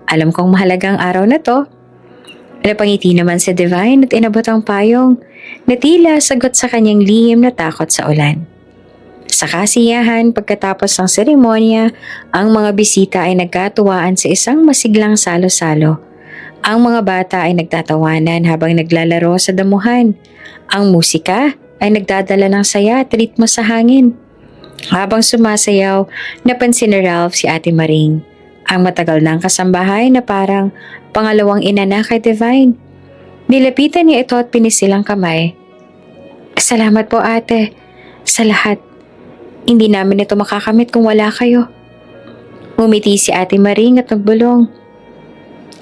[SPEAKER 1] Alam kong mahalagang araw na to. Napangiti naman si Divine at inabot ang payong na tila sagot sa kanyang lihim na takot sa ulan. Sa kasiyahan, pagkatapos ng seremonya, ang mga bisita ay nagkatuwaan sa isang masiglang salo-salo. Ang mga bata ay nagtatawanan habang naglalaro sa damuhan. Ang musika ay nagdadala ng saya at ritmo sa hangin. Habang sumasayaw, napansin ni Ralph si Ate Maring, ang matagal ng kasambahay na parang pangalawang ina na kay Divine. Nilapitan niya ito at pinisilang kamay. Salamat po ate, sa lahat. Hindi namin ito makakamit kung wala kayo. Umiti si Ate Maring at nagbulong.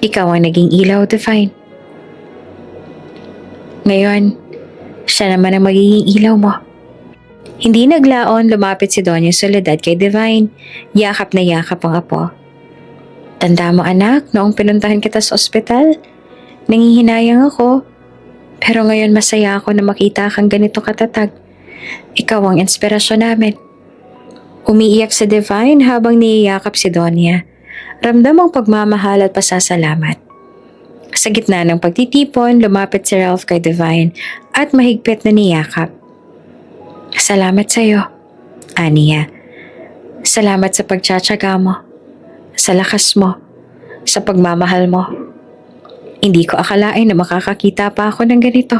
[SPEAKER 1] Ikaw ang naging ilaw, Divine. Ngayon, siya naman ang magiging ilaw mo. Hindi naglaon, lumapit si Doña Soledad kay Divine. Yakap na yakap ang apo. Tanda mo anak, noong pinuntahan kita sa ospital, nangihinayang ako. Pero ngayon masaya ako na makita kang ganito katatag. Ikaw ang inspirasyon namin. Umiiyak si Divine habang niyayakap si Doña. ramdam ang pagmamahal at pasasalamat. Sa gitna ng pagtitipon, lumapit si Ralph kay Divine at mahigpit na niyakap. Salamat sa iyo, aniya. Salamat sa pagtsatsaga mo, sa lakas mo, sa pagmamahal mo. Hindi ko akalain na makakakita pa ako ng ganito.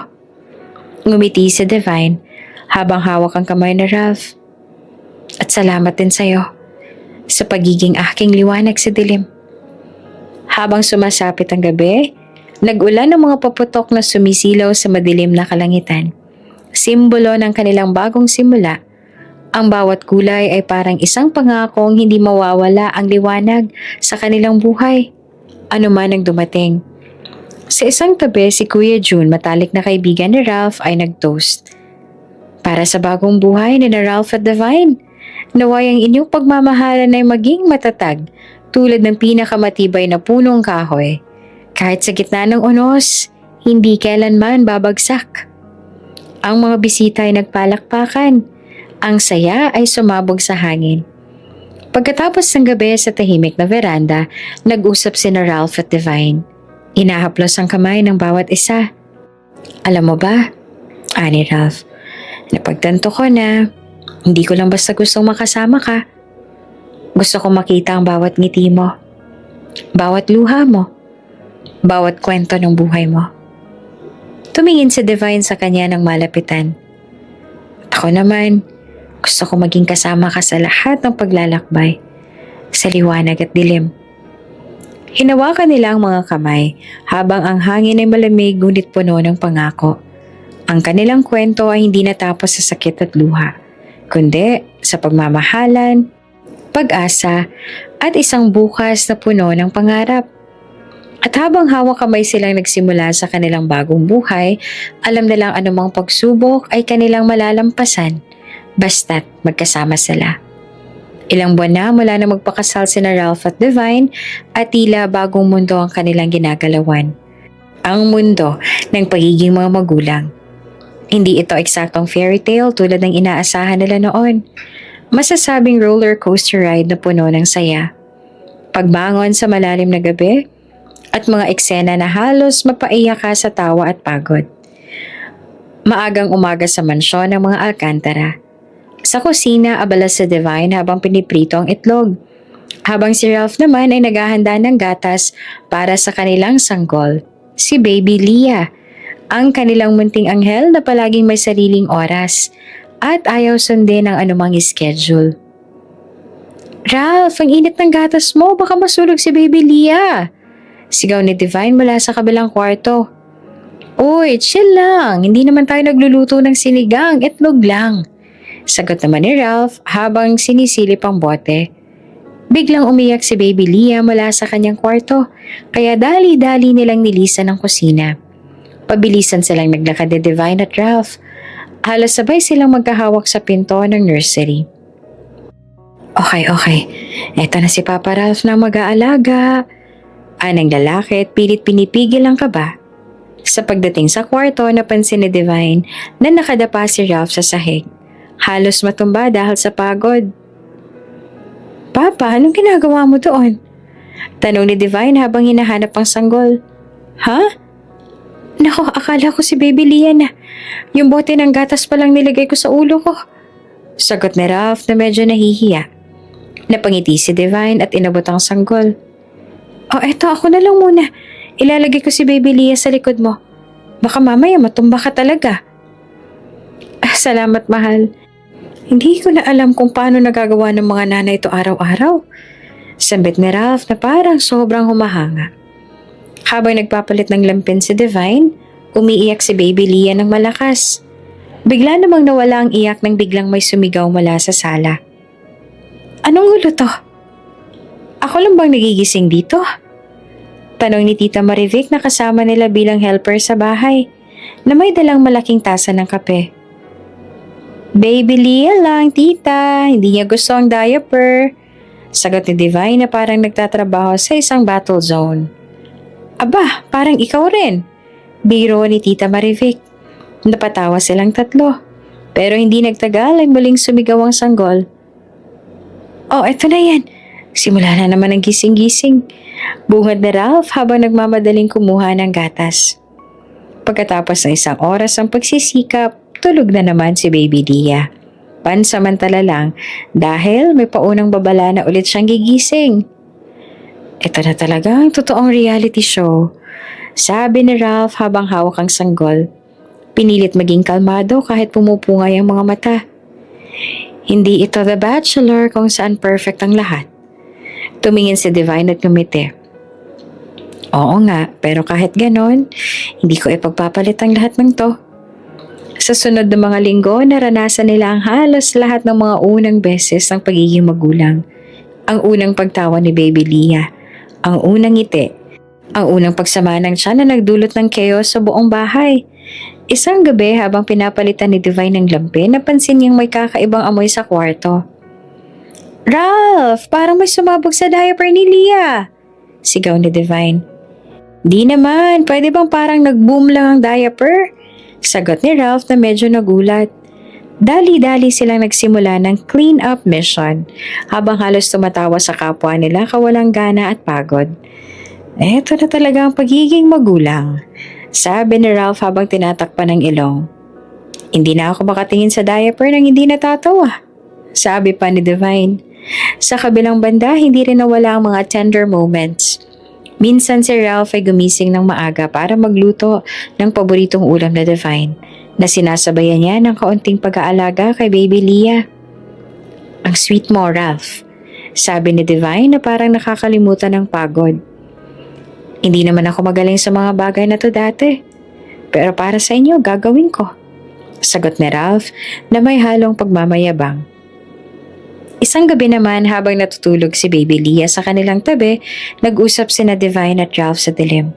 [SPEAKER 1] Ngumiti si Divine habang hawak ang kamay ni Ralph. At salamat din sa iyo sa pagiging aking liwanag sa dilim. Habang sumasapit ang gabi, nag-ulan ng mga paputok na sumisilaw sa madilim na kalangitan. Simbolo ng kanilang bagong simula. Ang bawat kulay ay parang isang pangakong hindi mawawala ang liwanag sa kanilang buhay. Ano man ang dumating. Sa isang tabi, si Kuya June, matalik na kaibigan ni Ralph, ay nag-toast. Para sa bagong buhay ni na Ralph at Divine, naway ang inyong pagmamahalan ay maging matatag tulad ng pinakamatibay na punong kahoy. Kahit sa gitna ng unos, hindi kailanman babagsak. Ang mga bisita ay nagpalakpakan. Ang saya ay sumabog sa hangin. Pagkatapos ng gabi sa tahimik na veranda, nag-usap sina Ralph at Divine. Inahaplos ang kamay ng bawat isa. Alam mo ba, ani Ralph, napagtanto ko na hindi ko lang basta gustong makasama ka. Gusto ko makita ang bawat ngiti mo, bawat luha mo, bawat kwento ng buhay mo. Tumingin si Divine sa kanya ng malapitan. At ako naman, gusto ko maging kasama ka sa lahat ng paglalakbay, sa liwanag at dilim. Hinawakan nila ang mga kamay habang ang hangin ay malamig ngunit puno ng pangako. Ang kanilang kwento ay hindi natapos sa sakit at luha, kundi sa pagmamahalan, pag-asa at isang bukas na puno ng pangarap. At habang hawak kamay silang nagsimula sa kanilang bagong buhay, alam nilang anumang pagsubok ay kanilang malalampasan basta't magkasama sila. Ilang buwan na mula na magpakasal sina Ralph at Divine at tila bagong mundo ang kanilang ginagalawan. Ang mundo ng pagiging mga magulang. Hindi ito eksaktong fairy tale tulad ng inaasahan nila noon. Masasabing roller coaster ride na puno ng saya. Pagbangon sa malalim na gabi at mga eksena na halos magpaiyak ka sa tawa at pagod. Maagang umaga sa mansyon ng mga Alcantara. Sa kusina, abala si Divine habang piniprito ang itlog. Habang si Ralph naman ay naghahanda ng gatas para sa kanilang sanggol, si Baby Leah, ang kanilang munting anghel na palaging may sariling oras at ayaw sundin ang anumang schedule. Ralph, ang init ng gatas mo, baka masulog si Baby Leah. Sigaw ni Divine mula sa kabilang kwarto. Uy, chill lang, hindi naman tayo nagluluto ng sinigang, itlog lang. Sagot naman ni Ralph habang sinisilip ang bote. Biglang umiyak si Baby Leah mula sa kanyang kwarto, kaya dali-dali nilang nilisan ang kusina. Pabilisan silang naglakad ni Divine at Ralph. Halos sabay silang magkahawak sa pinto ng nursery. Okay. Eto na si Papa Ralph na mag-aalaga. Anang lalaki at pilit pinipigil ang kaba. Sa pagdating sa kwarto, napansin ni Divine na nakadapa si Ralph sa sahig. Halos matumba dahil sa pagod. Papa, anong ginagawa mo doon? Tanong ni Divine habang hinahanap ang sanggol. Ha? Nako, akala ko si Baby Leah na. Yung bote ng gatas palang nilagay ko sa ulo ko. Sagot ni Ralph na medyo nahihiya. Napangiti si Divine at inabot ang sanggol. Eto ako na lang muna. Ilalagay ko si Baby Leah sa likod mo. Baka mamaya matumba ka talaga. Salamat, mahal. Hindi ko na alam kung paano nagagawa ng mga nanay ito araw-araw. Sambit ni Ralph na parang sobrang humahanga. Habang nagpapalit ng lampin si Divine, umiiyak si Baby Leah ng malakas. Bigla namang nawala ang iyak nang biglang may sumigaw mula sa sala. Anong ulo to? Ako lang bang nagigising dito? Tanong ni Tita Marivic na kasama nila bilang helper sa bahay, na may dalang malaking tasa ng kape. Baby Leah lang, tita. Hindi niya gusto ang diaper. Sagot ni Divine na parang nagtatrabaho sa isang battle zone. Aba, parang ikaw rin. Biro ni Tita Marivic. Napatawa silang tatlo. Pero hindi nagtagal ay muling sumigaw ang sanggol. Eto na yan. Simula na naman ang gising-gising. Bungad na Ralph habang nagmamadaling kumuha ng gatas. Pagkatapos ng isang oras ng pagsisikap, tulog na naman si Baby Lia. Pansamantala lang dahil may paunang babala na ulit siyang gigising. Ito na talaga ang totoong reality show, sabi ni Ralph habang hawak ang sanggol. Pinilit maging kalmado kahit pumupungay ang mga mata. Hindi ito The Bachelor kung saan perfect ang lahat. Tumingin si Divine at ngumiti. Oo nga, pero kahit ganon, hindi ko ipagpapalit ang lahat ng to. Sa sunod na mga linggo, naranasan nila ang halos lahat ng mga unang beses ng pagiging magulang. Ang unang pagtawa ni Baby Lia, ang unang ngiti, ang unang pagsama ng tiyan na nagdulot ng chaos sa buong bahay. Isang gabi habang pinapalitan ni Divine ng lampi, napansin niyang may kakaibang amoy sa kwarto. Ralph, parang may sumabog sa diaper ni Lia, sigaw ni Divine. Di naman, pwede bang parang nag-boom lang ang diaper? Sagot ni Ralph na medyo nagulat. Dali-dali silang nagsimula ng clean-up mission habang halos tumatawa sa kapwa nila kawalang gana at pagod. Eto na talaga ang pagiging magulang, sabi ni Ralph habang tinatakpan ng ilong. Hindi na ako makatingin sa diaper nang hindi natatawa, sabi pa ni Divine. Sa kabilang banda, hindi rin nawala ang mga tender moments. Minsan si Ralph ay gumising ng maaga para magluto ng paboritong ulam na Divine na sinasabayan niya ng kaunting pag-aalaga kay Baby Lia. Ang sweet mo, Ralph, sabi ni Divine na parang nakakalimutan ng pagod. Hindi naman ako magaling sa mga bagay na to dati, pero para sa inyo gagawin ko, sagot ni Ralph na may halong pagmamayabang. Isang gabi naman habang natutulog si Baby Lia sa kanilang tabi, nag-usap sina Divine at Ralph sa dilim.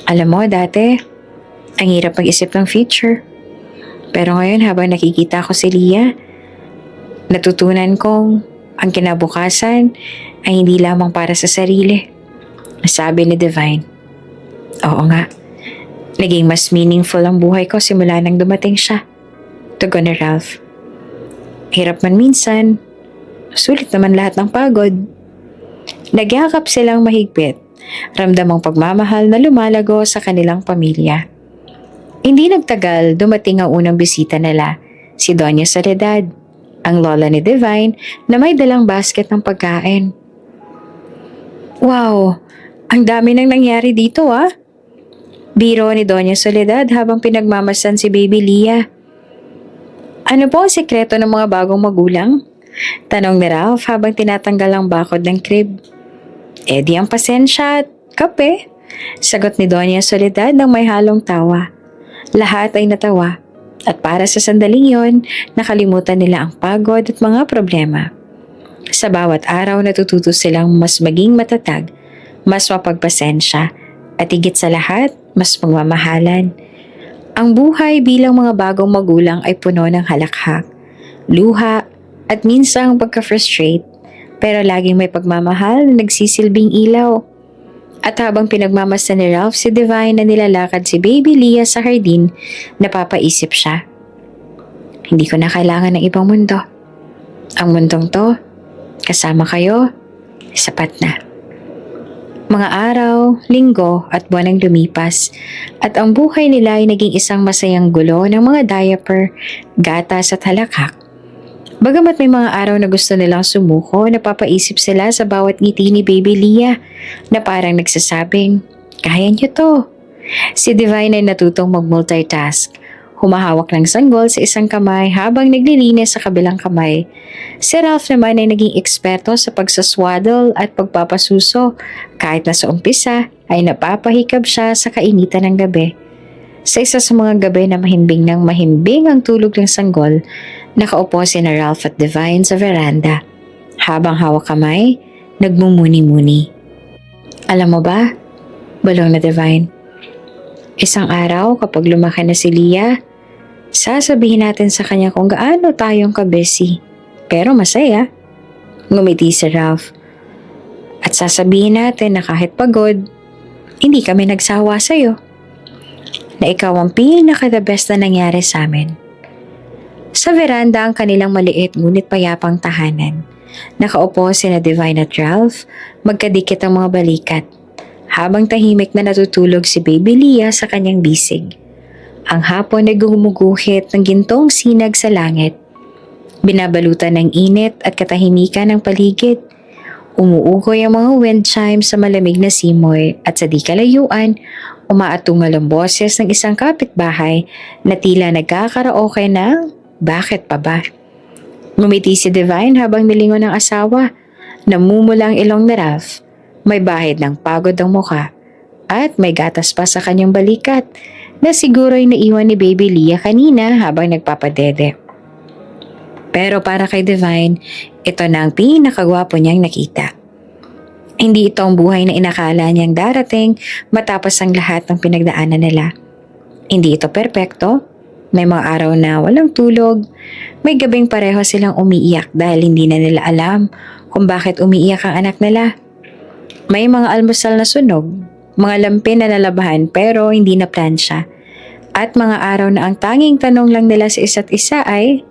[SPEAKER 1] Alam mo dati, ang hirap mag-isip ng future. Pero ngayon habang nakikita ko si Lia, natutunan kong ang kinabukasan ay hindi lamang para sa sarili, sabi ni Divine. Oo nga, naging mas meaningful ang buhay ko simula nang dumating siya, tugon ni Ralph. Hirap man minsan, sulit naman lahat ng pagod. Nagyakap silang mahigpit, ramdam ang pagmamahal na lumalago sa kanilang pamilya. Hindi nagtagal, dumating ang unang bisita nila, si Doña Soledad, ang lola ni Divine na may dalang basket ng pagkain. Wow, ang dami nang nangyari dito ah. Biro ni Doña Soledad habang pinagmamasdan si Baby Lia. Ano po ang sekreto ng mga bagong magulang? Tanong ni Ralph habang tinatanggal ang bakod ng crib. Di ang pasensya at kape, sagot ni Doña Soledad ng may halong tawa. Lahat ay natawa at para sa sandaling yon, nakalimutan nila ang pagod at mga problema. Sa bawat araw natututo silang mas maging matatag, mas mapagpasensya at higit sa lahat, mas magmamahalan. Ang buhay bilang mga bagong magulang ay puno ng halakhak, luha, at minsang pagka-frustrate, pero laging may pagmamahal na nagsisilbing ilaw. At habang pinagmamasdan ni Ralph si Divine na nilalakad si Baby Lia sa hardin, napapaisip siya. Hindi ko na kailangan ng ibang mundo. Ang mundong to, kasama kayo, sapat na. Mga araw, linggo at buwan ang lumipas at ang buhay nila ay naging isang masayang gulo ng mga diaper, gatas at halakhak. Bagamat may mga araw na gusto nilang sumuko, napapaisip sila sa bawat ngiti ni Baby Lia na parang nagsasabing, kaya niyo to. Si Divine ay natutong mag-multitask. Humahawak ng sanggol sa isang kamay habang naglilinis sa kabilang kamay. Si Ralph naman ay naging eksperto sa pagsaswaddle at pagpapasuso kahit na sa umpisa ay napapahikab siya sa kainitan ng gabi. Sa isa sa mga gabi na mahimbing ng mahimbing ang tulog ng sanggol, nakaupo si Ralph at Divine sa veranda. Habang hawak kamay, nagmumuni-muni. Alam mo ba, balong na Divine, isang araw kapag lumaki na si Lia, sasabihin natin sa kanya kung gaano tayong kabesi, pero masaya. Ngumiti si Ralph. At sasabihin natin na kahit pagod, hindi kami nagsawa sa'yo. Na ikaw ang pinaka-the best na nangyari sa amin. Sa veranda ang kanilang maliit ngunit payapang tahanan. Nakaupo sina Divine at Ralph, magkadikit ang mga balikat, habang tahimik na natutulog si Baby Leah sa kanyang bisig. Ang hapon ay gumuguhit ng gintong sinag sa langit. Binabalutan ng init at katahimikan ng paligid. Umuugoy ang mga wind chimes sa malamig na simoy at sa di kalayuan, umaatungal ang boses ng isang kapitbahay na tila nagkakaraoke ng bakit pa ba? Ngumiti si Divine habang nilingon ng asawa. Namumula ang ilong ni Ralph. May bahid ng pagod ang muka at may gatas pa sa kanyang balikat na siguro'y naiwan ni Baby Leah kanina habang nagpapadede. Pero para kay Divine, ito na ang pinakagwapo niyang nakita. Hindi ito ang buhay na inakala niyang darating matapos ang lahat ng pinagdaanan nila. Hindi ito perpekto. May mga araw na walang tulog. May gabing pareho silang umiiyak dahil hindi na nila alam kung bakit umiiyak ang anak nila. May mga almusal na sunog, mga lampin na nalabahan pero hindi na plansya. At mga araw na ang tanging tanong lang nila sa isa't isa ay,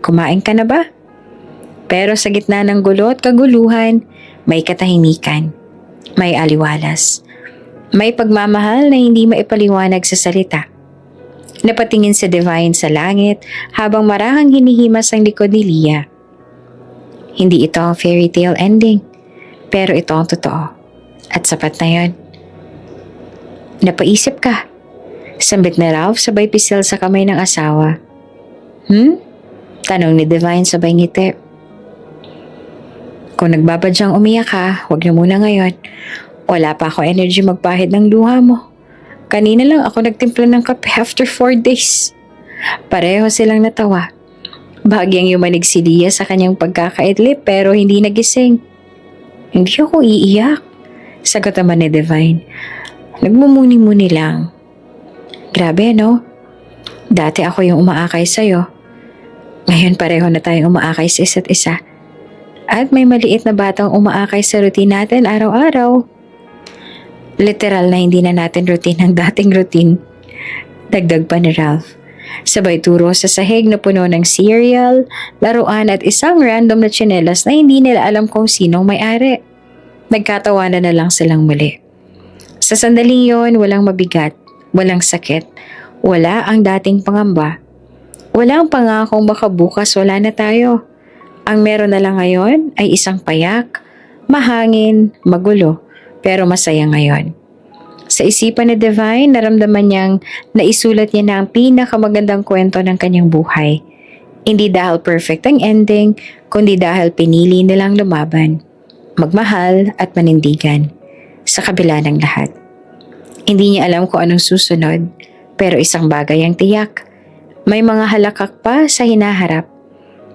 [SPEAKER 1] kumain ka na ba? Pero sa gitna ng gulo at kaguluhan, may katahimikan, may aliwalas, may pagmamahal na hindi maipaliwanag sa salita. Napatingin si Divine sa langit habang marahang hinihimas ang likod ni Leah. Hindi ito ang fairy tale ending, pero ito ang totoo. At sapat na yon. Napaisip ka? Sambit na Ralph sabay pisil sa kamay ng asawa. Tanong ni Divine sabay ngiti. Kung nagbabadyang umiyak ka, huwag na muna ngayon. Wala pa ako energy magpahid ng luha mo. Kanina lang ako nagtimpla ng kape after 4 days. Pareho silang natawa. Bahagyang yumanig si Leah sa kanyang pagkakaidlip pero hindi nagising. Hindi ako iiyak, sagot naman ni Divine. Nagmumuni-muni lang. Grabe no? Dati ako yung umaakay sa'yo. Ngayon pareho na tayong umaakay sa isa't isa. At may maliit na batang umaakay sa routine natin araw-araw. Literal na hindi na natin routine ang dating routine. Dagdag pa ni Ralph. Sabay turo sa sahig na puno ng cereal, laruan at isang random na tsinelas na hindi nila alam kung sinong may-ari. Nagkatawanan na lang silang muli. Sa sandaling yon, walang mabigat, walang sakit, wala ang dating pangamba. Walang pangakong baka bukas wala na tayo. Ang meron na lang ngayon ay isang payak, mahangin, magulo, pero masaya ngayon. Sa isipan ni Divine, naramdaman niyang naisulat niya na ang pinakamagandang kwento ng kanyang buhay. Hindi dahil perfect ang ending, kundi dahil pinili nilang lumaban, magmahal at manindigan, sa kabila ng lahat. Hindi niya alam kung anong susunod, pero isang bagay ang tiyak. May mga halakak pa sa hinaharap.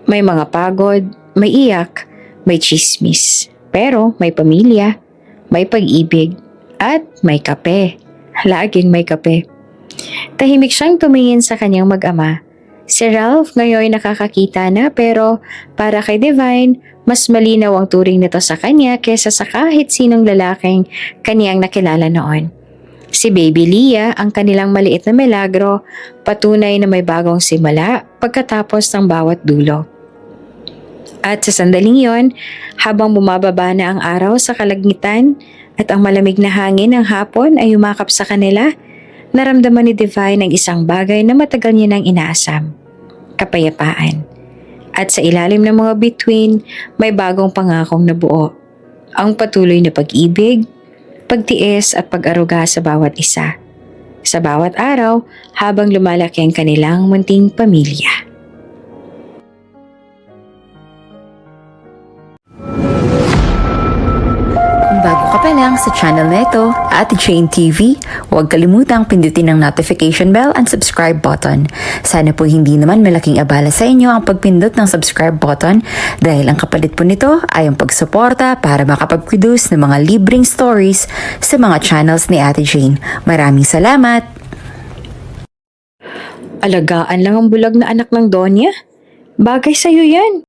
[SPEAKER 1] May mga pagod, may iyak, may chismis. Pero may pamilya, may pag-ibig, at may kape. Laging may kape. Tahimik siyang tumingin sa kanyang mag-ama. Si Ralph ngayon nakakakita na pero para kay Divine, mas malinaw ang turing nito sa kanya kesa sa kahit sinong lalaking kaniyang nakilala noon. Si Baby Leah ang kanilang maliit na milagro, patunay na may bagong simula pagkatapos ng bawat dulo. At sa sandaling yon, habang bumababa na ang araw sa kalangitan at ang malamig na hangin ng hapon ay umakap sa kanila, naramdaman ni Divine ang isang bagay na matagal niya nang inaasam. Kapayapaan. At sa ilalim ng mga bituin, may bagong pangakong nabuo. Ang patuloy na pag-ibig, pagtiis at pag-aruga sa bawat isa. Sa bawat araw habang lumalaki ang kanilang munting pamilya.
[SPEAKER 2] Bago ka pa lang sa channel na ito, Ate Jane TV, huwag kalimutang pindutin ang notification bell and subscribe button. Sana po hindi naman malaking abala sa inyo ang pagpindot ng subscribe button dahil ang kapalit po nito ay ang pagsuporta para makapag-produce ng mga libreng stories sa mga channels ni Ate Jane. Maraming salamat!
[SPEAKER 1] Alagaan lang ang bulag na anak ng Donya? Bagay sa'yo yan.